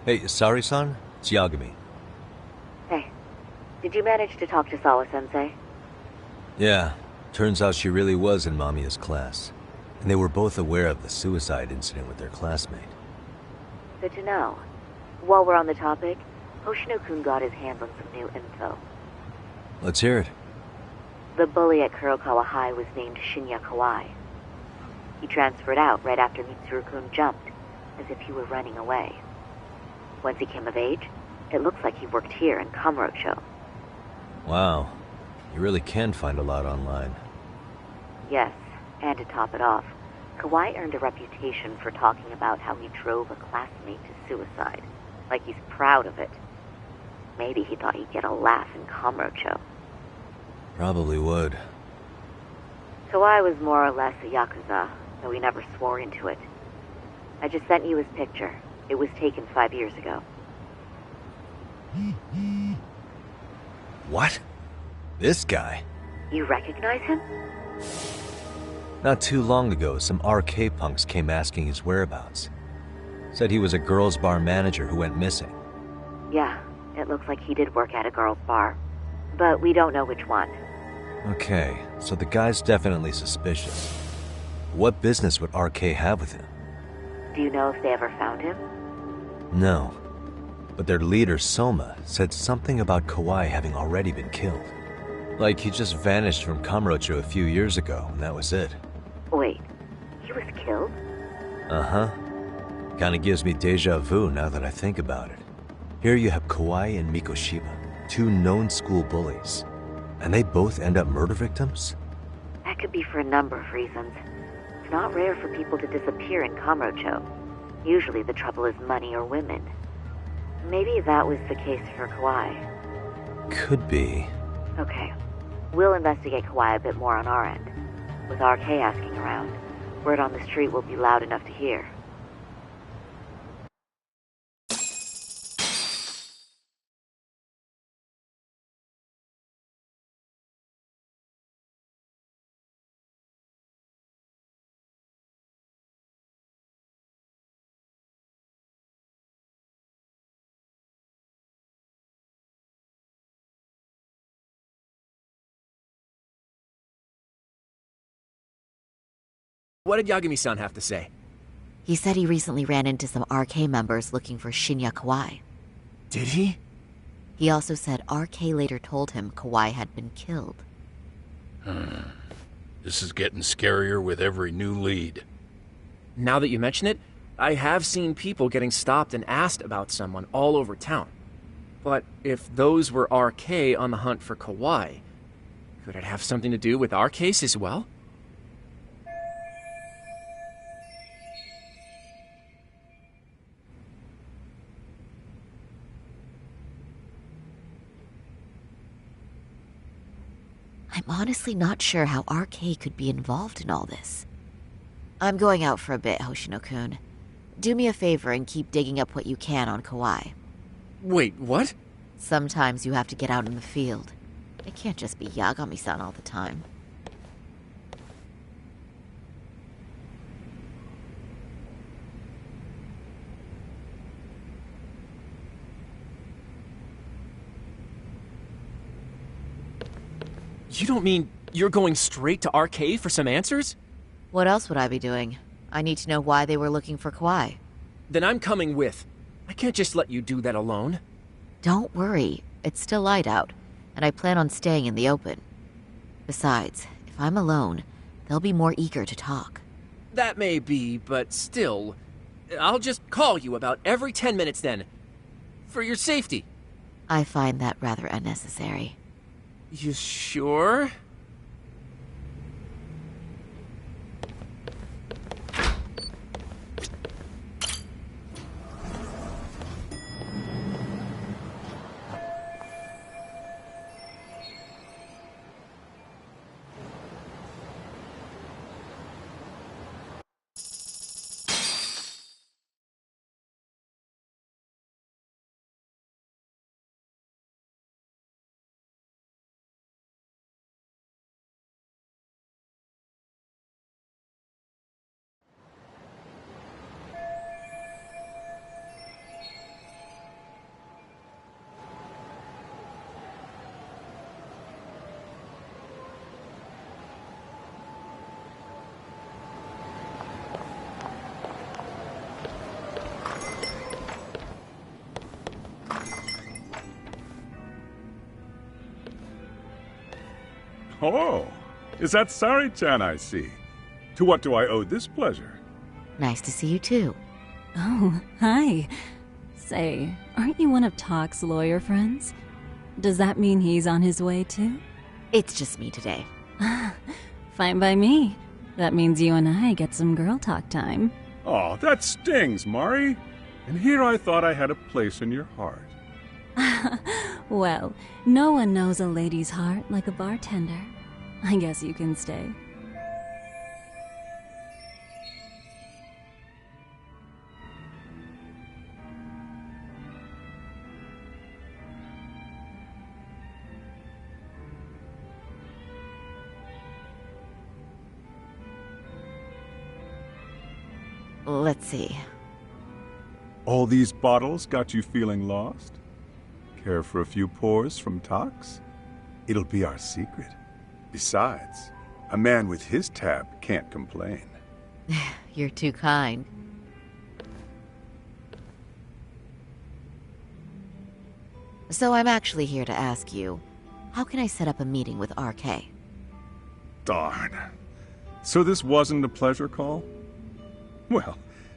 Hey, Sari-san? It's Yagami. Hey, did you manage to talk to Sawa-sensei? Yeah, turns out she really was in Mamiya's class. And they were both aware of the suicide incident with their classmate. Good to know. While we're on the topic, Hoshino-kun got his hands on some new info. Let's hear it. The bully at Kurokawa High was named Shinya Kawai. He transferred out right after Mitsuru-kun jumped, as if he were running away. Once he came of age, it looks like he worked here in Kamurocho. Wow. You really can find a lot online. Yes, and to top it off, Kawai earned a reputation for talking about how he drove a classmate to suicide, like he's proud of it. Maybe he thought he'd get a laugh in Kamurocho. Probably would. Kawai was more or less a Yakuza, though he never swore into it. I just sent you his picture. It was taken 5 years ago. What? This guy? You recognize him? Not too long ago, some RK punks came asking his whereabouts. Said he was a girls' bar manager who went missing. Yeah, it looks like he did work at a girls' bar. But we don't know which one. Okay, so the guy's definitely suspicious. What business would RK have with him? Do you know if they ever found him? No. But their leader, Soma, said something about Kawai having already been killed. Like he just vanished from Kamurocho a few years ago, and that was it. Wait, he was killed? Uh-huh. Kinda gives me deja vu now that I think about it. Here you have Kawai and Mikoshiba, two known school bullies. And they both end up murder victims? That could be for a number of reasons. It's not rare for people to disappear in Kamurocho. Usually the trouble is money or women. Maybe that was the case for Kawai. Could be. Okay. We'll investigate Kawai a bit more on our end. With RK asking around, word on the street will be loud enough to hear. What did Yagami-san have to say? He said he recently ran into some RK members looking for Shinya Kawai. Did he? He also said RK later told him Kawai had been killed. This is getting scarier with every new lead. Now that you mention it, I have seen people getting stopped and asked about someone all over town. But if those were RK on the hunt for Kawai, could it have something to do with our case as well? I'm honestly not sure how RK could be involved in all this. I'm going out for a bit, Hoshino-kun. Do me a favor and keep digging up what you can on Kawai. Wait, what? Sometimes you have to get out in the field. It can't just be Yagami-san all the time. You don't mean you're going straight to RK for some answers? What else would I be doing? I need to know why they were looking for Kawai. Then I'm coming with. I can't just let you do that alone. Don't worry. It's still light out, and I plan on staying in the open. Besides, if I'm alone, they'll be more eager to talk. That may be, but still, I'll just call you about every 10 minutes then. For your safety. I find that rather unnecessary. You sure? Oh, is that Sari-chan I see? To what do I owe this pleasure? Nice to see you too. Oh, hi. Say, aren't you one of Talk's lawyer friends? Does that mean he's on his way too? It's just me today. Fine by me. That means you and I get some girl talk time. Oh, that stings, Mari. And here I thought I had a place in your heart. Well, no one knows a lady's heart like a bartender. I guess you can stay. Let's see. All these bottles got you feeling lost? Care for a few pours from Tox? It'll be our secret. Besides, a man with his tab can't complain. You're too kind. So I'm actually here to ask you, how can I set up a meeting with RK? Darn. So this wasn't a pleasure call? Well,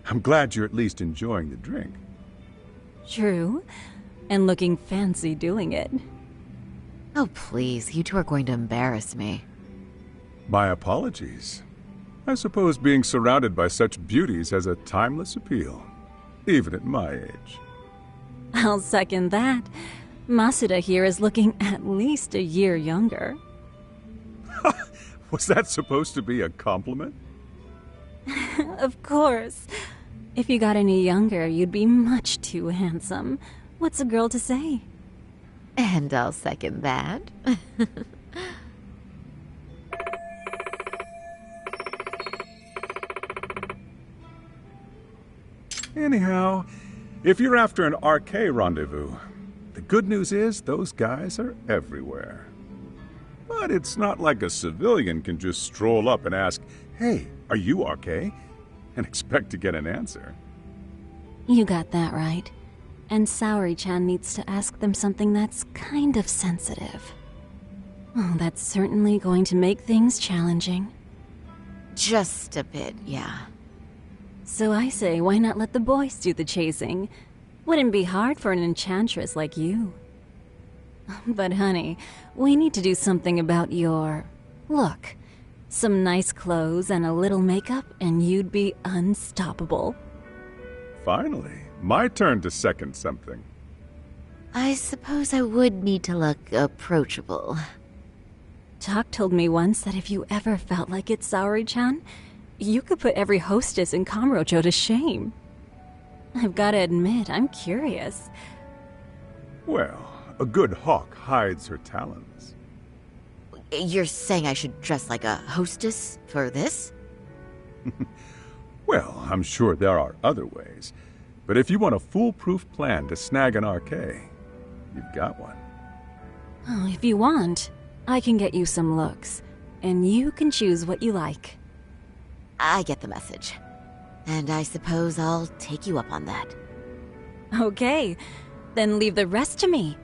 I'm glad you're at least enjoying the drink. True. And looking fancy doing it. Oh, please. You two are going to embarrass me. My apologies. I suppose being surrounded by such beauties has a timeless appeal, even at my age. I'll second that. Masuda here is looking at least a year younger. Was that supposed to be a compliment? Of course. If you got any younger, you'd be much too handsome. What's a girl to say? And I'll second that. Anyhow, if you're after an RK rendezvous, the good news is those guys are everywhere. But it's not like a civilian can just stroll up and ask, "Hey, are you RK?" and expect to get an answer. You got that right. And Saori-chan needs to ask them something that's kind of sensitive. Oh, that's certainly going to make things challenging. Just a bit, yeah. So I say, why not let the boys do the chasing? Wouldn't be hard for an enchantress like you. But honey, we need to do something about your look. Some nice clothes and a little makeup, and you'd be unstoppable. Finally, my turn to second something. I suppose I would need to look approachable. Talk told me once that if you ever felt like it, Saori-chan, you could put every hostess in Kamurocho to shame. I've got to admit, I'm curious. Well, a good hawk hides her talons. You're saying I should dress like a hostess for this? Well, I'm sure there are other ways. But if you want a foolproof plan to snag an RK, you've got one. Oh, if you want, I can get you some looks. And you can choose what you like. I get the message. And I suppose I'll take you up on that. Okay, then leave the rest to me.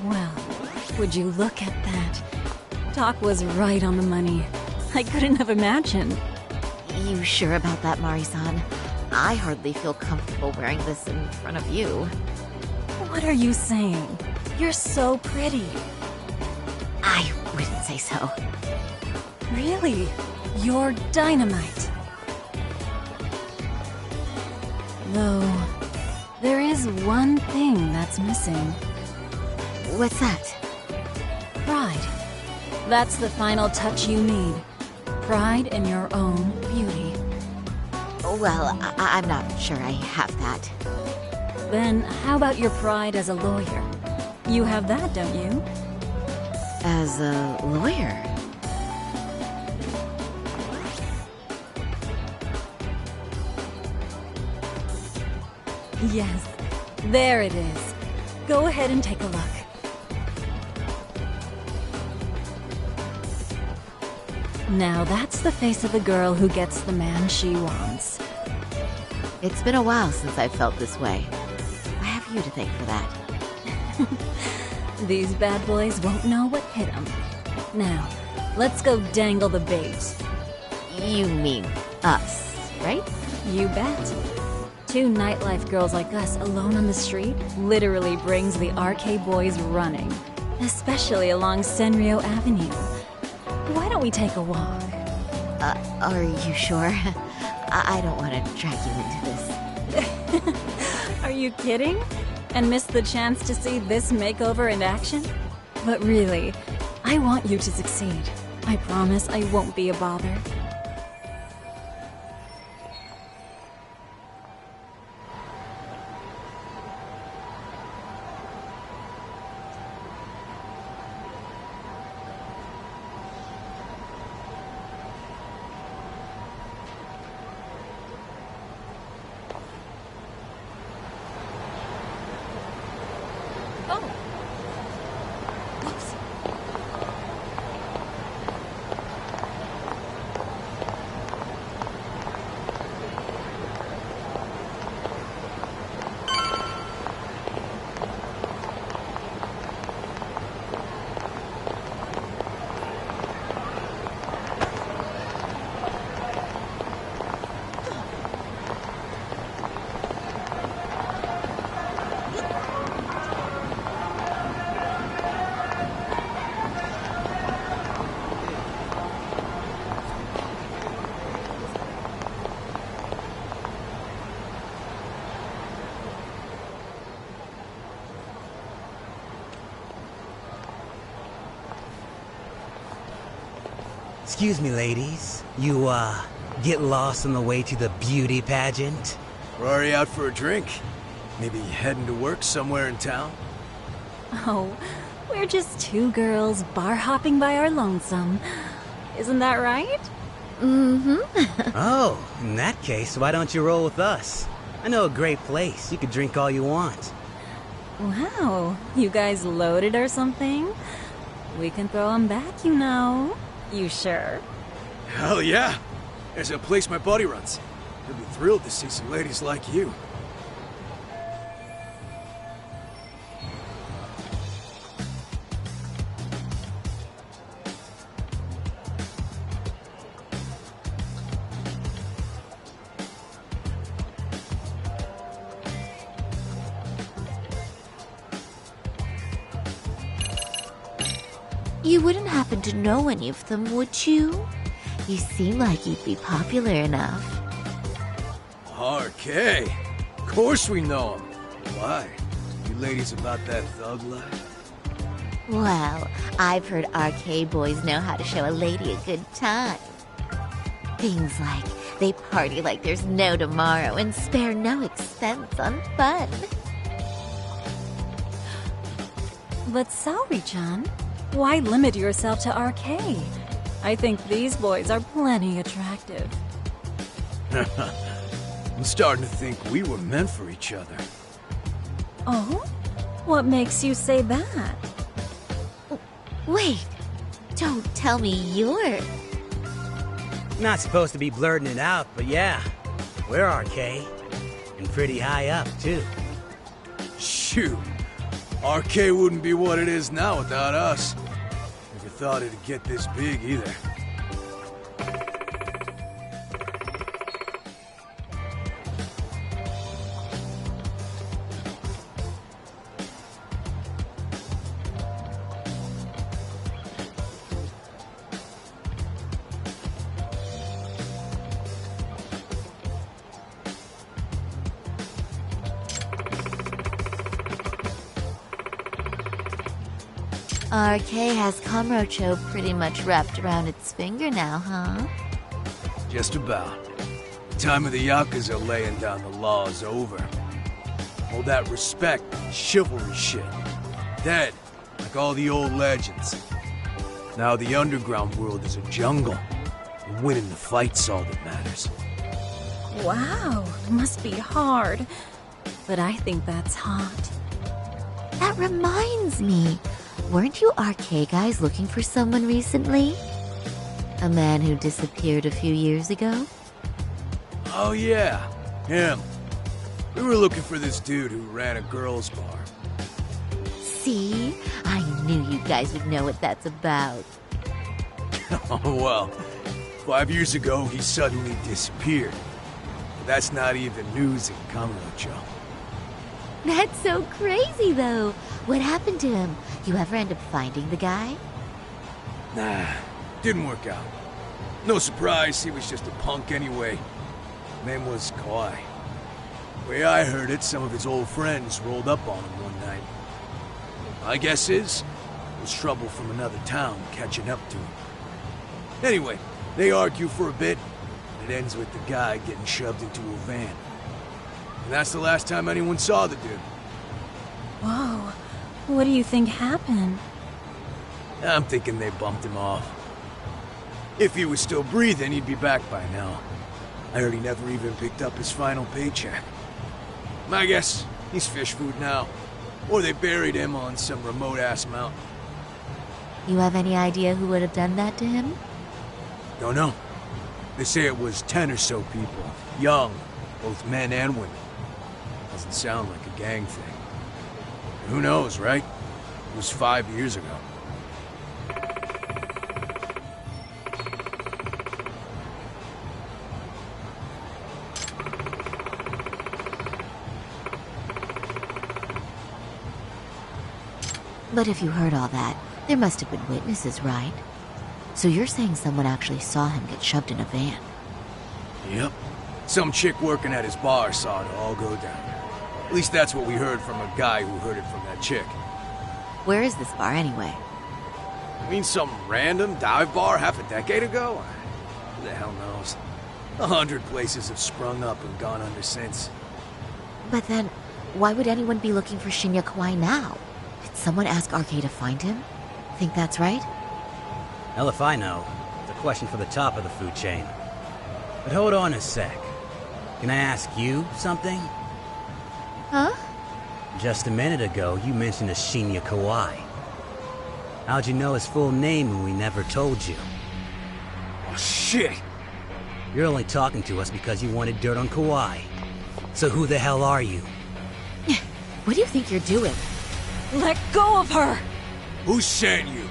Well, would you look at that? Talk was right on the money. I couldn't have imagined. You sure about that, Mari-san? I hardly feel comfortable wearing this in front of you. What are you saying? You're so pretty. I wouldn't say so. Really? You're dynamite. Though, there is one thing that's missing. What's that? pride. That's the final touch you need. Pride in your own beauty. Well, I'm not sure I have that. Then how about your pride as a lawyer? You have that, don't you? As a lawyer? Yes, there it is. Go ahead and take a look. Now that's the face of a girl who gets the man she wants. It's been a while since I've felt this way. I have you to thank for that. These bad boys won't know what hit them. Now, let's go dangle the bait. You mean us, right? You bet. Two nightlife girls like us alone on the street literally brings the RK boys running. Especially along Senryo Avenue. Why don't we take a walk? Are you sure? I don't want to drag you into this. Are you kidding? And miss the chance to see this makeover in action? But really, I want you to succeed. I promise I won't be a bother. Excuse me, ladies. You, get lost on the way to the beauty pageant? We're already out for a drink. Maybe heading to work somewhere in town? Oh, we're just two girls bar hopping by our lonesome. Isn't that right? Mm-hmm. Oh, in that case, why don't you roll with us? I know a great place. You could drink all you want. Wow, you guys loaded or something? We can throw them back, you know. You sure? Hell yeah! There's a place my buddy runs. He'll be thrilled to see some ladies like you. You wouldn't happen to know any of them, would you? You seem like you'd be popular enough. RK? Of course we know him. Why? You ladies about that thug life? Well, I've heard RK boys know how to show a lady a good time. Things like they party like there's no tomorrow and spare no expense on fun. But Saori-chan, why limit yourself to RK? I think these boys are plenty attractive. I'm starting to think we were meant for each other. Oh? What makes you say that? Wait, don't tell me you're... Not supposed to be blurting it out, but yeah, we're RK. And pretty high up, too. Shoot, RK wouldn't be what it is now without us. Never thought it'd get this big either. RK has Kamurocho pretty much wrapped around its finger now, huh? Just about. The time of the Yakuza laying down the law is over. All that respect, chivalry shit. Dead, like all the old legends. Now the underground world is a jungle. And winning the fight's all that matters. Wow, must be hard. But I think that's hot. That reminds me. Weren't you RK guys looking for someone recently? A man who disappeared a few years ago? Oh yeah, him. We were looking for this dude who ran a girls' bar. See? I knew you guys would know what that's about. Oh well, 5 years ago he suddenly disappeared. But that's not even news in Kamurocho. That's so crazy, though. What happened to him? You ever end up finding the guy? Nah, didn't work out. No surprise, he was just a punk anyway. Name was Kawhi. Way I heard it, some of his old friends rolled up on him one night. My guess is, it was trouble from another town catching up to him. Anyway, they argue for a bit, and it ends with the guy getting shoved into a van. And that's the last time anyone saw the dude. Whoa, what do you think happened? I'm thinking they bumped him off. If he was still breathing, he'd be back by now. I heard he never even picked up his final paycheck. My guess, he's fish food now. Or they buried him on some remote-ass mountain. You have any idea who would have done that to him? Don't know. They say it was 10 or so people. Young, both men and women. Doesn't sound like a gang thing. Who knows, right? It was 5 years ago. But if you heard all that, there must have been witnesses, right? So you're saying someone actually saw him get shoved in a van? Yep. Some chick working at his bar saw it all go down. At least that's what we heard from a guy who heard it from that chick. Where is this bar anyway? You mean some random dive bar half a decade ago? Who the hell knows? 100 places have sprung up and gone under since. But then, why would anyone be looking for Shinya Kawai now? Did someone ask RK to find him? Think that's right? Hell if I know. It's a question for the top of the food chain. But hold on a sec. Can I ask you something? Huh? Just a minute ago, you mentioned a Shinya Kawai. How'd you know his full name when we never told you? Oh, shit! You're only talking to us because you wanted dirt on Kawai. So who the hell are you? What do you think you're doing? Let go of her! Who sent you?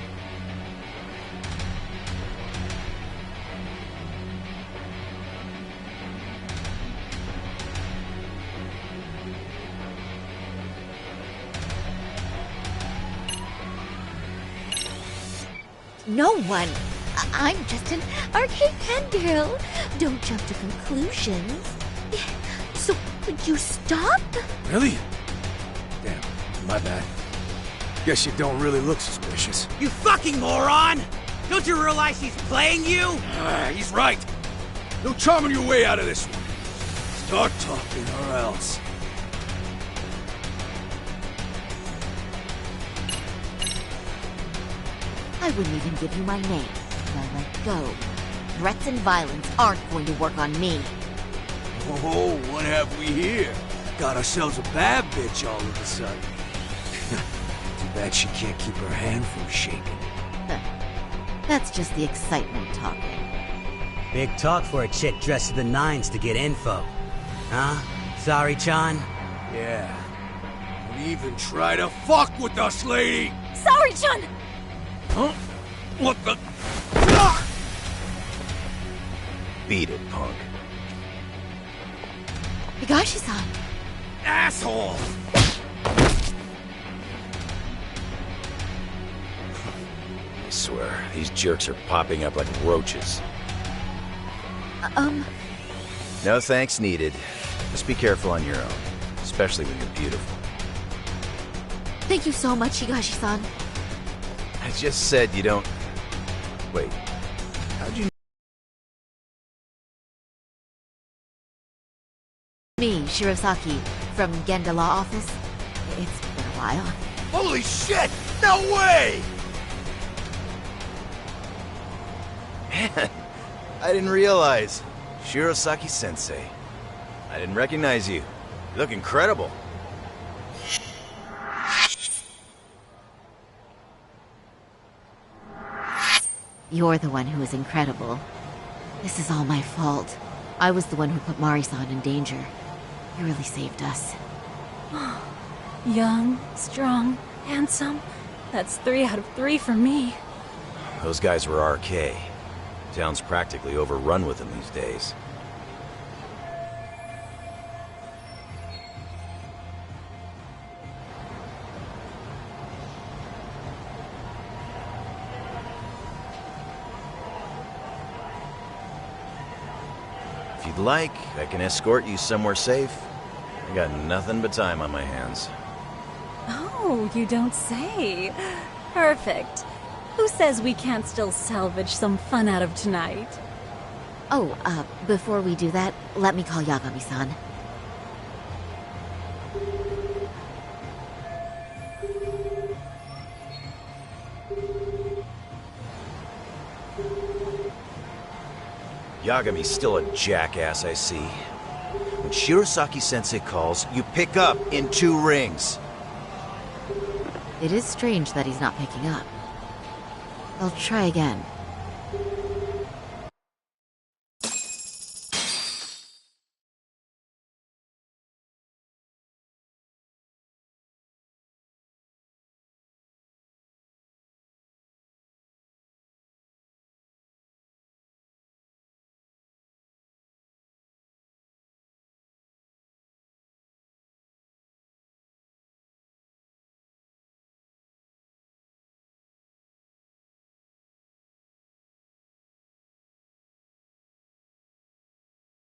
No one. I'm just an arcade pen girl. Don't jump to conclusions. So, would you stop? Really? Damn, my bad. Guess you don't really look suspicious. You fucking moron! Don't you realize he's playing you? He's right. No charming your way out of this one. Start talking or else. I wouldn't even give you my name. Now let go. Threats and violence aren't going to work on me. Oh, what have we here? Got ourselves a bad bitch all of a sudden. Too bad she can't keep her hand from shaking. That's just the excitement talking. Big talk for a chick dressed to the nines to get info. Huh? Sorry, Chan? Yeah. Don't even try to fuck with us, lady! Sorry, Chun! Huh? What the? Beat it, punk. Higashi-san! Asshole! I swear, these jerks are popping up like roaches. No thanks needed. Just be careful on your own, especially when you're beautiful. Thank you so much, Higashi-san. I just said you don't... Wait. How'd you... Me, Shirosaki, from Genda Law Office. It's been a while. Holy shit! No way! Man, I didn't realize. Shirosaki-sensei. I didn't recognize you. You look incredible. You're the one who is incredible. This is all my fault. I was the one who put Mari-san in danger. You really saved us. Young, strong, handsome. That's 3 out of 3 for me. Those guys were RK. Town's practically overrun with them these days. If you'd like, I can escort you somewhere safe. I got nothing but time on my hands. Oh, you don't say. Perfect. Who says we can't still salvage some fun out of tonight? Oh, before we do that, let me call Yagami-san. Yagami's still a jackass, I see. When Shirosaki-sensei calls, you pick up in 2 rings. It is strange that he's not picking up. I'll try again.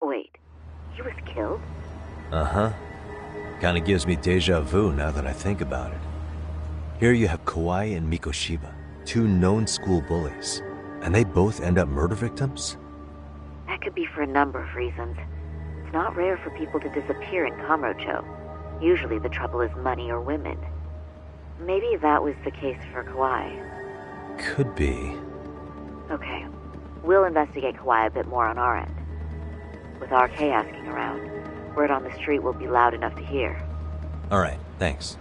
Wait, he was killed? Uh-huh. Kinda gives me deja vu now that I think about it. Here you have Kawai and Mikoshiba, 2 known school bullies, and they both end up murder victims? That could be for a number of reasons. It's not rare for people to disappear in Kamurocho. Usually the trouble is money or women. Maybe that was the case for Kawai. Could be. Okay. We'll investigate Kawai a bit more on our end. With RK asking around, word on the street will be loud enough to hear. Alright, thanks.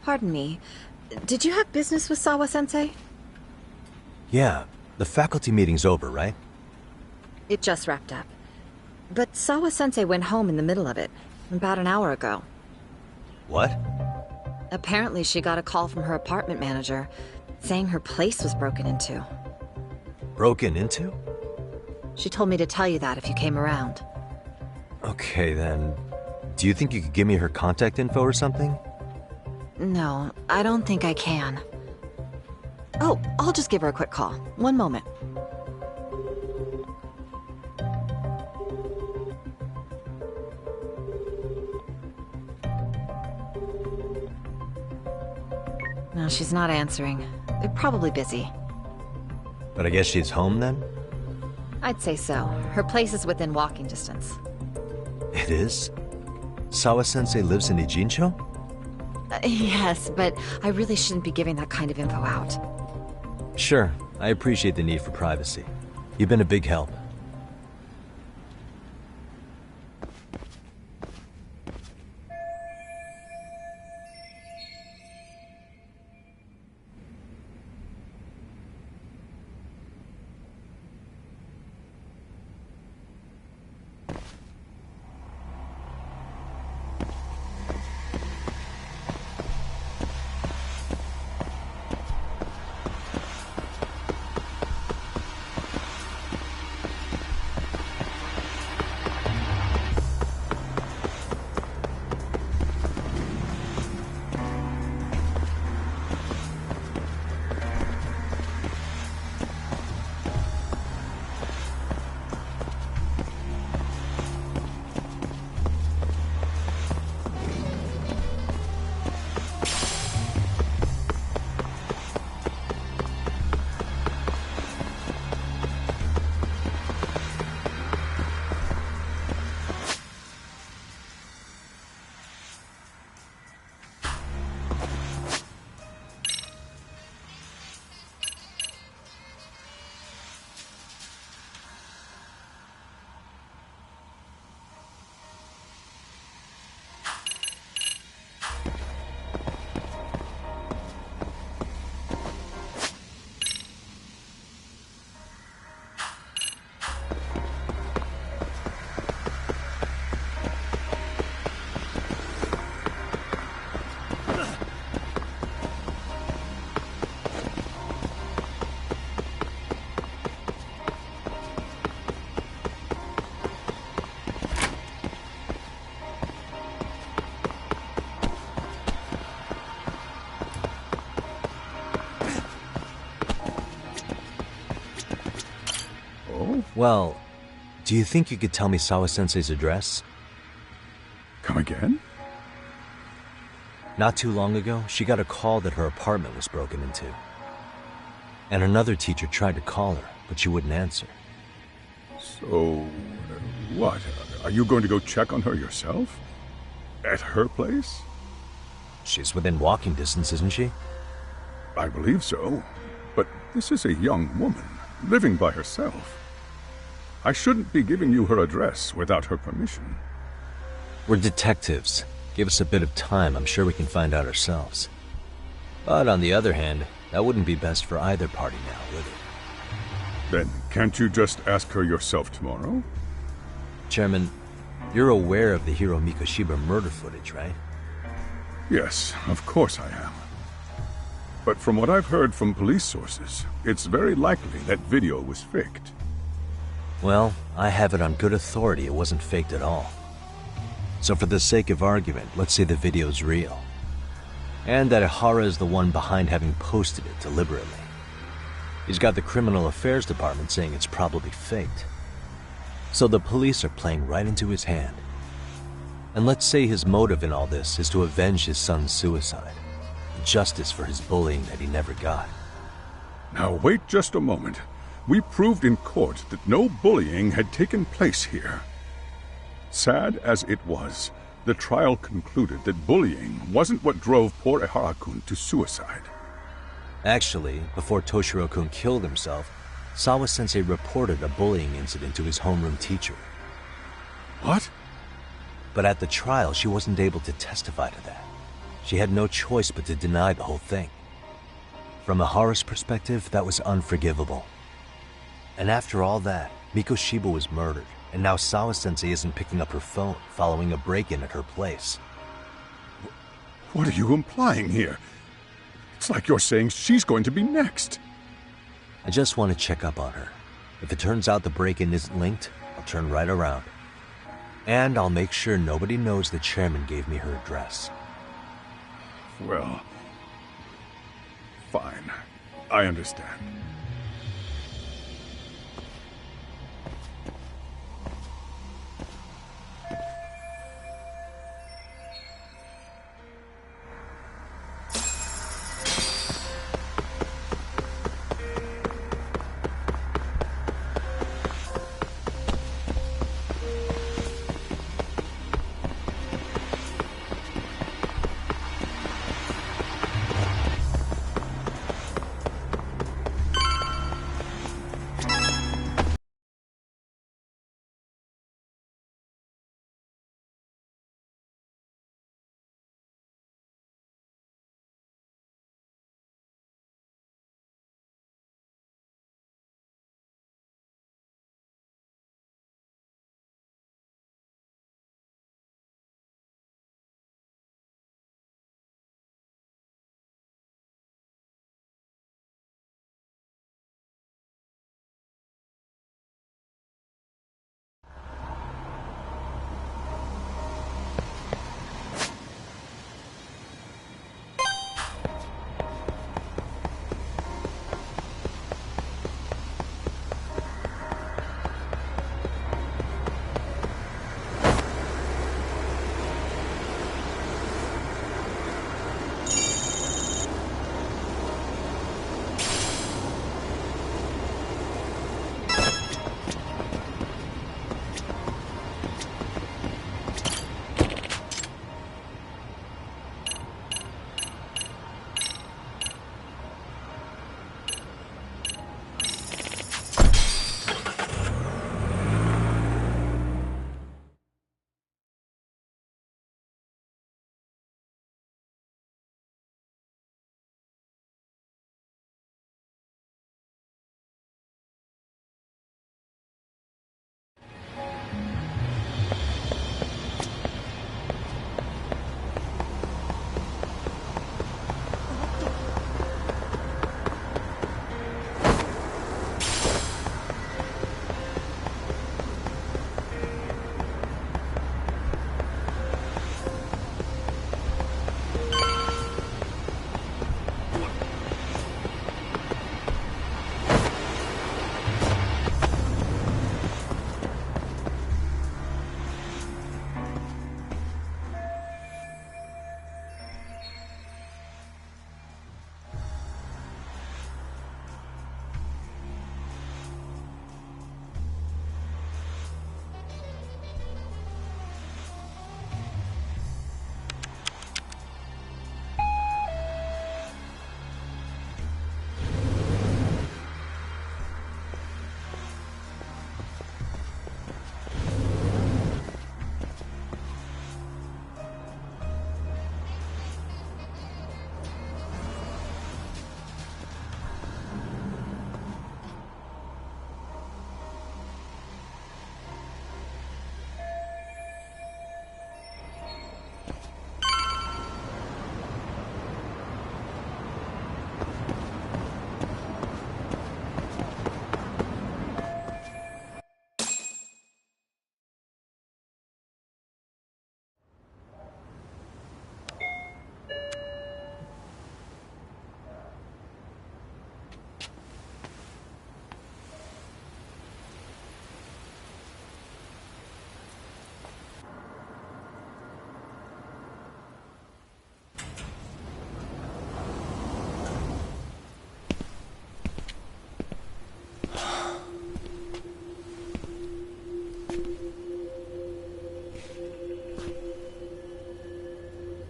Pardon me. Did you have business with Sawa-sensei? Yeah, the faculty meeting's over, right? It just wrapped up. But Sawa-sensei went home in the middle of it, about an hour ago. What? Apparently she got a call from her apartment manager, saying her place was broken into. Broken into? She told me to tell you that if you came around. Okay, then. Do you think you could give me her contact info or something? No, I don't think I can. Oh, I'll just give her a quick call. One moment. No, she's not answering. They're probably busy. But I guess she's home then? I'd say so. Her place is within walking distance. It is? Sawa-sensei lives in Ijincho? Yes, but I really shouldn't be giving that kind of info out. Sure, I appreciate the need for privacy. You've been a big help. Well, do you think you could tell me Sawa-sensei's address? Come again? Not too long ago, she got a call that her apartment was broken into. And another teacher tried to call her, but she wouldn't answer. So, what? Are you going to go check on her yourself? At her place? She's within walking distance, isn't she? I believe so. But this is a young woman, living by herself. I shouldn't be giving you her address without her permission. We're detectives. Give us a bit of time, I'm sure we can find out ourselves. But on the other hand, that wouldn't be best for either party now, would it? Then can't you just ask her yourself tomorrow? Chairman, you're aware of the Hiro Mikoshiba murder footage, right? Yes, of course I am. But from what I've heard from police sources, it's very likely that video was faked. Well, I have it on good authority it wasn't faked at all. So for the sake of argument, let's say the video's real. And that Ihara is the one behind having posted it deliberately. He's got the Criminal Affairs Department saying it's probably faked. So the police are playing right into his hand. And let's say his motive in all this is to avenge his son's suicide. Justice for his bullying that he never got. Now wait just a moment. We proved in court that no bullying had taken place here. Sad as it was, the trial concluded that bullying wasn't what drove poor Ihara-kun to suicide. Actually, before Toshiro-kun killed himself, Sawa-sensei reported a bullying incident to his homeroom teacher. What? But at the trial, she wasn't able to testify to that. She had no choice but to deny the whole thing. From Ahara's perspective, that was unforgivable. And after all that, Mikoshiba was murdered, and now Sawa-sensei isn't picking up her phone following a break-in at her place. What are you implying here? It's like you're saying she's going to be next. I just want to check up on her. If it turns out the break-in isn't linked, I'll turn right around. And I'll make sure nobody knows the chairman gave me her address. Well, fine. I understand.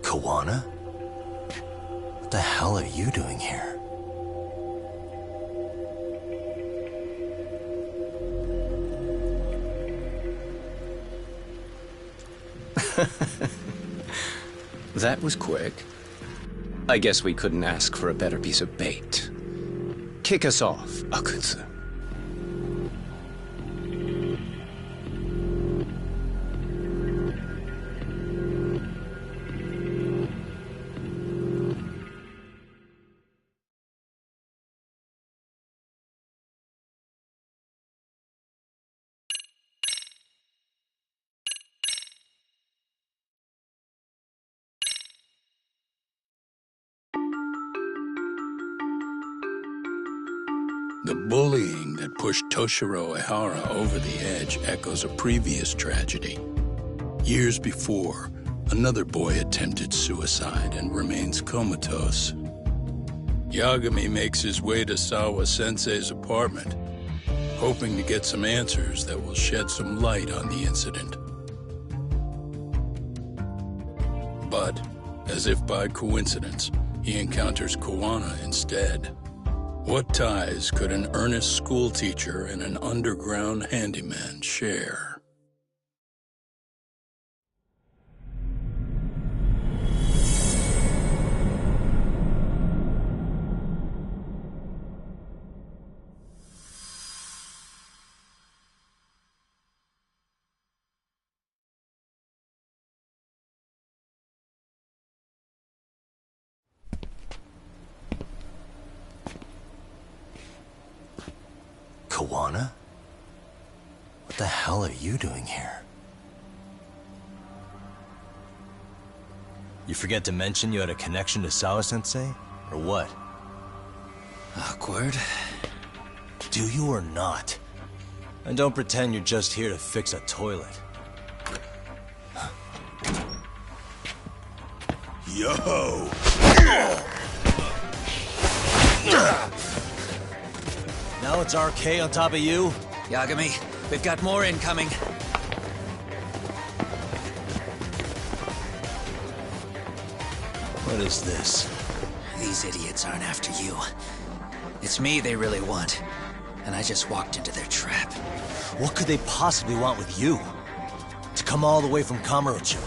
Kawana? What the hell are you doing here? That was quick. I guess we couldn't ask for a better piece of bait. Kick us off, Akutsu. The bullying that pushed Toshiro Ehara over the edge echoes a previous tragedy. Years before, another boy attempted suicide and remains comatose. Yagami makes his way to Sawa-sensei's apartment, hoping to get some answers that will shed some light on the incident. But, as if by coincidence, he encounters Kawana instead. What ties could an earnest schoolteacher and an underground handyman share? Kawana? What the hell are you doing here? You forget to mention you had a connection to Sawa-sensei? Or what? Awkward. Do you or not? And don't pretend you're just here to fix a toilet. Yo! Now it's RK on top of you? Yagami, we've got more incoming. What is this? These idiots aren't after you. It's me they really want. And I just walked into their trap. What could they possibly want with you? To come all the way from Kamurocho?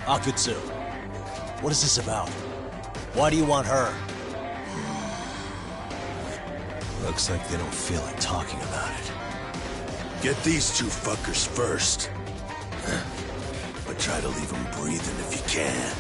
Akutsu, what is this about? Why do you want her? Looks like they don't feel like talking about it. Get these two fuckers first. But try to leave them breathing if you can.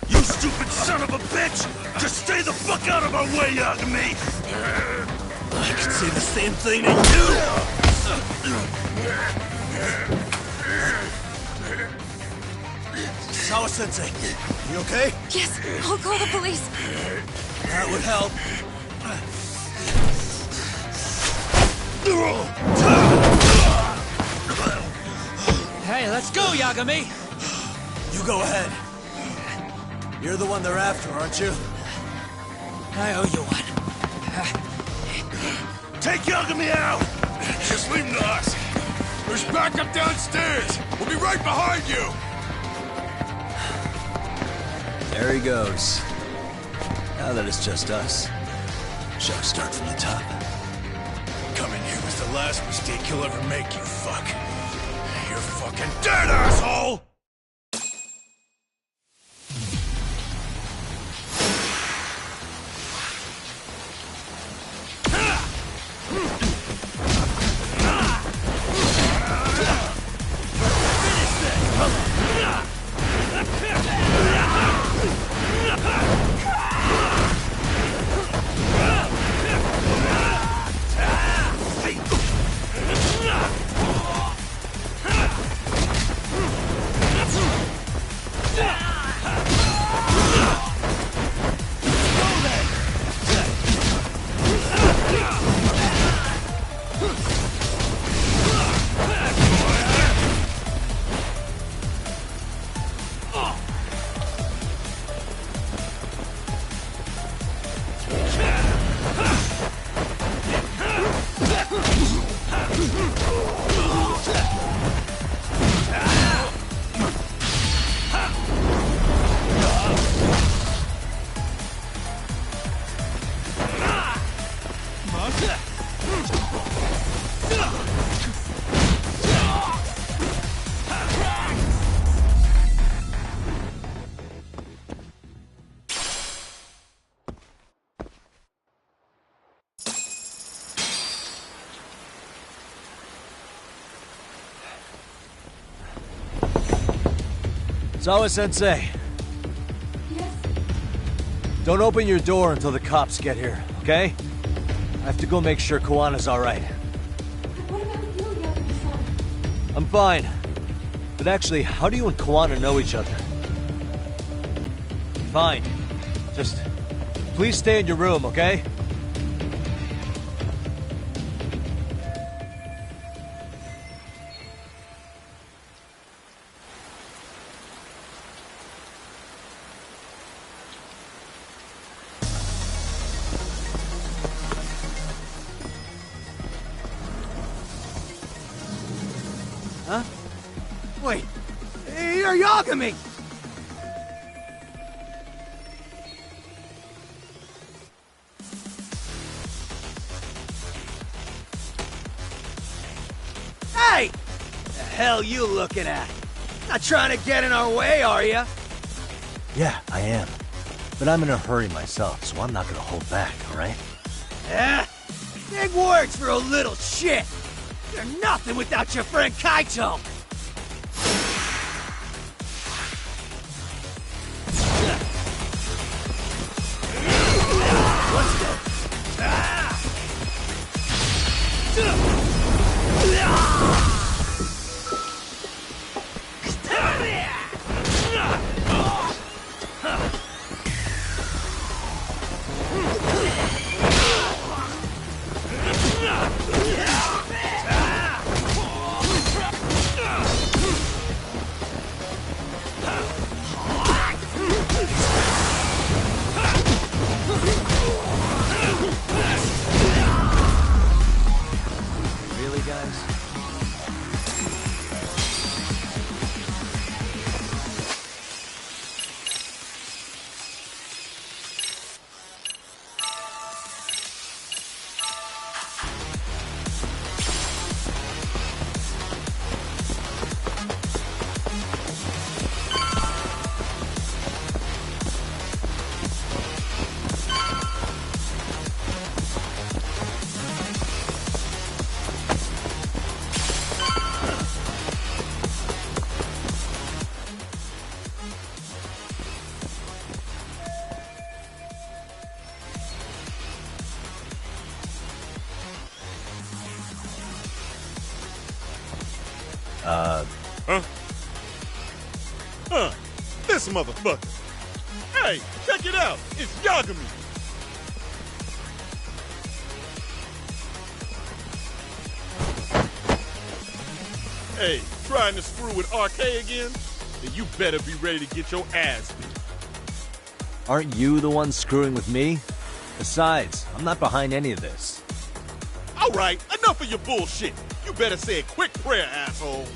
You stupid son of a bitch! Just stay the fuck out of our way, Yagami! I could say the same thing to you! Sawa-sensei, you okay? Yes, I'll call the police. That would help. Hey, let's go, Yagami! You go ahead. You're the one they're after, aren't you? I owe you one. Take Yagami out! Just leave him to us. There's backup downstairs. We'll be right behind you. There he goes. Now that it's just us, shall we start from the top? Coming here was the last mistake you'll ever make, you fuck. You're fucking dead, asshole! Sawa-sensei. Yes? Don't open your door until the cops get here, okay? I have to go make sure Koana's alright. What about you, Yagami-san? I'm fine. But actually, how do you and Koana know each other? Fine. Just, please stay in your room, okay? Huh? Wait, you're Yagami! Hey! The hell you looking at? Not trying to get in our way, are ya? Yeah, I am. But I'm in a hurry myself, so I'm not gonna hold back, alright? Eh? Big words for a little shit! You're nothing without your friend Kaito! Let's go! This motherfucker. Hey, check it out. It's Yagami. Hey, trying to screw with RK again? Then you better be ready to get your ass beat. Aren't you the one screwing with me? Besides, I'm not behind any of this. All right, enough of your bullshit. You better say a quick prayer, asshole.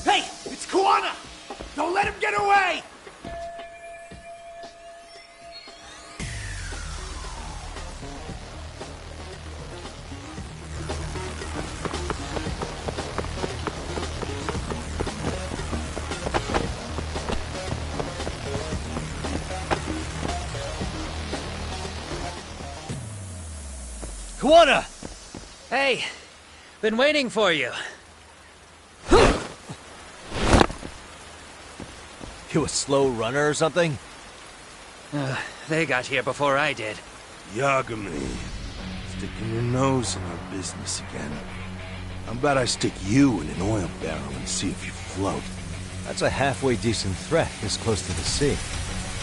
Hey, it's Kuwana! Don't let him get away! Kuwana! Hey, been waiting for you. You a slow runner or something? They got here before I did. Yagami, sticking your nose in our business again. How about I stick you in an oil barrel and see if you float? That's a halfway decent threat this close to the sea.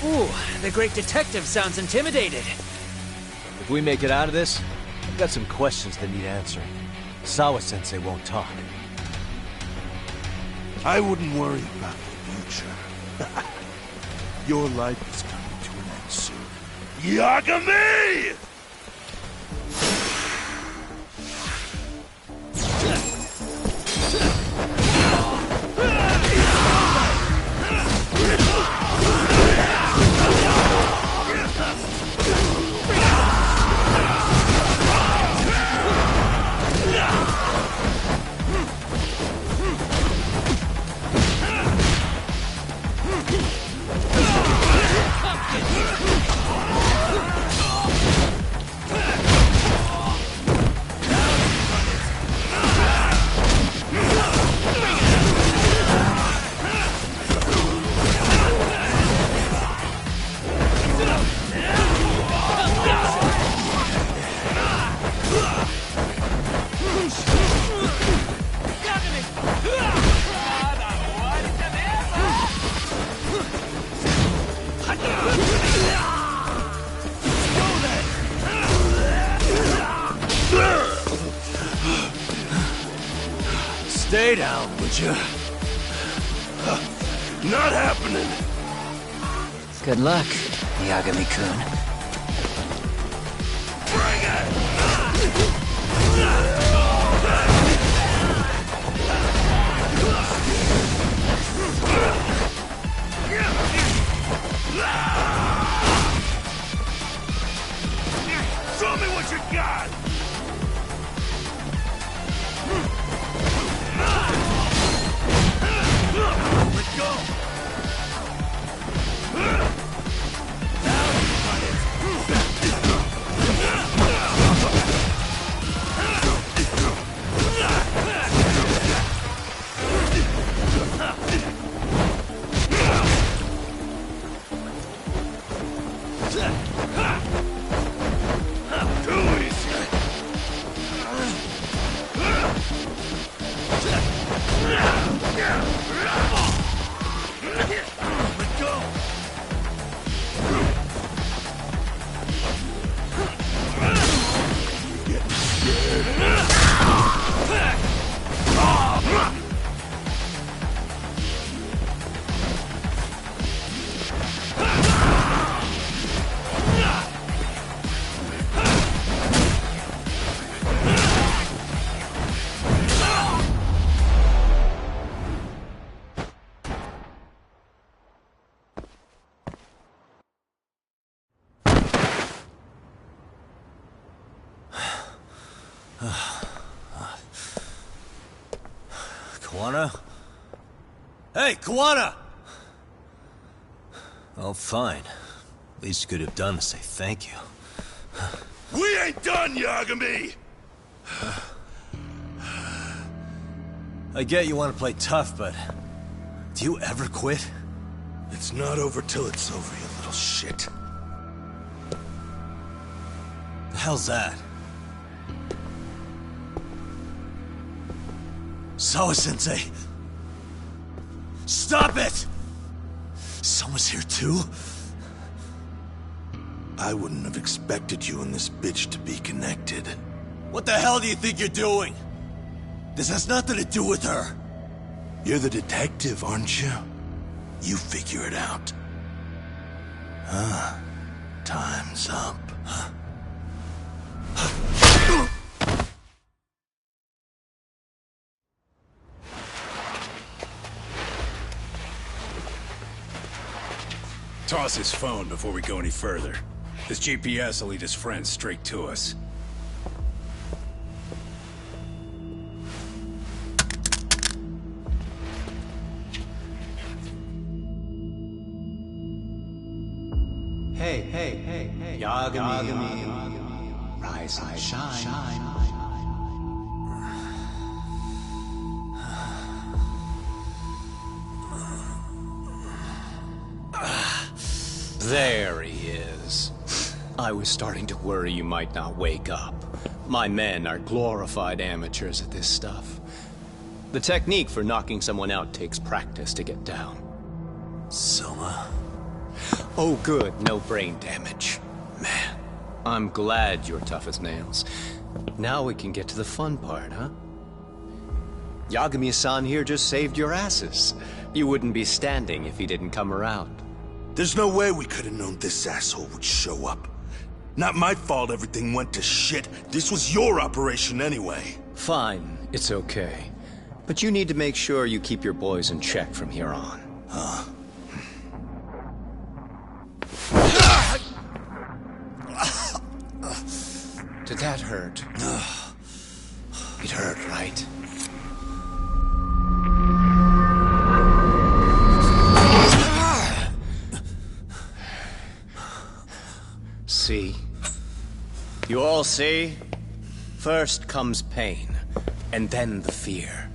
Ooh, the great detective sounds intimidated. If we make it out of this, I've got some questions that need answering. Sawa-sensei won't talk. I wouldn't worry about the future. Your life is coming to an end soon. Yagami! Stay down, would you? Not happening! Good luck, Yagami-kun. Show me what you got! Let go! Kawana? Hey, Kawana! Oh, fine. Least you could have done to say thank you. We ain't done, Yagami! I get you want to play tough, but do you ever quit? It's not over till it's over, you little shit. The hell's that? Sawa-sensei! Stop it! Someone's here too? I wouldn't have expected you and this bitch to be connected. What the hell do you think you're doing? This has nothing to do with her. You're the detective, aren't you? You figure it out. Time's up. Toss his phone before we go any further. This GPS will lead his friends straight to us. Hey, Yagami. Rise and shine. There he is. I was starting to worry you might not wake up. My men are glorified amateurs at this stuff. The technique for knocking someone out takes practice to get down. Soma? Oh good, no brain damage. Man, I'm glad you're tough as nails. Now we can get to the fun part, huh? Yagami-san here just saved your asses. You wouldn't be standing if he didn't come around. There's no way we could have known this asshole would show up. Not my fault everything went to shit. This was your operation anyway. Fine, it's okay. But you need to make sure you keep your boys in check from here on. Huh? Did that hurt? It hurt, right? See? You all see? First comes pain, and then the fear.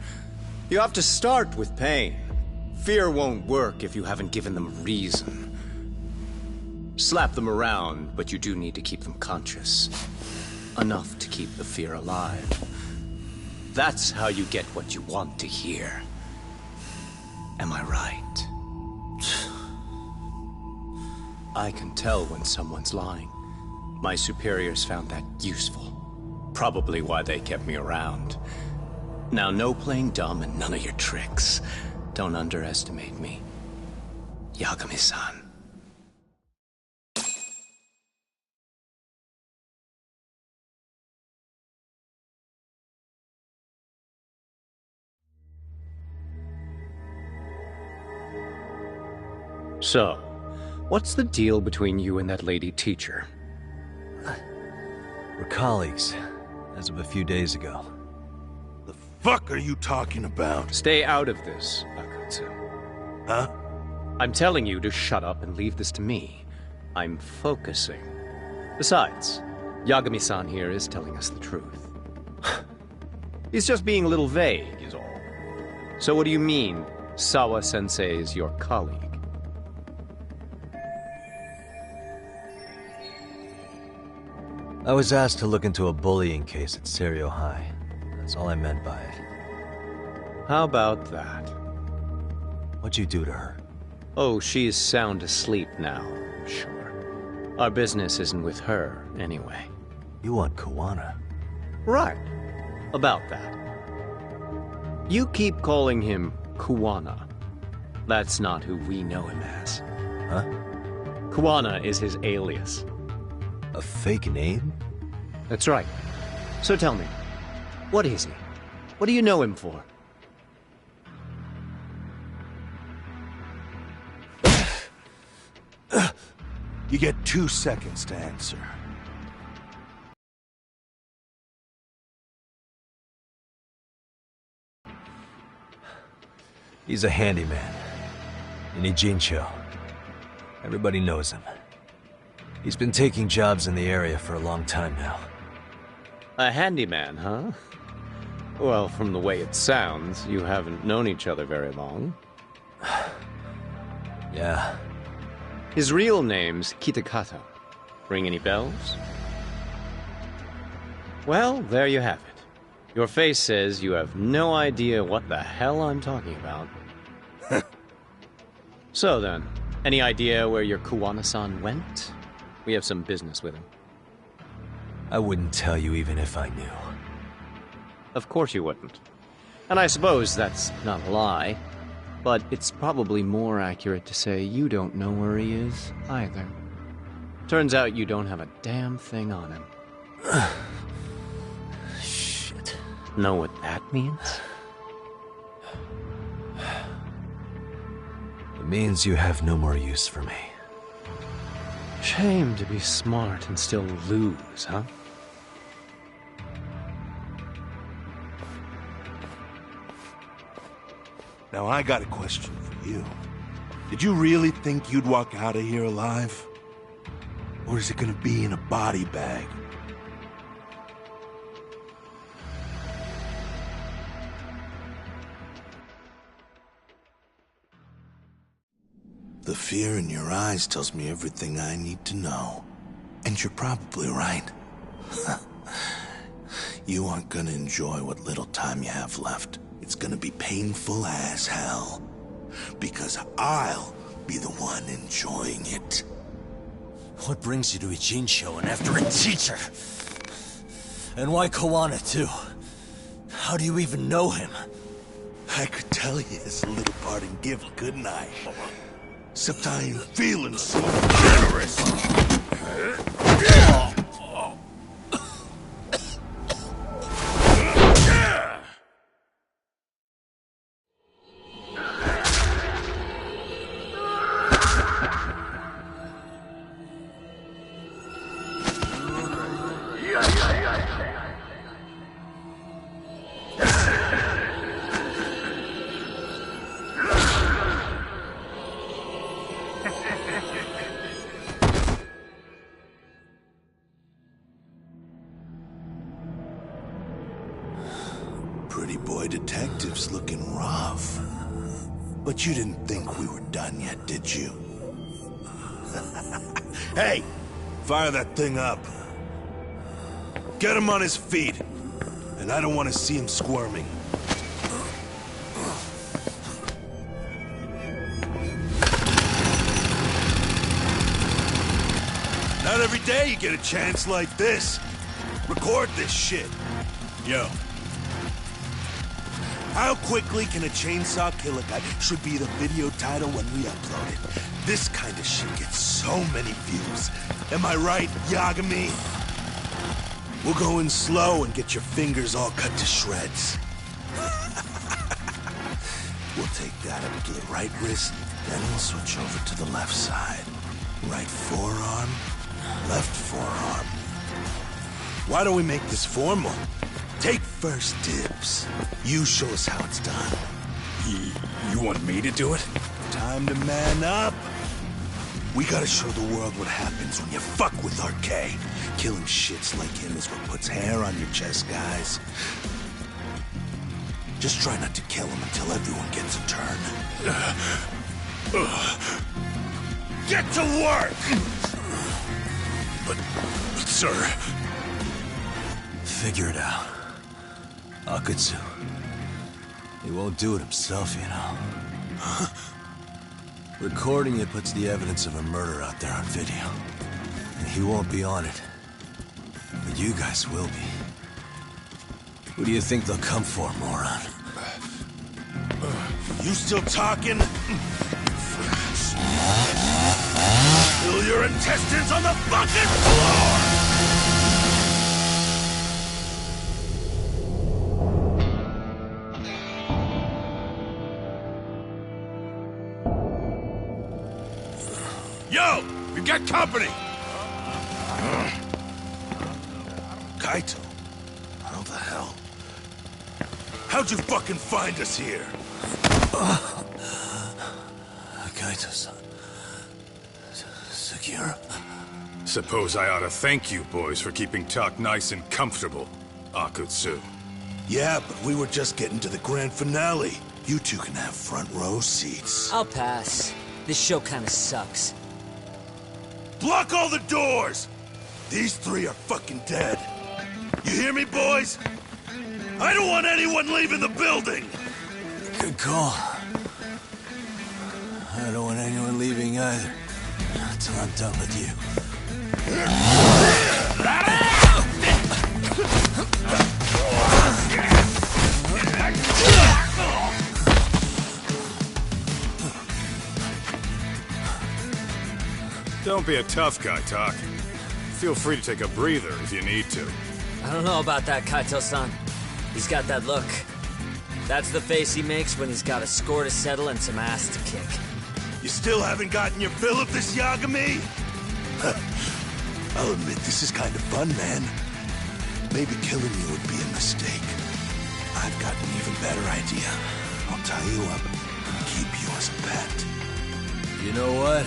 You have to start with pain. Fear won't work if you haven't given them a reason. Slap them around, but you do need to keep them conscious. Enough to keep the fear alive. That's how you get what you want to hear. Am I right? I can tell when someone's lying. My superiors found that useful. Probably why they kept me around. Now, no playing dumb and none of your tricks. Don't underestimate me. Yagami-san. So, what's the deal between you and that lady teacher? We're colleagues, as of a few days ago. The fuck are you talking about? Stay out of this, Akutsu. Huh? I'm telling you to shut up and leave this to me. I'm focusing. Besides, Yagami-san here is telling us the truth. He's just being a little vague, is all. So what do you mean, Sawa-sensei is your colleague? I was asked to look into a bullying case at Serio High. That's all I meant by it. How about that? What'd you do to her? Oh, she's sound asleep now, I'm sure. Our business isn't with her, anyway. You want Kawana? Right. About that. You keep calling him Kawana. That's not who we know him as. Huh? Kawana is his alias. A fake name? That's right. So tell me, what is he? What do you know him for? You get 2 seconds to answer. He's a handyman. In Ijincho. Everybody knows him. He's been taking jobs in the area for a long time now. A handyman, huh? Well, from the way it sounds, you haven't known each other very long. Yeah. His real name's Kitakata. Ring any bells? Well, there you have it. Your face says you have no idea what the hell I'm talking about. So then, any idea where your Kuwana-san went? We have some business with him. I wouldn't tell you even if I knew. Of course you wouldn't. And I suppose that's not a lie. But it's probably more accurate to say you don't know where he is, either. Turns out you don't have a damn thing on him. Shit. Know what that means? It means you have no more use for me. Shame to be smart and still lose, huh? Now I got a question for you. Did you really think you'd walk out of here alive? Or is it gonna be in a body bag? The fear in your eyes tells me everything I need to know. And you're probably right. You aren't gonna enjoy what little time you have left. It's gonna be painful as hell. Because I'll be the one enjoying it. What brings you to Ijincho and after a teacher? And why Kuwana, too? How do you even know him? I could tell you as a little parting gift, couldn't I? Except I ain't feeling so generous. Pretty boy detectives looking rough. But you didn't think we were done yet, did you? Hey! Fire that thing up. Get him on his feet. And I don't want to see him squirming. Not every day you get a chance like this. Record this shit. Yo. How quickly can a chainsaw kill a guy should be the video title when we upload it. This kind of shit gets so many views. Am I right, Yagami? We'll go in slow and get your fingers all cut to shreds. We'll take that up to the right wrist, then we'll switch over to the left side. Right forearm, left forearm. Why don't we make this formal? Take first dibs. You show us how it's done. You want me to do it? Time to man up. We gotta show the world what happens when you fuck with RK. Killing shits like him is what puts hair on your chest, guys. Just try not to kill him until everyone gets a turn. Get to work! But, sir... Figure it out. Akutsu. He won't do it himself, you know. Recording it puts the evidence of a murder out there on video. And he won't be on it. But you guys will be. Who do you think they'll come for, moron? You still talking? Spill your intestines on the fucking floor! Yo! You got company! Kaito? How the hell? How'd you fucking find us here? Kaito-san. Sekiro. Suppose I ought to thank you boys for keeping talk nice and comfortable, Akutsu. Yeah, but we were just getting to the grand finale. You two can have front row seats. I'll pass. This show kinda sucks. Block all the doors! These three are fucking dead. You hear me, boys? I don't want anyone leaving the building! Good call. I don't want anyone leaving either. Until I'm done with you. Don't be a tough guy, Talk. Feel free to take a breather if you need to. I don't know about that, Kaito-san. He's got that look. That's the face he makes when he's got a score to settle and some ass to kick. You still haven't gotten your fill of this Yagami? I'll admit this is kind of fun, man. Maybe killing you would be a mistake. I've got an even better idea. I'll tie you up and keep you as a pet. You know what?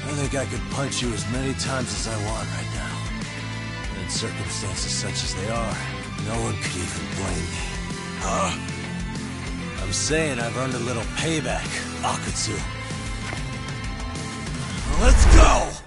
I think I could punch you as many times as I want right now. And in circumstances such as they are, no one could even blame me. Huh? I'm saying I've earned a little payback, Akutsu. Let's go!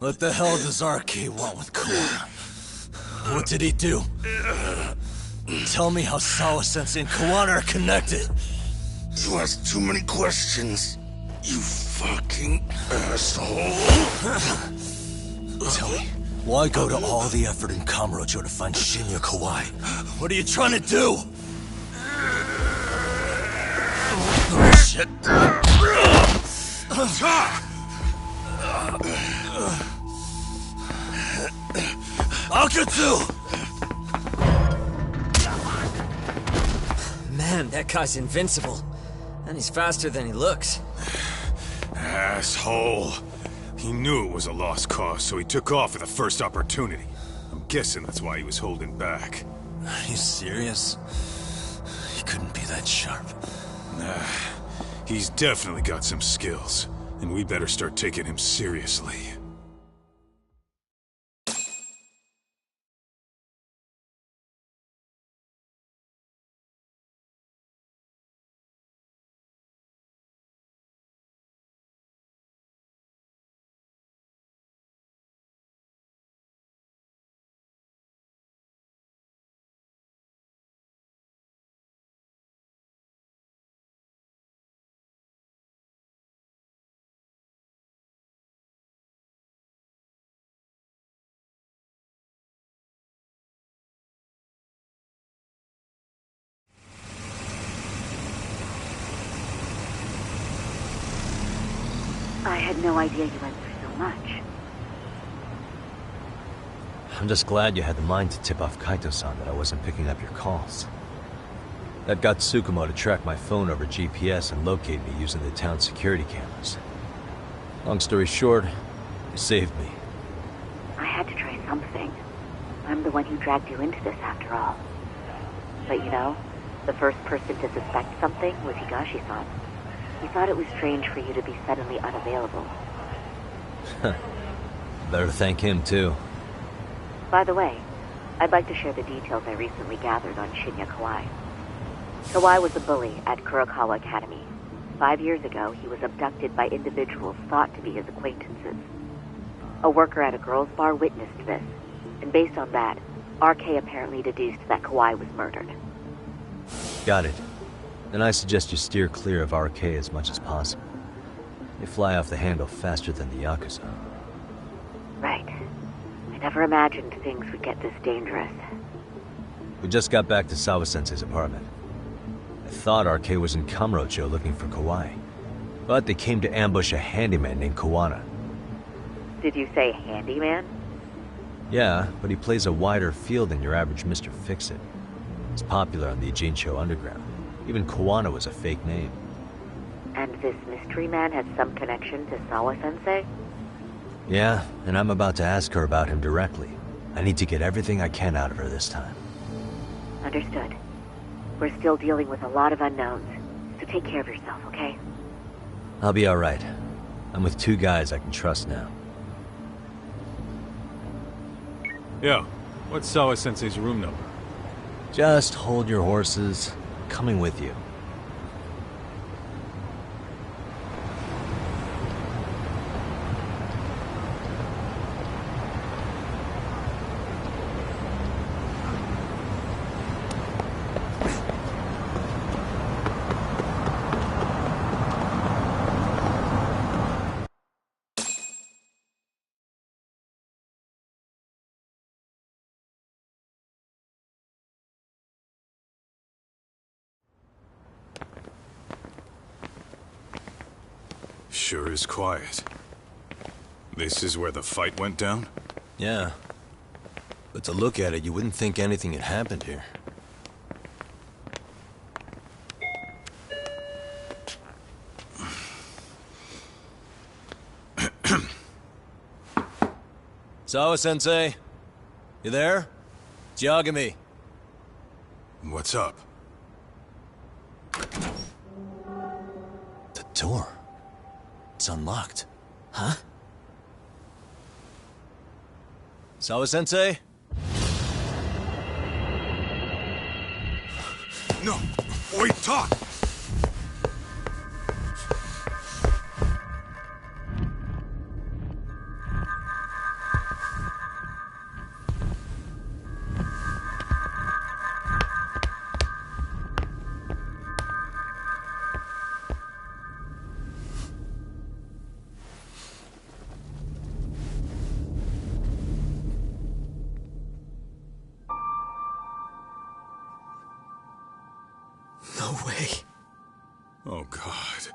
What the hell does RK want with Kawana? What did he do? Tell me how Sawa-sensei and Kawana are connected. You ask too many questions, you fucking asshole. Tell me, why go to all the effort in Kamurocho to find Shinya Kawai? What are you trying to do? Shit. Akutsu! Man, that guy's invincible. And he's faster than he looks. Asshole. He knew it was a lost cause, so he took off at the first opportunity. I'm guessing that's why he was holding back. Are you serious? He couldn't be that sharp. Nah, he's definitely got some skills, and we better start taking him seriously. I had no idea you went through so much. I'm just glad you had the mind to tip off Kaito-san that I wasn't picking up your calls. That got Tsukumo to track my phone over GPS and locate me using the town security cameras. Long story short, you saved me. I had to try something. I'm the one who dragged you into this after all. But you know, the first person to suspect something was Higashi-san. He thought it was strange for you to be suddenly unavailable. Better thank him, too. By the way, I'd like to share the details I recently gathered on Shinya Kawai. Kawai was a bully at Kurokawa Academy. 5 years ago, he was abducted by individuals thought to be his acquaintances. A worker at a girls' bar witnessed this, and based on that, RK apparently deduced that Kawai was murdered. Got it. Then I suggest you steer clear of RK as much as possible. They fly off the handle faster than the Yakuza. Right. I never imagined things would get this dangerous. We just got back to Sawa-sensei's apartment. I thought RK was in Kamurocho looking for Kawai, but they came to ambush a handyman named Kawana. Did you say handyman? Yeah, but he plays a wider field than your average Mr. Fix-It. He's popular on the Ijincho underground. Even Kawana was a fake name. And this mystery man had some connection to Sawa-sensei? Yeah, and I'm about to ask her about him directly. I need to get everything I can out of her this time. Understood. We're still dealing with a lot of unknowns, so take care of yourself, okay? I'll be alright. I'm with 2 guys I can trust now. Yo, what's Sawa-sensei's room number? Just hold your horses. Coming with you. Sure is quiet. This is where the fight went down? Yeah. But to look at it, you wouldn't think anything had happened here. Sawa-sensei? You there? It's Yagami. What's up? The door. It's unlocked. Huh? Sawa-sensei? No! Wait, talk! way. Oh, God.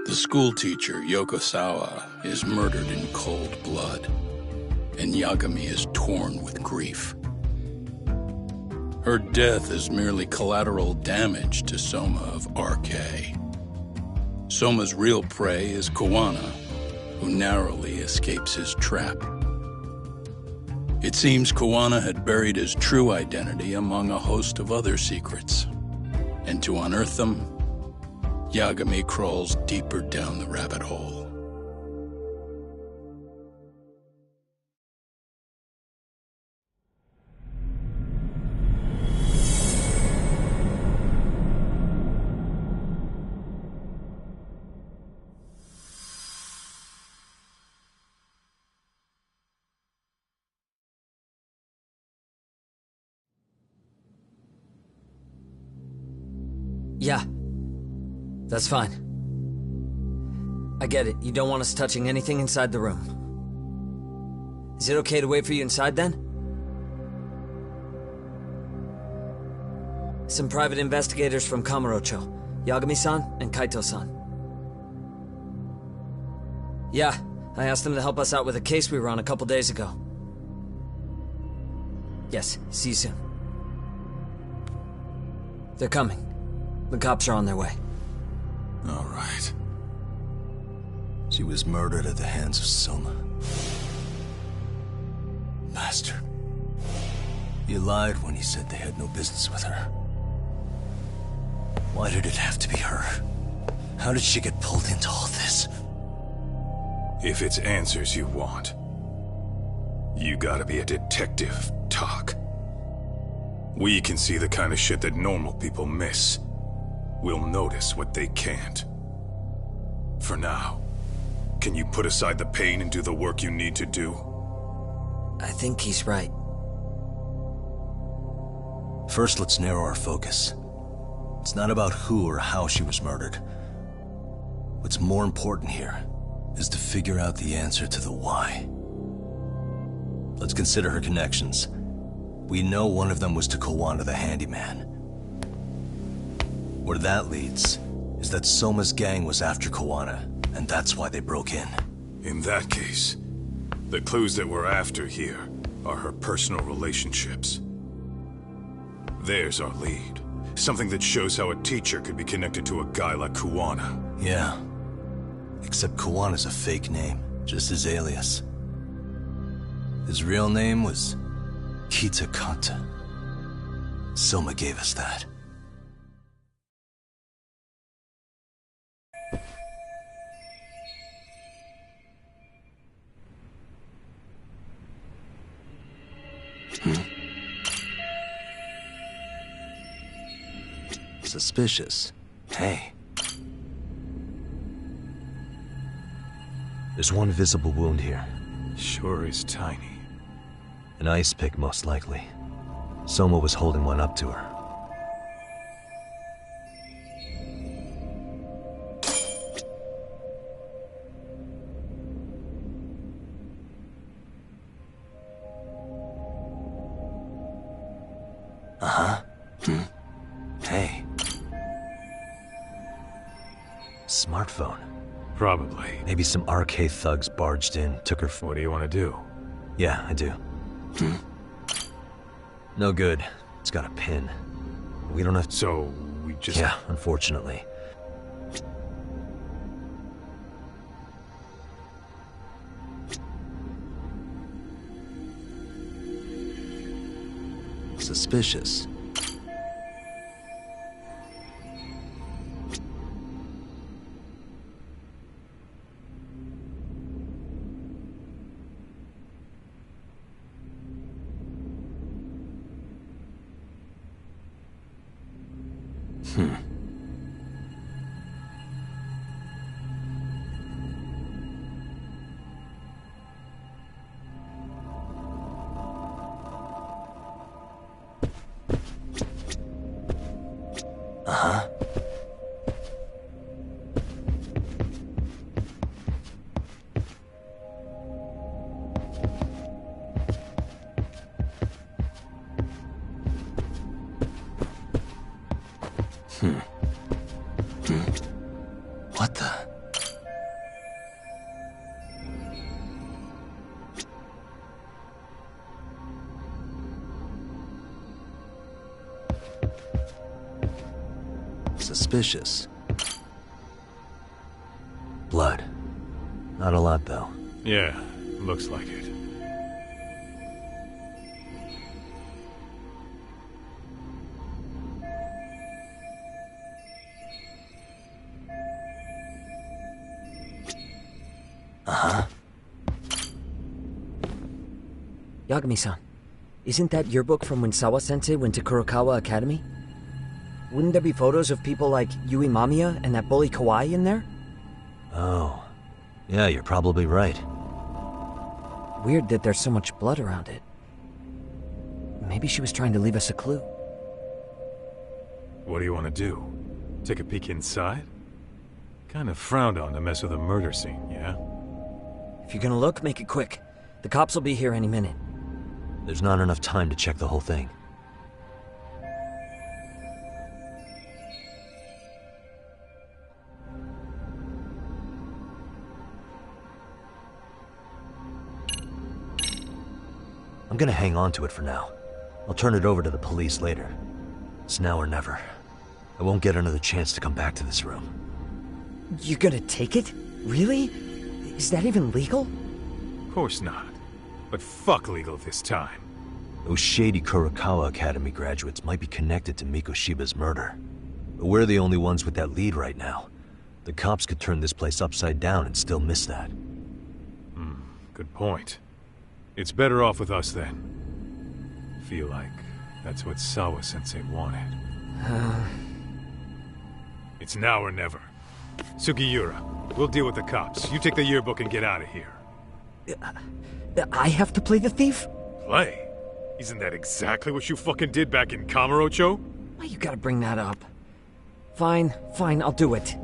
The schoolteacher, Yokosawa, is murdered in cold blood, and Yagami is torn with grief. Her death is merely collateral damage to Soma of RK. Soma's real prey is Kawana, who narrowly escapes his trap. It seems Kawana had buried his true identity among a host of other secrets, and to unearth them, Yagami crawls deeper down the rabbit hole. Yeah. That's fine. I get it. You don't want us touching anything inside the room. Is it okay to wait for you inside, then? Some private investigators from Kamurocho. Yagami-san and Kaito-san. Yeah, I asked them to help us out with a case we were on a couple days ago. Yes, see you soon. They're coming. The cops are on their way. All right. She was murdered at the hands of Soma. Bastard. He lied when he said they had no business with her. Why did it have to be her? How did she get pulled into all this? If it's answers you want, you gotta be a detective, Talk. We can see the kind of shit that normal people miss. We'll notice what they can't. For now, can you put aside the pain and do the work you need to do? I think he's right. First, let's narrow our focus. It's not about who or how she was murdered. What's more important here is to figure out the answer to the why. Let's consider her connections. We know one of them was to Kawana the handyman. Where that leads is that Soma's gang was after Kawana, and that's why they broke in. In that case, the clues that we're after here are her personal relationships. There's our lead. Something that shows how a teacher could be connected to a guy like Kawana. Yeah. Except Kawana's a fake name, just his alias. His real name was Kitakata. Soma gave us that. Suspicious. Hey. There's one visible wound here. Sure is tiny. An ice pick, most likely. Soma was holding one up to her. Uh-huh. Hey. Smartphone. Probably. Maybe some RK thugs barged in, took her... What do you want to do? Yeah, I do. No good. It's got a pin. We don't have... So, we just... Yeah, unfortunately. Suspicious. Uh-huh. What the? Suspicious. Blood. Not a lot, though. Yeah, looks like it. Uh-huh. Yagami-san, isn't that your book from when Sawa-sensei went to Kurokawa Academy? Wouldn't there be photos of people like Yui Mamiya and that bully Kawaii in there? Oh. Yeah, you're probably right. Weird that there's so much blood around it. Maybe she was trying to leave us a clue. What do you want to do? Take a peek inside? Kind of frowned on to mess with a murder scene, yeah? If you're gonna look, make it quick. The cops will be here any minute. There's not enough time to check the whole thing. I'm gonna hang on to it for now. I'll turn it over to the police later. It's now or never. I won't get another chance to come back to this room. You're gonna take it? Really? Is that even legal? Of course not. But fuck legal this time. Those shady Kurokawa Academy graduates might be connected to Mikoshiba's murder. But we're the only ones with that lead right now. The cops could turn this place upside down and still miss that. Good point. It's better off with us then. Feel like that's what Sawa-sensei wanted. It's now or never. Sugiura, we'll deal with the cops. You take the yearbook and get out of here. I have to play the thief? Play? Isn't that exactly what you fucking did back in Kamurocho? Why you gotta bring that up? Fine, I'll do it.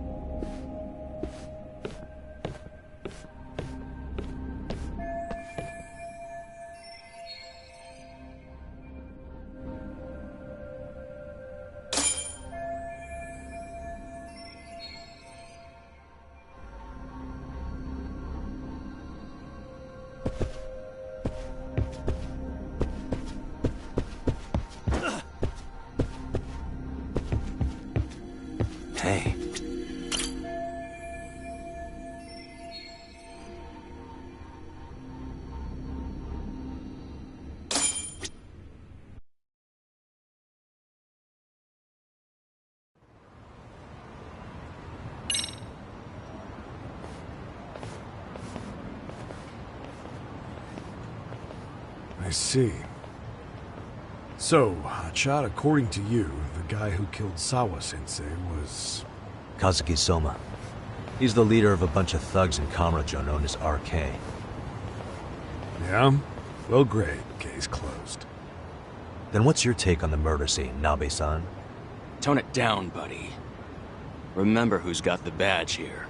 Hey. I see. So, Hachad, according to you, the guy who killed Sawa-sensei was... Kazuki Soma. He's the leader of a bunch of thugs in Kamurocho known as RK. Yeah? Well, great. Case closed. Then what's your take on the murder scene, Nabe-san? Tone it down, buddy. Remember who's got the badge here.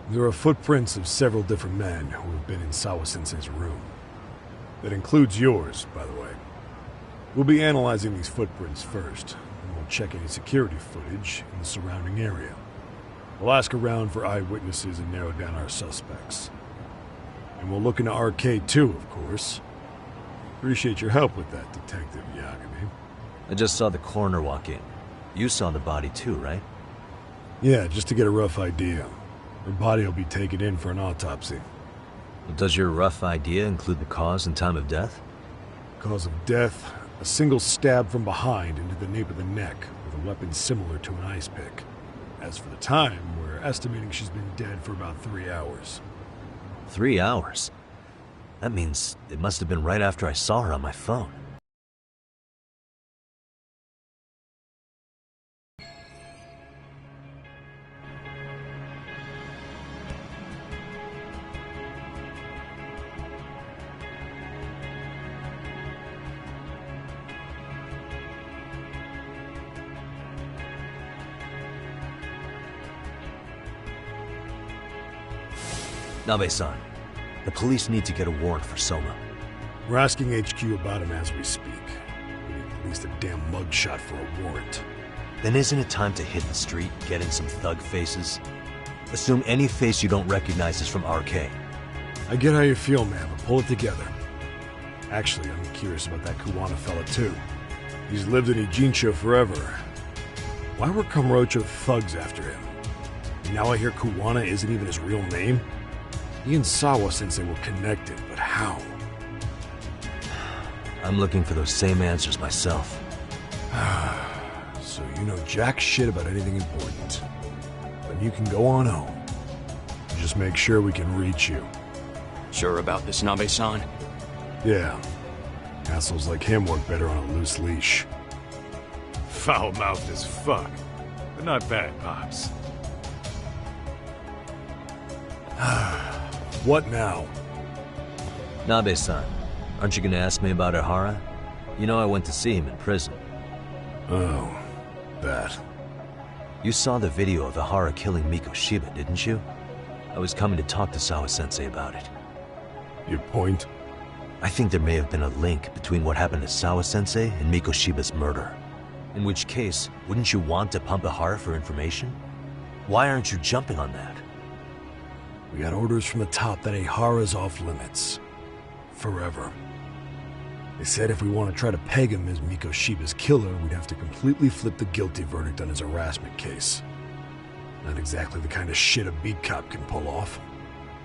There are footprints of several different men who have been in Sawa-sensei's room. That includes yours, by the way. We'll be analyzing these footprints first, and we'll check any security footage in the surrounding area. We'll ask around for eyewitnesses and narrow down our suspects. And we'll look into RK too, of course. Appreciate your help with that, Detective Yagami. I just saw the coroner walk in. You saw the body too, right? Yeah, just to get a rough idea. Her body will be taken in for an autopsy. Does your rough idea include the cause and time of death? Cause of death? A single stab from behind into the nape of the neck with a weapon similar to an ice pick. As for the time, we're estimating she's been dead for about 3 hours. 3 hours? That means it must have been right after I saw her on my phone. Nabe-san, the police need to get a warrant for Soma. We're asking HQ about him as we speak. We need at least a damn mugshot for a warrant. Then isn't it time to hit the street, get in some thug faces? Assume any face you don't recognize is from RK. I get how you feel, man, but pull it together. Actually, I'm curious about that Kuwana fella, too. He's lived in Ijincho forever. Why were Kamurocho thugs after him? And now I hear Kuwana isn't even his real name? He and Sawa-sensei were connected, but how? I'm looking for those same answers myself. So you know jack shit about anything important. But you can go on home. Just make sure we can reach you. Sure about this, Nabe-san? Yeah. Assholes like him work better on a loose leash. Foul-mouthed as fuck, but not bad, Pops. What now? Nabe-san, aren't you gonna ask me about Ihara? You know I went to see him in prison. Oh, that. You saw the video of Ihara killing Mikoshiba, didn't you? I was coming to talk to Sawa-sensei about it. Your point? I think there may have been a link between what happened to Sawa-sensei and Mikoshiba's murder. In which case, wouldn't you want to pump Ihara for information? Why aren't you jumping on that? We got orders from the top that Ihara's off limits. Forever. They said if we want to try to peg him as Mikoshiba's killer, we'd have to completely flip the guilty verdict on his harassment case. Not exactly the kind of shit a beat cop can pull off.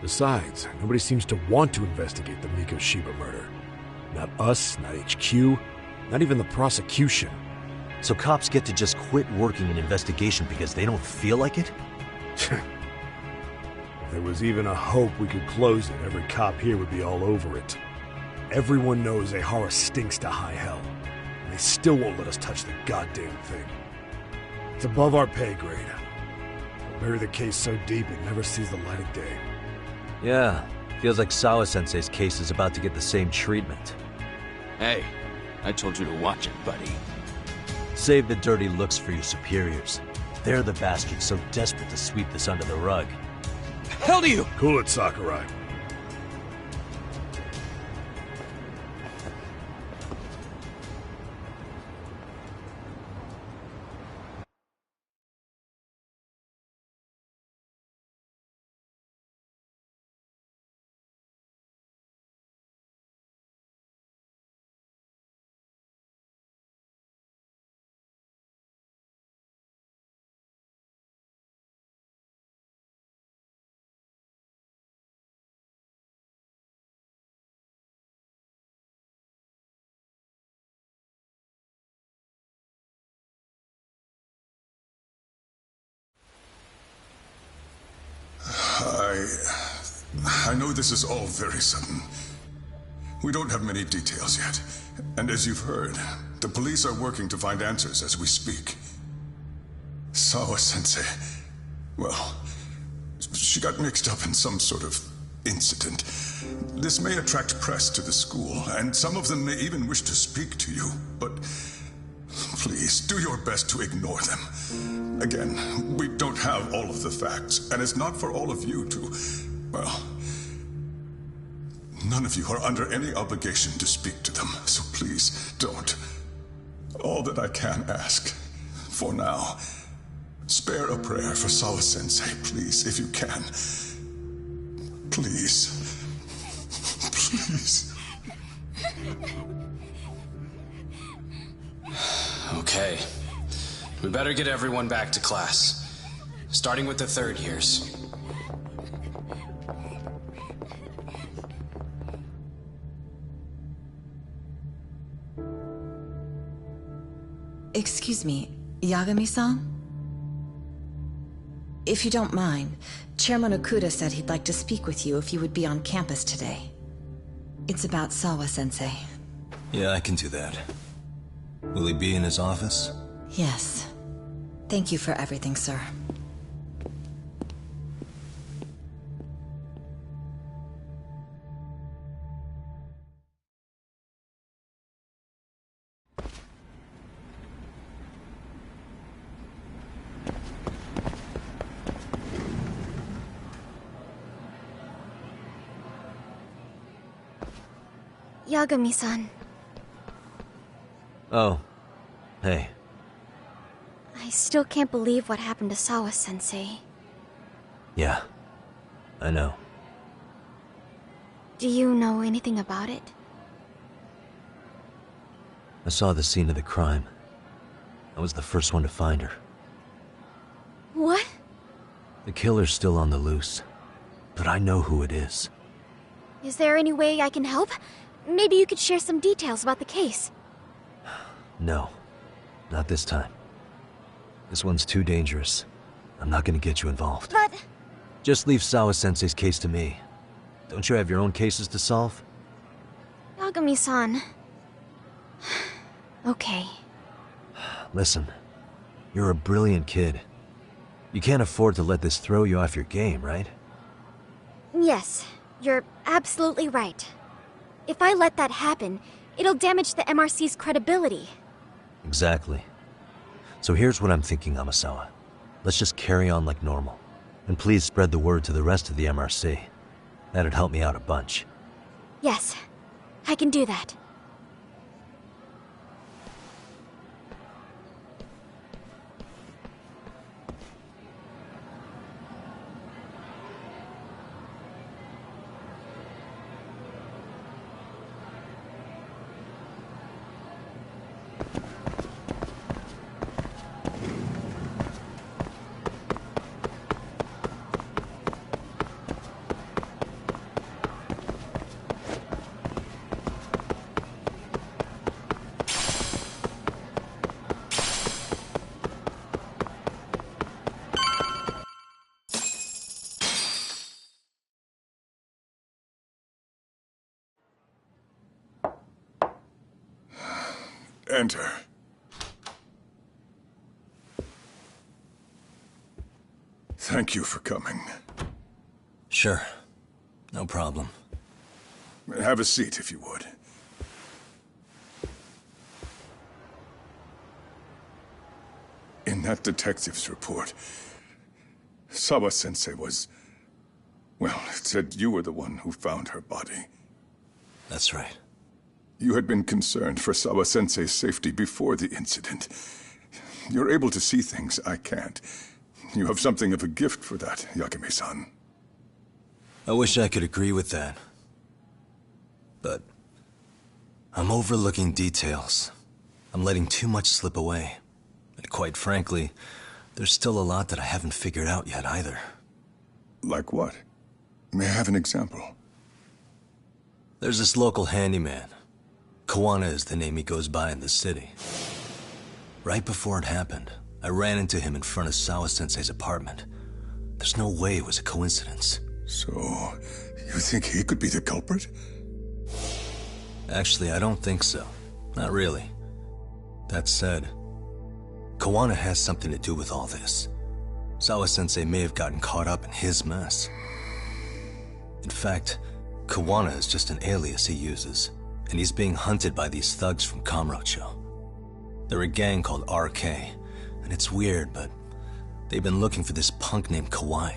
Besides, nobody seems to want to investigate the Mikoshiba murder. Not us, not HQ, not even the prosecution. So cops get to just quit working an investigation because they don't feel like it? If there was even a hope we could close it, every cop here would be all over it. Everyone knows Ihara stinks to high hell, and they still won't let us touch the goddamn thing. It's above our pay grade. We'll bury the case so deep it never sees the light of day. Yeah, feels like Sawa-sensei's case is about to get the same treatment. Hey, I told you to watch it, buddy. Save the dirty looks for your superiors. They're the bastards so desperate to sweep this under the rug. Hell do you? Cool it, Sakurai. I know this is all very sudden. We don't have many details yet. And as you've heard, the police are working to find answers as we speak. Sawa-sensei, well, she got mixed up in some sort of incident. This may attract press to the school, and some of them may even wish to speak to you, but please, do your best to ignore them. Again, we don't have all of the facts, and it's not for all of you to, well, none of you are under any obligation to speak to them, so please don't. All that I can ask, for now, spare a prayer for Sawa-sensei, please, if you can. Please. Please. Okay. We better get everyone back to class. Starting with the third years. Excuse me, Yagami-san? If you don't mind, Chairman Okuda said he'd like to speak with you if you would be on campus today. It's about Sawa-sensei. Yeah, I can do that. Will he be in his office? Yes. Thank you for everything, sir. Yagami-san. Oh. Hey. I still can't believe what happened to Sawa-sensei. Yeah. I know. Do you know anything about it? I saw the scene of the crime. I was the first one to find her. What? The killer's still on the loose. But I know who it is. Is there any way I can help? Maybe you could share some details about the case. No. Not this time. This one's too dangerous. I'm not gonna get you involved. But... Just leave Sawa-sensei's case to me. Don't you have your own cases to solve? Yagami-san... Okay. Listen. You're a brilliant kid. You can't afford to let this throw you off your game, right? Yes, you're absolutely right. If I let that happen, it'll damage the MRC's credibility. Exactly. So here's what I'm thinking, Amasawa. Let's just carry on like normal. And please spread the word to the rest of the MRC. That'd help me out a bunch. Yes, I can do that. Enter. Thank you for coming. Sure. No problem. Have a seat, if you would. In that detective's report, Sawa-sensei was... Well, it said you were the one who found her body. That's right. You had been concerned for Sawa-sensei's safety before the incident. You're able to see things I can't. You have something of a gift for that, Yagami-san. I wish I could agree with that. But... I'm overlooking details. I'm letting too much slip away. And quite frankly, there's still a lot that I haven't figured out yet either. Like what? May I have an example? There's this local handyman. Kawana is the name he goes by in the city. Right before it happened, I ran into him in front of Sawa-sensei's apartment. There's no way it was a coincidence. So, you think he could be the culprit? Actually, I don't think so. Not really. That said, Kawana has something to do with all this. Sawa-sensei may have gotten caught up in his mess. In fact, Kawana is just an alias he uses, and he's being hunted by these thugs from Kamurocho. They're a gang called RK, and it's weird, but they've been looking for this punk named Kawai.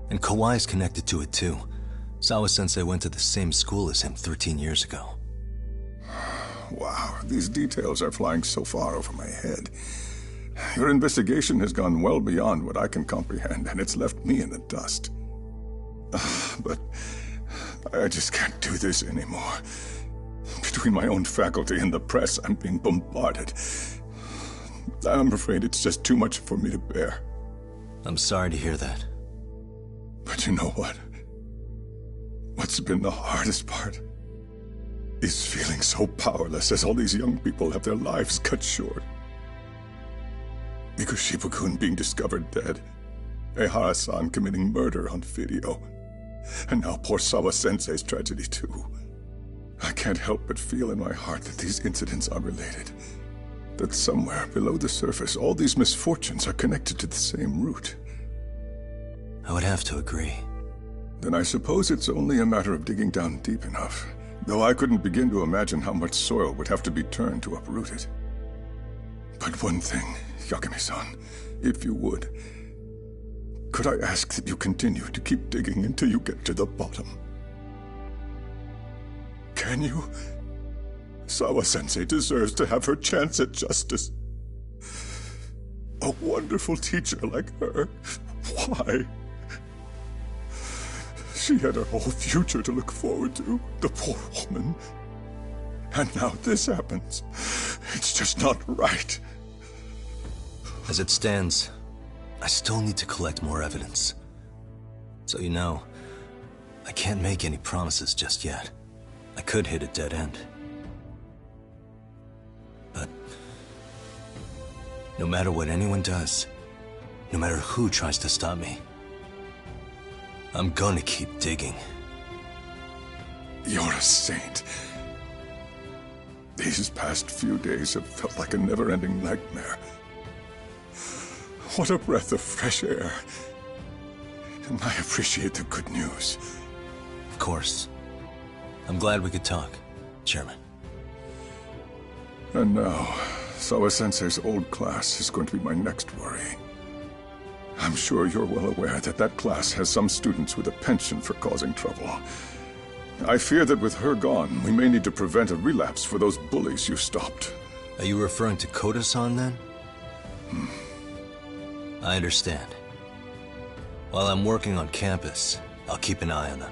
And Kawai's connected to it too. Sawa-sensei went to the same school as him 13 years ago. Wow, these details are flying so far over my head. Your investigation has gone well beyond what I can comprehend, and it's left me in the dust. But I just can't do this anymore. Between my own faculty and the press, I'm being bombarded. I'm afraid it's just too much for me to bear. I'm sorry to hear that. But you know what? What's been the hardest part is feeling so powerless as all these young people have their lives cut short. Because Shiba-kun being discovered dead, Ehara-san committing murder on video, and now poor Sawa-sensei's tragedy too. I can't help but feel in my heart that these incidents are related. That somewhere below the surface, all these misfortunes are connected to the same root. I would have to agree. Then I suppose it's only a matter of digging down deep enough, though I couldn't begin to imagine how much soil would have to be turned to uproot it. But one thing, Yagami-san, if you would, could I ask that you continue to keep digging until you get to the bottom? Can can you? Sawa-sensei deserves to have her chance at justice. A wonderful teacher like her. Why? She had her whole future to look forward to, the poor woman. And now this happens. It's just not right. As it stands, I still need to collect more evidence. So you know, I can't make any promises just yet. I could hit a dead end. But no matter what anyone does, no matter who tries to stop me, I'm gonna keep digging. You're a saint. These past few days have felt like a never-ending nightmare. What a breath of fresh air. And I appreciate the good news. Of course. I'm glad we could talk, Chairman. And now, Sawa-sensei's old class is going to be my next worry. I'm sure you're well aware that that class has some students with a penchant for causing trouble. I fear that with her gone, we may need to prevent a relapse for those bullies you stopped. Are you referring to Koda-san, then? I understand. While I'm working on campus, I'll keep an eye on them.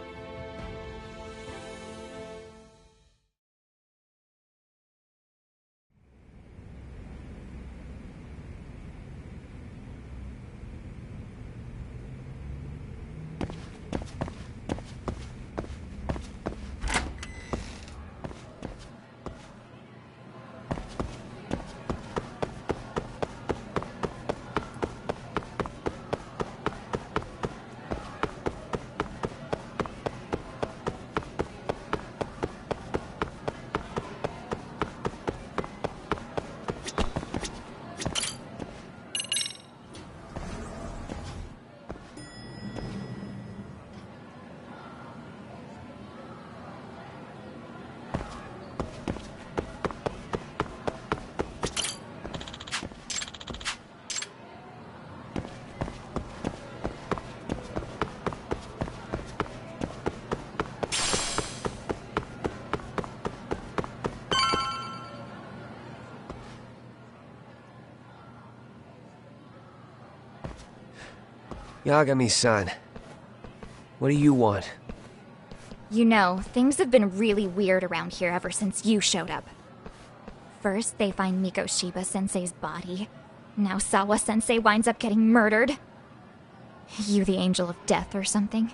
Yagami-san, what do you want? You know, things have been really weird around here ever since you showed up. First, they find Miko Shiba-sensei's body. Now Sawa-sensei winds up getting murdered. You the angel of death or something?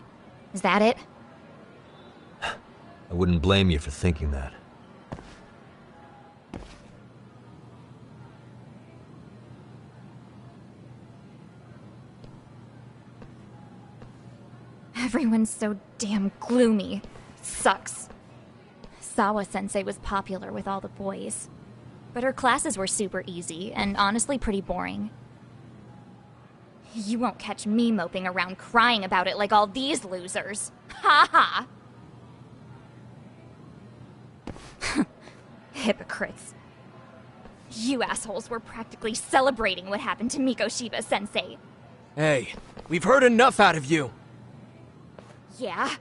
Is that it? I wouldn't blame you for thinking that. Everyone's so damn gloomy. Sucks. Sawa-sensei was popular with all the boys. But her classes were super easy, and honestly pretty boring. You won't catch me moping around crying about it like all these losers. Ha ha! Hypocrites. You assholes were practically celebrating what happened to Miko Shiba-sensei. Hey, we've heard enough out of you! Yeah?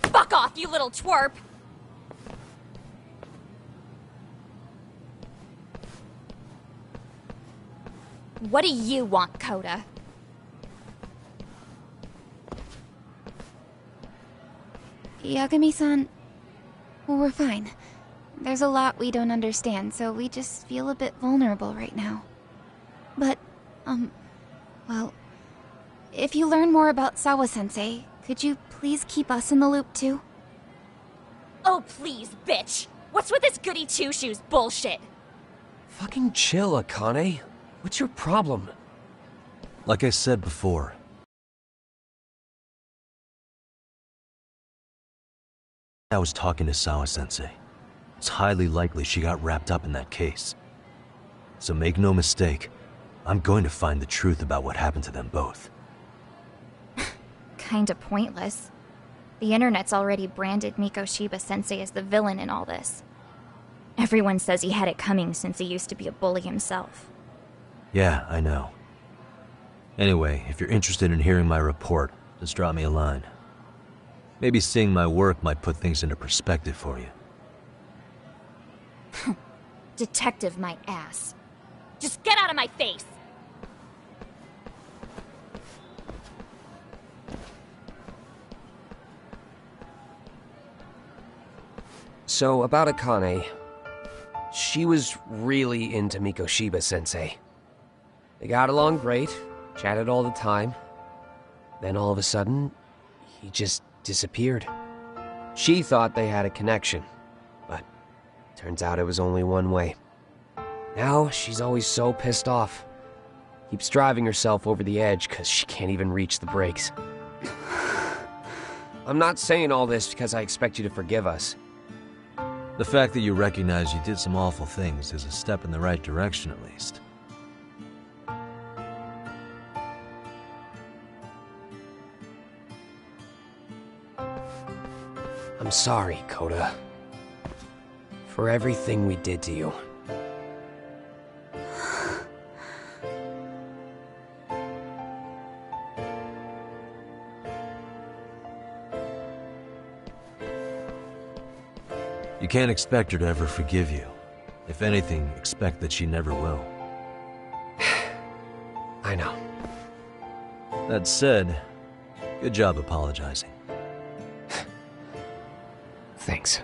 Fuck off, you little twerp! What do you want, Koda? Yagami-san, we're fine. There's a lot we don't understand, so we just feel a bit vulnerable right now. But, well, if you learn more about Sawa-sensei, could you please keep us in the loop too? Oh please, bitch! What's with this goody two-shoes bullshit? Fucking chill, Akane. What's your problem? Like I said before, I was talking to Sawa-sensei. It's highly likely she got wrapped up in that case. So make no mistake, I'm going to find the truth about what happened to them both. Kinda pointless. The internet's already branded Miko Shiba-sensei as the villain in all this. Everyone says he had it coming since he used to be a bully himself. Yeah, I know. Anyway, if you're interested in hearing my report, just drop me a line. Maybe seeing my work might put things into perspective for you. Detective my ass. Just get out of my face! So, about Akane. She was really into Mikoshiba-sensei. They got along great, chatted all the time. Then all of a sudden, he just disappeared. She thought they had a connection, but turns out it was only one way. Now, she's always so pissed off. Keeps driving herself over the edge because she can't even reach the brakes. I'm not saying all this because I expect you to forgive us. The fact that you recognize you did some awful things is a step in the right direction, at least. I'm sorry, Koda. For everything we did to you. You can't expect her to ever forgive you. If anything, expect that she never will. I know. That said, good job apologizing. Thanks.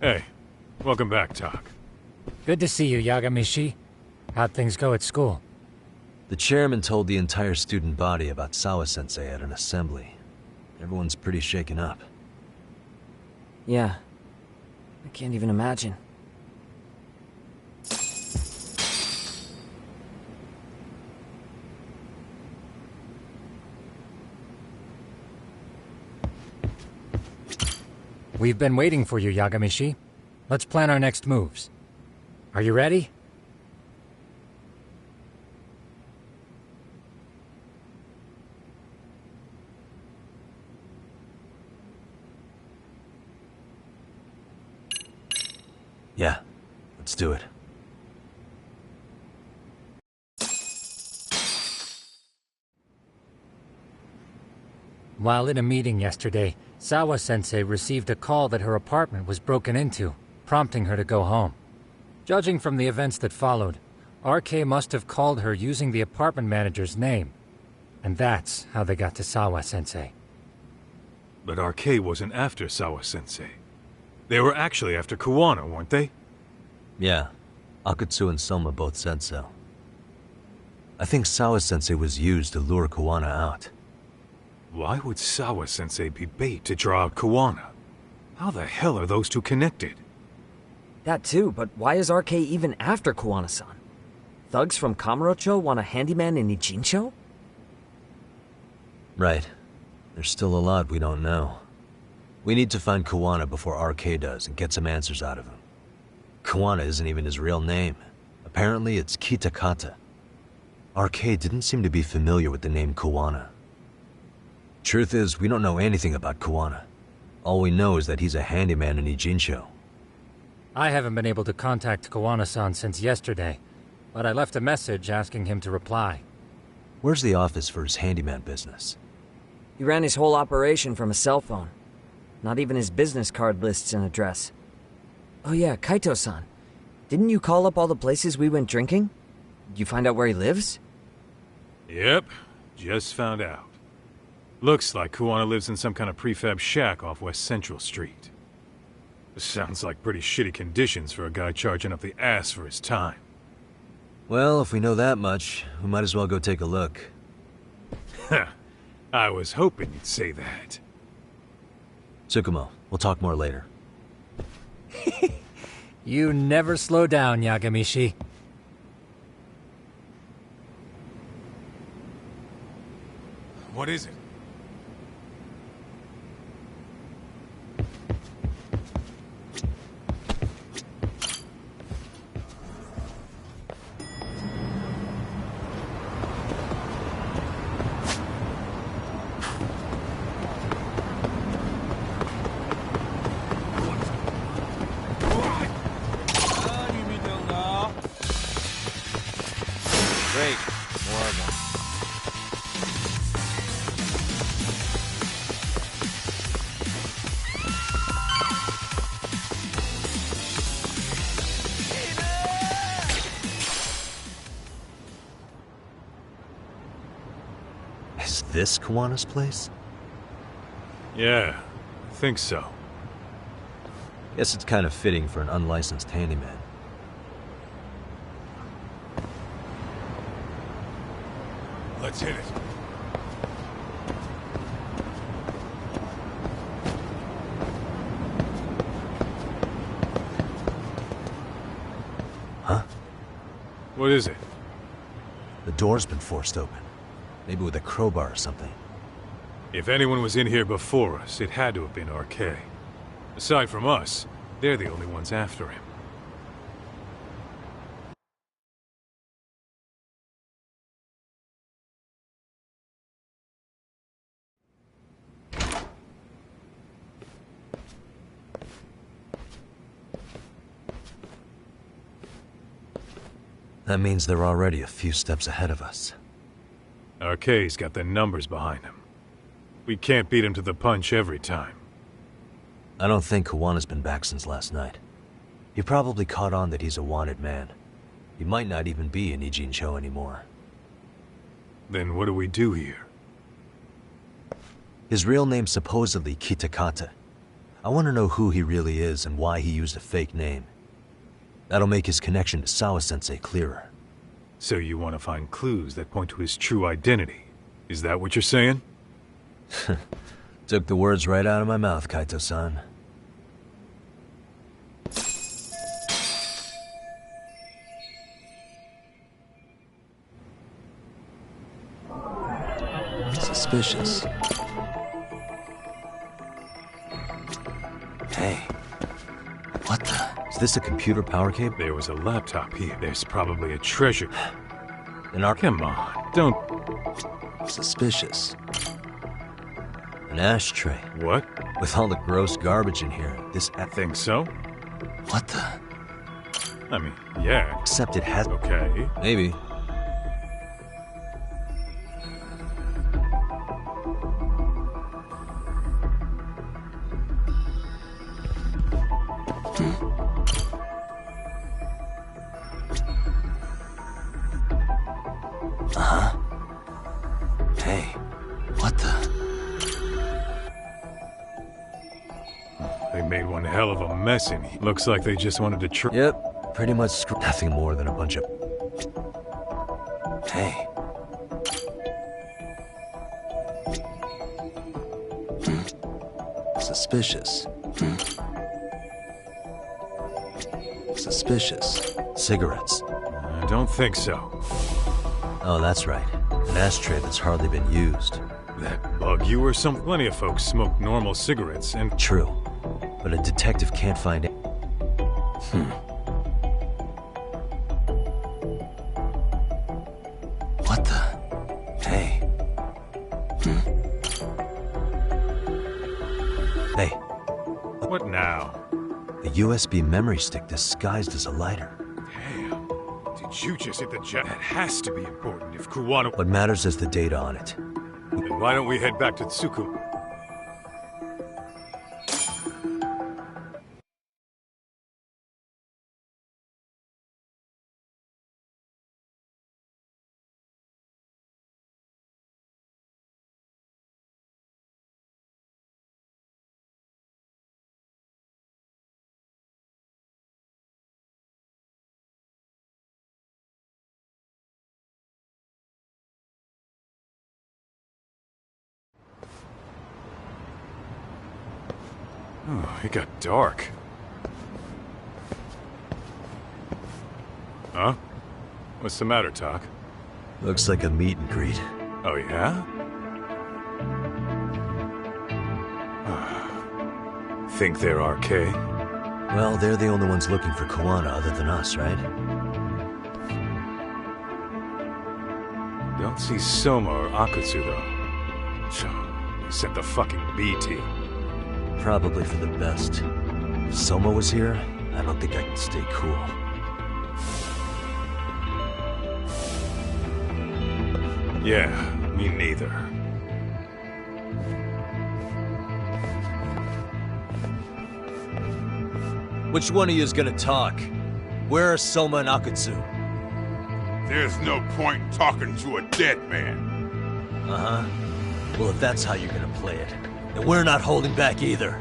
Hey, welcome back, Tak. Good to see you, Yagamishi. How'd things go at school? The chairman told the entire student body about Sawa-sensei at an assembly. Everyone's pretty shaken up. Yeah. I can't even imagine. We've been waiting for you, Yagamishi. Let's plan our next moves. Are you ready? Yeah, let's do it. While in a meeting yesterday, Sawa-sensei received a call that her apartment was broken into, prompting her to go home. Judging from the events that followed, RK must have called her using the apartment manager's name. And that's how they got to Sawa-sensei. But RK wasn't after Sawa-sensei. They were actually after Kuwana, weren't they? Yeah, Akutsu and Soma both said so. I think Sawa-sensei was used to lure Kuwana out. Why would Sawa-sensei be bait to draw out Kuwana? How the hell are those two connected? That too, but why is RK even after Kuwana-san? Thugs from Kamurocho want a handyman in Ijincho? Right. There's still a lot we don't know. We need to find Kuwana before RK does and get some answers out of him. Kuwana isn't even his real name. Apparently it's Kitakata. RK didn't seem to be familiar with the name Kuwana. Truth is, we don't know anything about Kuwana. All we know is that he's a handyman in Ijincho. I haven't been able to contact Kuwana-san since yesterday, but I left a message asking him to reply. Where's the office for his handyman business? He ran his whole operation from a cell phone. Not even his business card lists an address. Oh yeah, Kaito-san. Didn't you call up all the places we went drinking? Did you find out where he lives? Yep, just found out. Looks like Kuwana lives in some kind of prefab shack off West Central Street. Sounds like pretty shitty conditions for a guy charging up the ass for his time. Well, if we know that much, we might as well go take a look. I was hoping you'd say that. Tsukumo, we'll talk more later. You never slow down, Yagamishi. What is it? Great. More of them. Is this Kuwana's place? Yeah, I think so. Guess it's kind of fitting for an unlicensed handyman. Let's hit it. Huh? What is it? The door's been forced open. Maybe with a crowbar or something. If anyone was in here before us, it had to have been RK. Aside from us, they're the only ones after him. That means they're already a few steps ahead of us. RK's got the numbers behind him. We can't beat him to the punch every time. I don't think Kuwana's been back since last night. He probably caught on that he's a wanted man. He might not even be in Ijincho anymore. Then what do we do here? His real name's supposedly Kitakata. I want to know who he really is and why he used a fake name. That'll make his connection to Sawa-sensei clearer. So you want to find clues that point to his true identity? Is that what you're saying? Took the words right out of my mouth, Kaito-san. Suspicious. this a computer power cable? There was a laptop here. There's probably a treasure. Come on, don't... Suspicious. An ashtray. What? With all the gross garbage in here, this... Think so? What the... I mean, yeah. Except it has... Okay. Maybe. Uh-huh. Hey, what the... They made one hell of a mess in here. Looks like they just wanted to Yep, pretty much nothing more than a bunch of... Hey. Suspicious. Suspicious. Cigarettes. I don't think so. Oh, that's right. An ashtray that's hardly been used. That bug you or something? Plenty of folks smoke normal cigarettes and... True. But a detective can't find it. What the... Hey. Hey. What now? A USB memory stick disguised as a lighter. Damn. Did you just hit the jet? That has to be important if Kuwano... What matters is the data on it. Then why don't we head back to Tsuku? Oh, it got dark. Huh? What's the matter, Talk? Looks like a meet and greet. Oh, yeah? Think they're RK? Well, they're the only ones looking for Koana other than us, right? Don't see Soma or Akutsu, though. So, they sent the fucking B team. Probably for the best. If Soma was here, I don't think I could stay cool. Yeah, me neither. Which one of you is gonna talk? Where are Soma and Akutsu? There's no point in talking to a dead man. Uh-huh. Well, if that's how you're gonna play it, then we're not holding back either.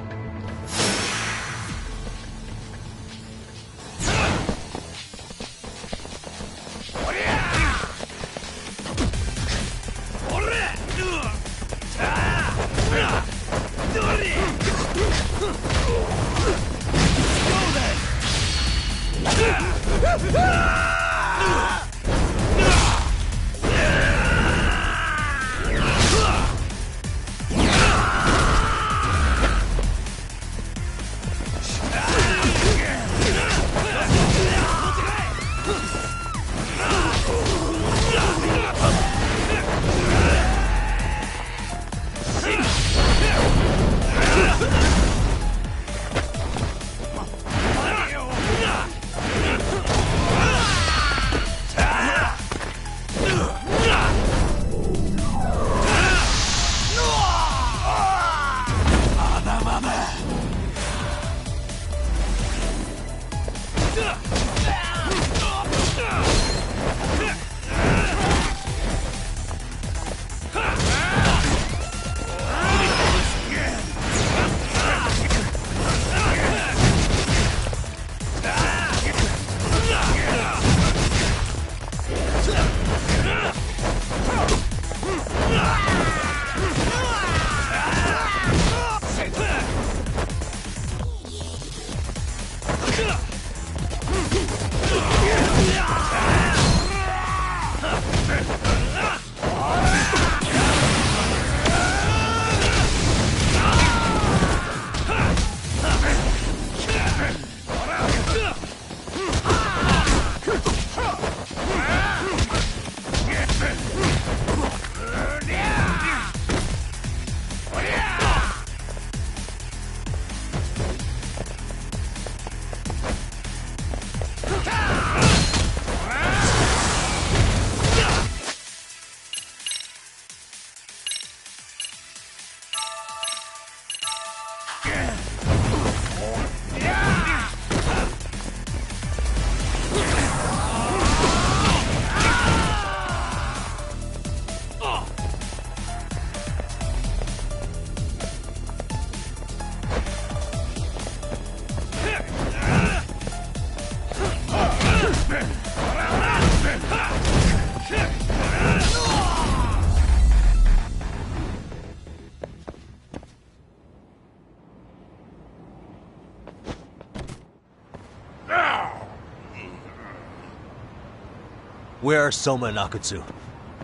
Where are Soma and Akutsu?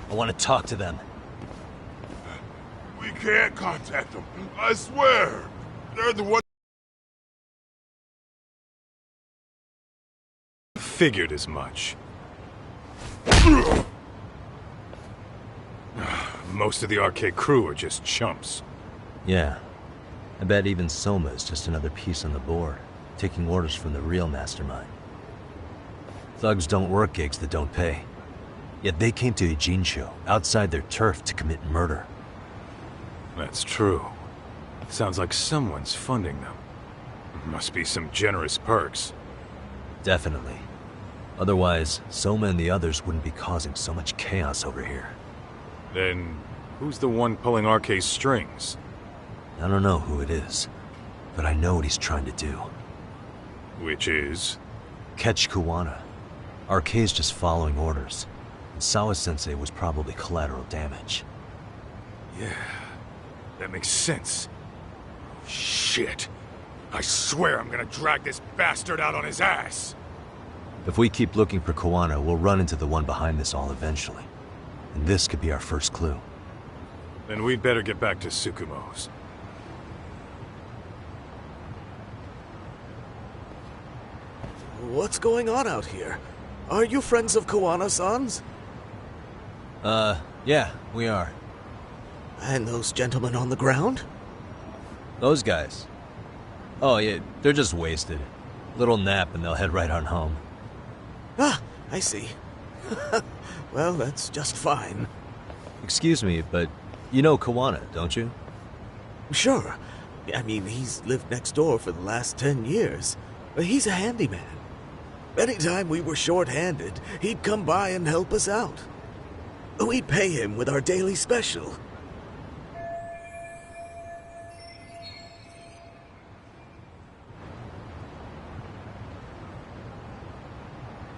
I want to talk to them. We can't contact them. I swear. They're the one. Figured as much. Most of the arcade crew are just chumps. Yeah. I bet even Soma is just another piece on the board, taking orders from the real mastermind. Thugs don't work gigs that don't pay. Yet they came to Ijincho, outside their turf, to commit murder. That's true. Sounds like someone's funding them. Must be some generous perks. Definitely. Otherwise, Soma and the others wouldn't be causing so much chaos over here. Then, who's the one pulling RK's strings? I don't know who it is, but I know what he's trying to do. Which is? Catch Kuwana. RK's just following orders, and Sawa-sensei was probably collateral damage. Yeah, that makes sense. Shit. I swear I'm gonna drag this bastard out on his ass! If we keep looking for Kuwana, we'll run into the one behind this all eventually. And this could be our first clue. Then we'd better get back to Tsukumo's. What's going on out here? Are you friends of Kuwana-san's? Yeah, we are. And those gentlemen on the ground? Those guys? Oh, yeah, they're just wasted. Little nap and they'll head right on home. Ah, I see. Well, that's just fine. Excuse me, but you know Kuwana, don't you? Sure. I mean, he's lived next door for the last 10 years. He's a handyman. Anytime we were short-handed, he'd come by and help us out. We'd pay him with our daily special.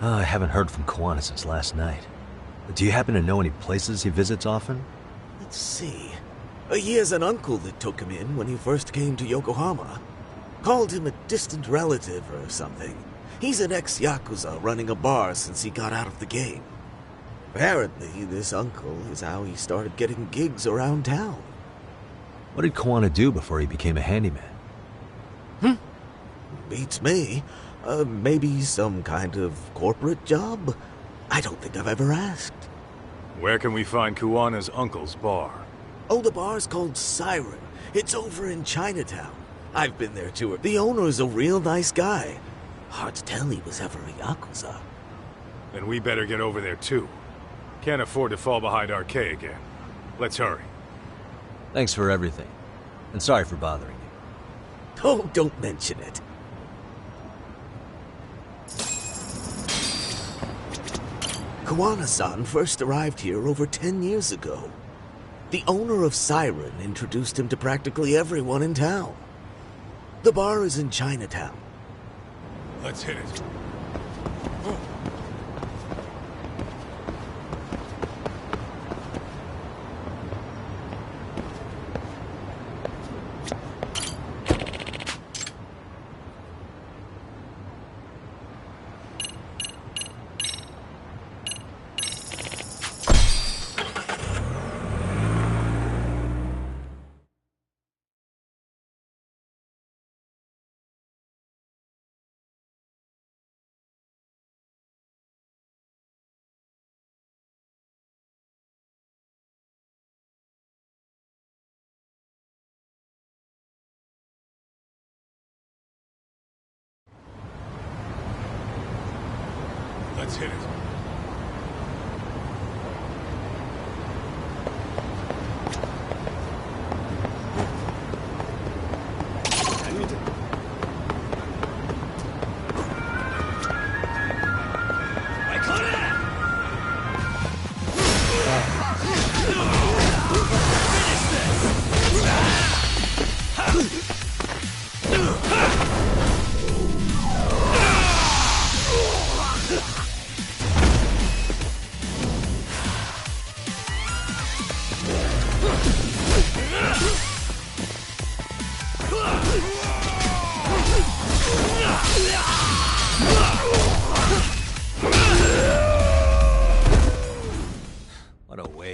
I haven't heard from Kuwana since last night. Do you happen to know any places he visits often? Let's see. He has an uncle that took him in when he first came to Yokohama. Called him a distant relative or something. He's an ex-Yakuza running a bar since he got out of the game. Apparently, this uncle is how he started getting gigs around town. What did Kuwana do before he became a handyman? Beats me. Maybe some kind of corporate job? I don't think I've ever asked. Where can we find Kuwana's uncle's bar? Oh, the bar's called Siren. It's over in Chinatown. I've been there too. The owner's a real nice guy. Hard to tell he was ever a Yakuza. Then we better get over there too. Can't afford to fall behind RK again. Let's hurry. Thanks for everything. And sorry for bothering you. Oh, don't mention it. Kuwana-san first arrived here over 10 years ago. The owner of Siren introduced him to practically everyone in town. The bar is in Chinatown. Let's hit it. Let's hit it.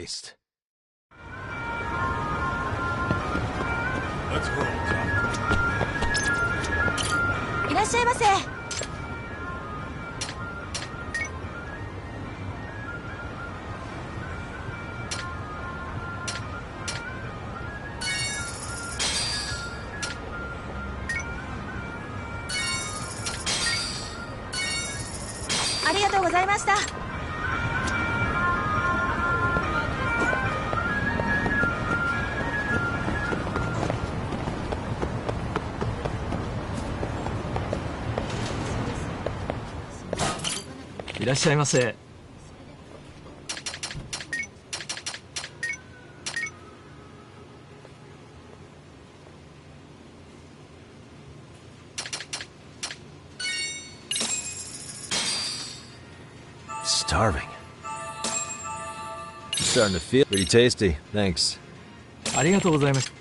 waste. Let's roll, Tom. いらっしゃいませ。ありがとうございました。いらっしゃいませ。Starving. Starting to feel pretty tasty. Thanks. ありがとうございます。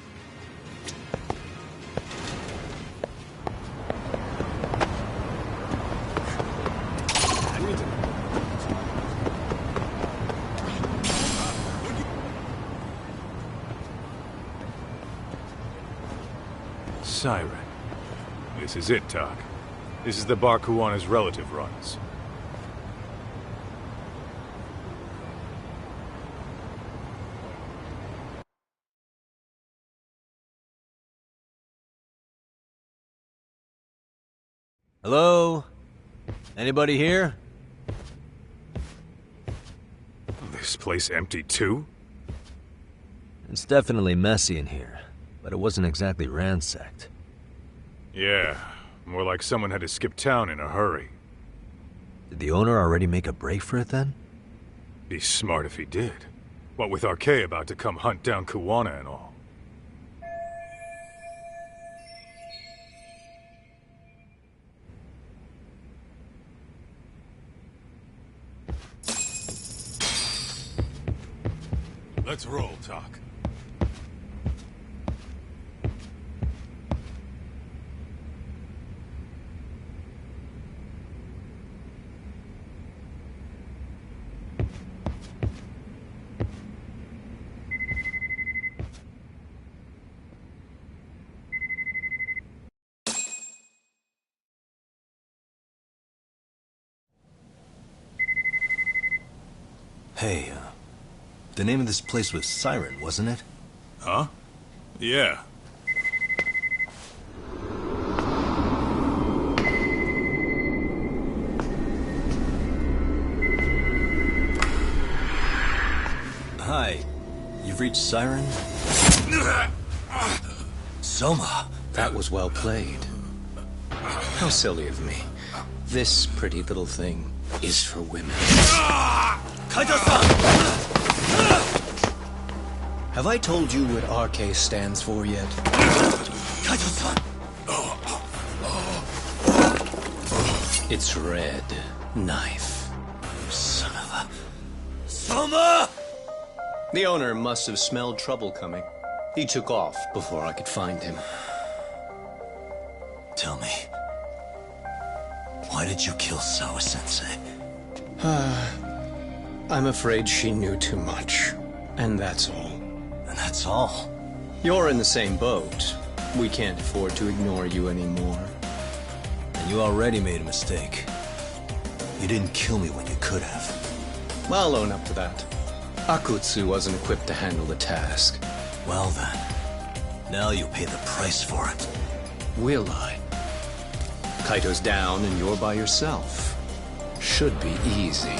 Siren. This is it, Doc. This is the bar Kuwana's relative runs. Hello? Anybody here? This place empty too? It's definitely messy in here, but it wasn't exactly ransacked. Yeah, more like someone had to skip town in a hurry. Did the owner already make a break for it then? Be smart if he did. What with RK about to come hunt down Kuwana and all. Let's roll, Talk. Hey, the name of this place was Siren, wasn't it? Huh? Yeah. Hi. You've reached Siren? Soma. That was well played. How silly of me. This pretty little thing is for women. Kaito-san! Have I told you what RK stands for yet? Kaito-san! It's Red Knife. Son of a... Soma! The owner must have smelled trouble coming. He took off before I could find him. Tell me, why did you kill Sawa-sensei? I'm afraid she knew too much. And that's all. And that's all? You're in the same boat. We can't afford to ignore you anymore. And you already made a mistake. You didn't kill me when you could have. I'll own up to that. Akutsu wasn't equipped to handle the task. Well then, now you'll pay the price for it. Will I? Kaito's down and you're by yourself. Should be easy.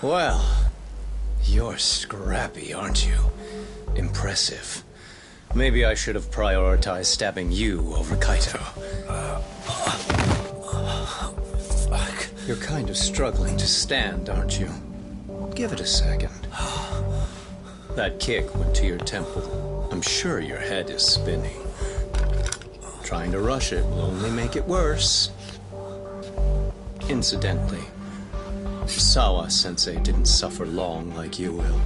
Well, you're scrappy, aren't you? Impressive. Maybe I should have prioritized stabbing you over Kaito. Fuck. You're kind of struggling to stand, aren't you? Give it a second. That kick went to your temple. I'm sure your head is spinning. Trying to rush it will only make it worse. Incidentally, Sawa-sensei didn't suffer long like you will.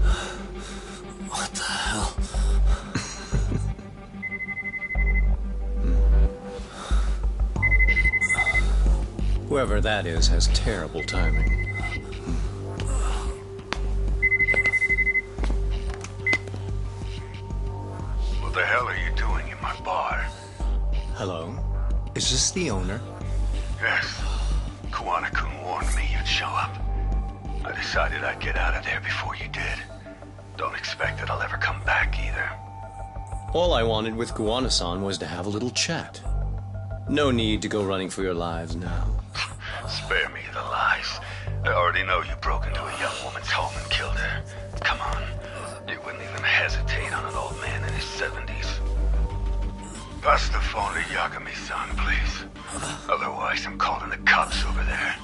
What the hell? Whoever that is has terrible timing. What the hell are you doing in my bar? Hello? Is this the owner? Yes. Kuwana-kun warned me you'd show up. I decided I'd get out of there before you did. Don't expect that I'll ever come back either. All I wanted with Kuwana-san was to have a little chat. No need to go running for your lives now. Spare me the lies. I already know you broke into a young woman's home and killed her. Come on. You wouldn't even hesitate on an old man in his 70s. Pass the phone to Yagami-san, please. Otherwise, I'm calling the cops over there.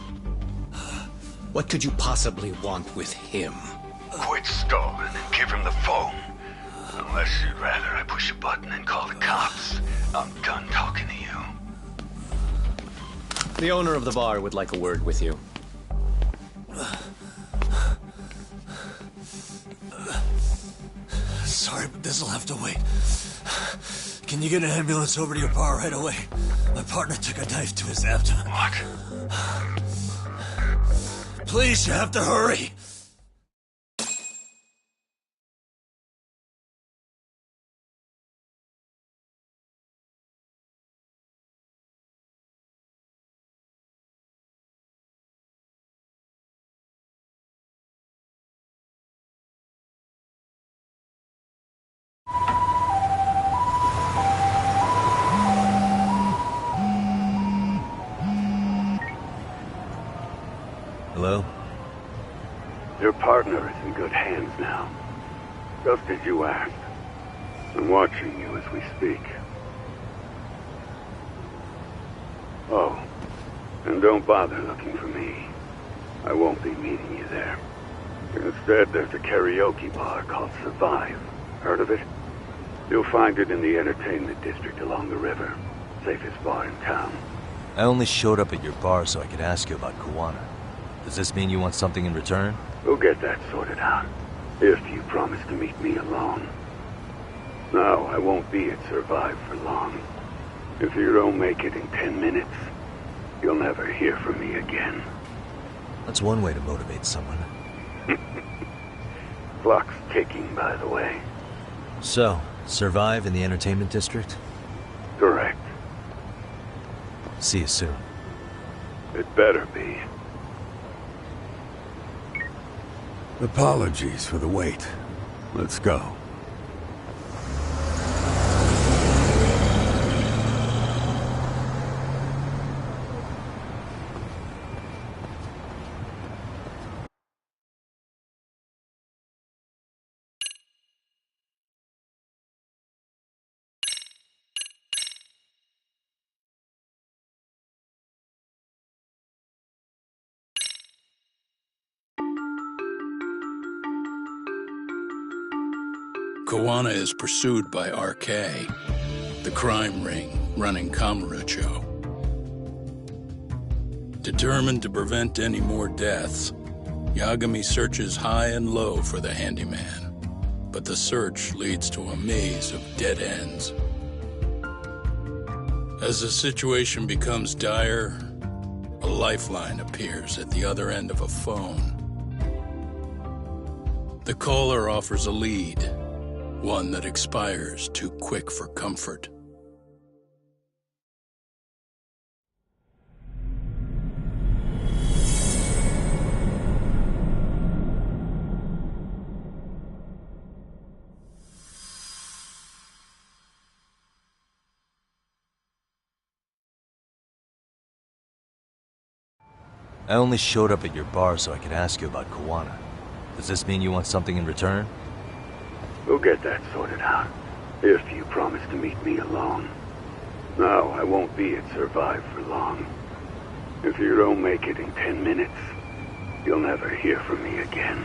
What could you possibly want with him? Quit stalling and give him the phone. Unless you'd rather I push a button and call the cops. I'm done talking to you. The owner of the bar would like a word with you. Sorry, but this'll have to wait. Can you get an ambulance over to your bar right away? My partner took a knife to his abdomen. What? Please, you have to hurry. Hello? Your partner is in good hands now. Just as you asked. I'm watching you as we speak. Oh, and don't bother looking for me. I won't be meeting you there. Instead, there's a karaoke bar called Survive. Heard of it? You'll find it in the entertainment district along the river. Safest bar in town. I only showed up at your bar so I could ask you about Kuwana. Does this mean you want something in return? We'll get that sorted out. If you promise to meet me alone. No, I won't be at Survive for long. If you don't make it in 10 minutes, you'll never hear from me again. That's one way to motivate someone. Clock's ticking, by the way. So, Survive in the entertainment district? Correct. See you soon. It better be. Apologies for the wait. Let's go. Kawana is pursued by RK, the crime ring running Kamurocho. Determined to prevent any more deaths, Yagami searches high and low for the handyman, but the search leads to a maze of dead ends. As the situation becomes dire, a lifeline appears at the other end of a phone. The caller offers a lead, one that expires too quick for comfort. I only showed up at your bar so I could ask you about Kawana. Does this mean you want something in return? We'll get that sorted out, if you promise to meet me alone. No, I won't be at Survive for long. If you don't make it in 10 minutes, you'll never hear from me again.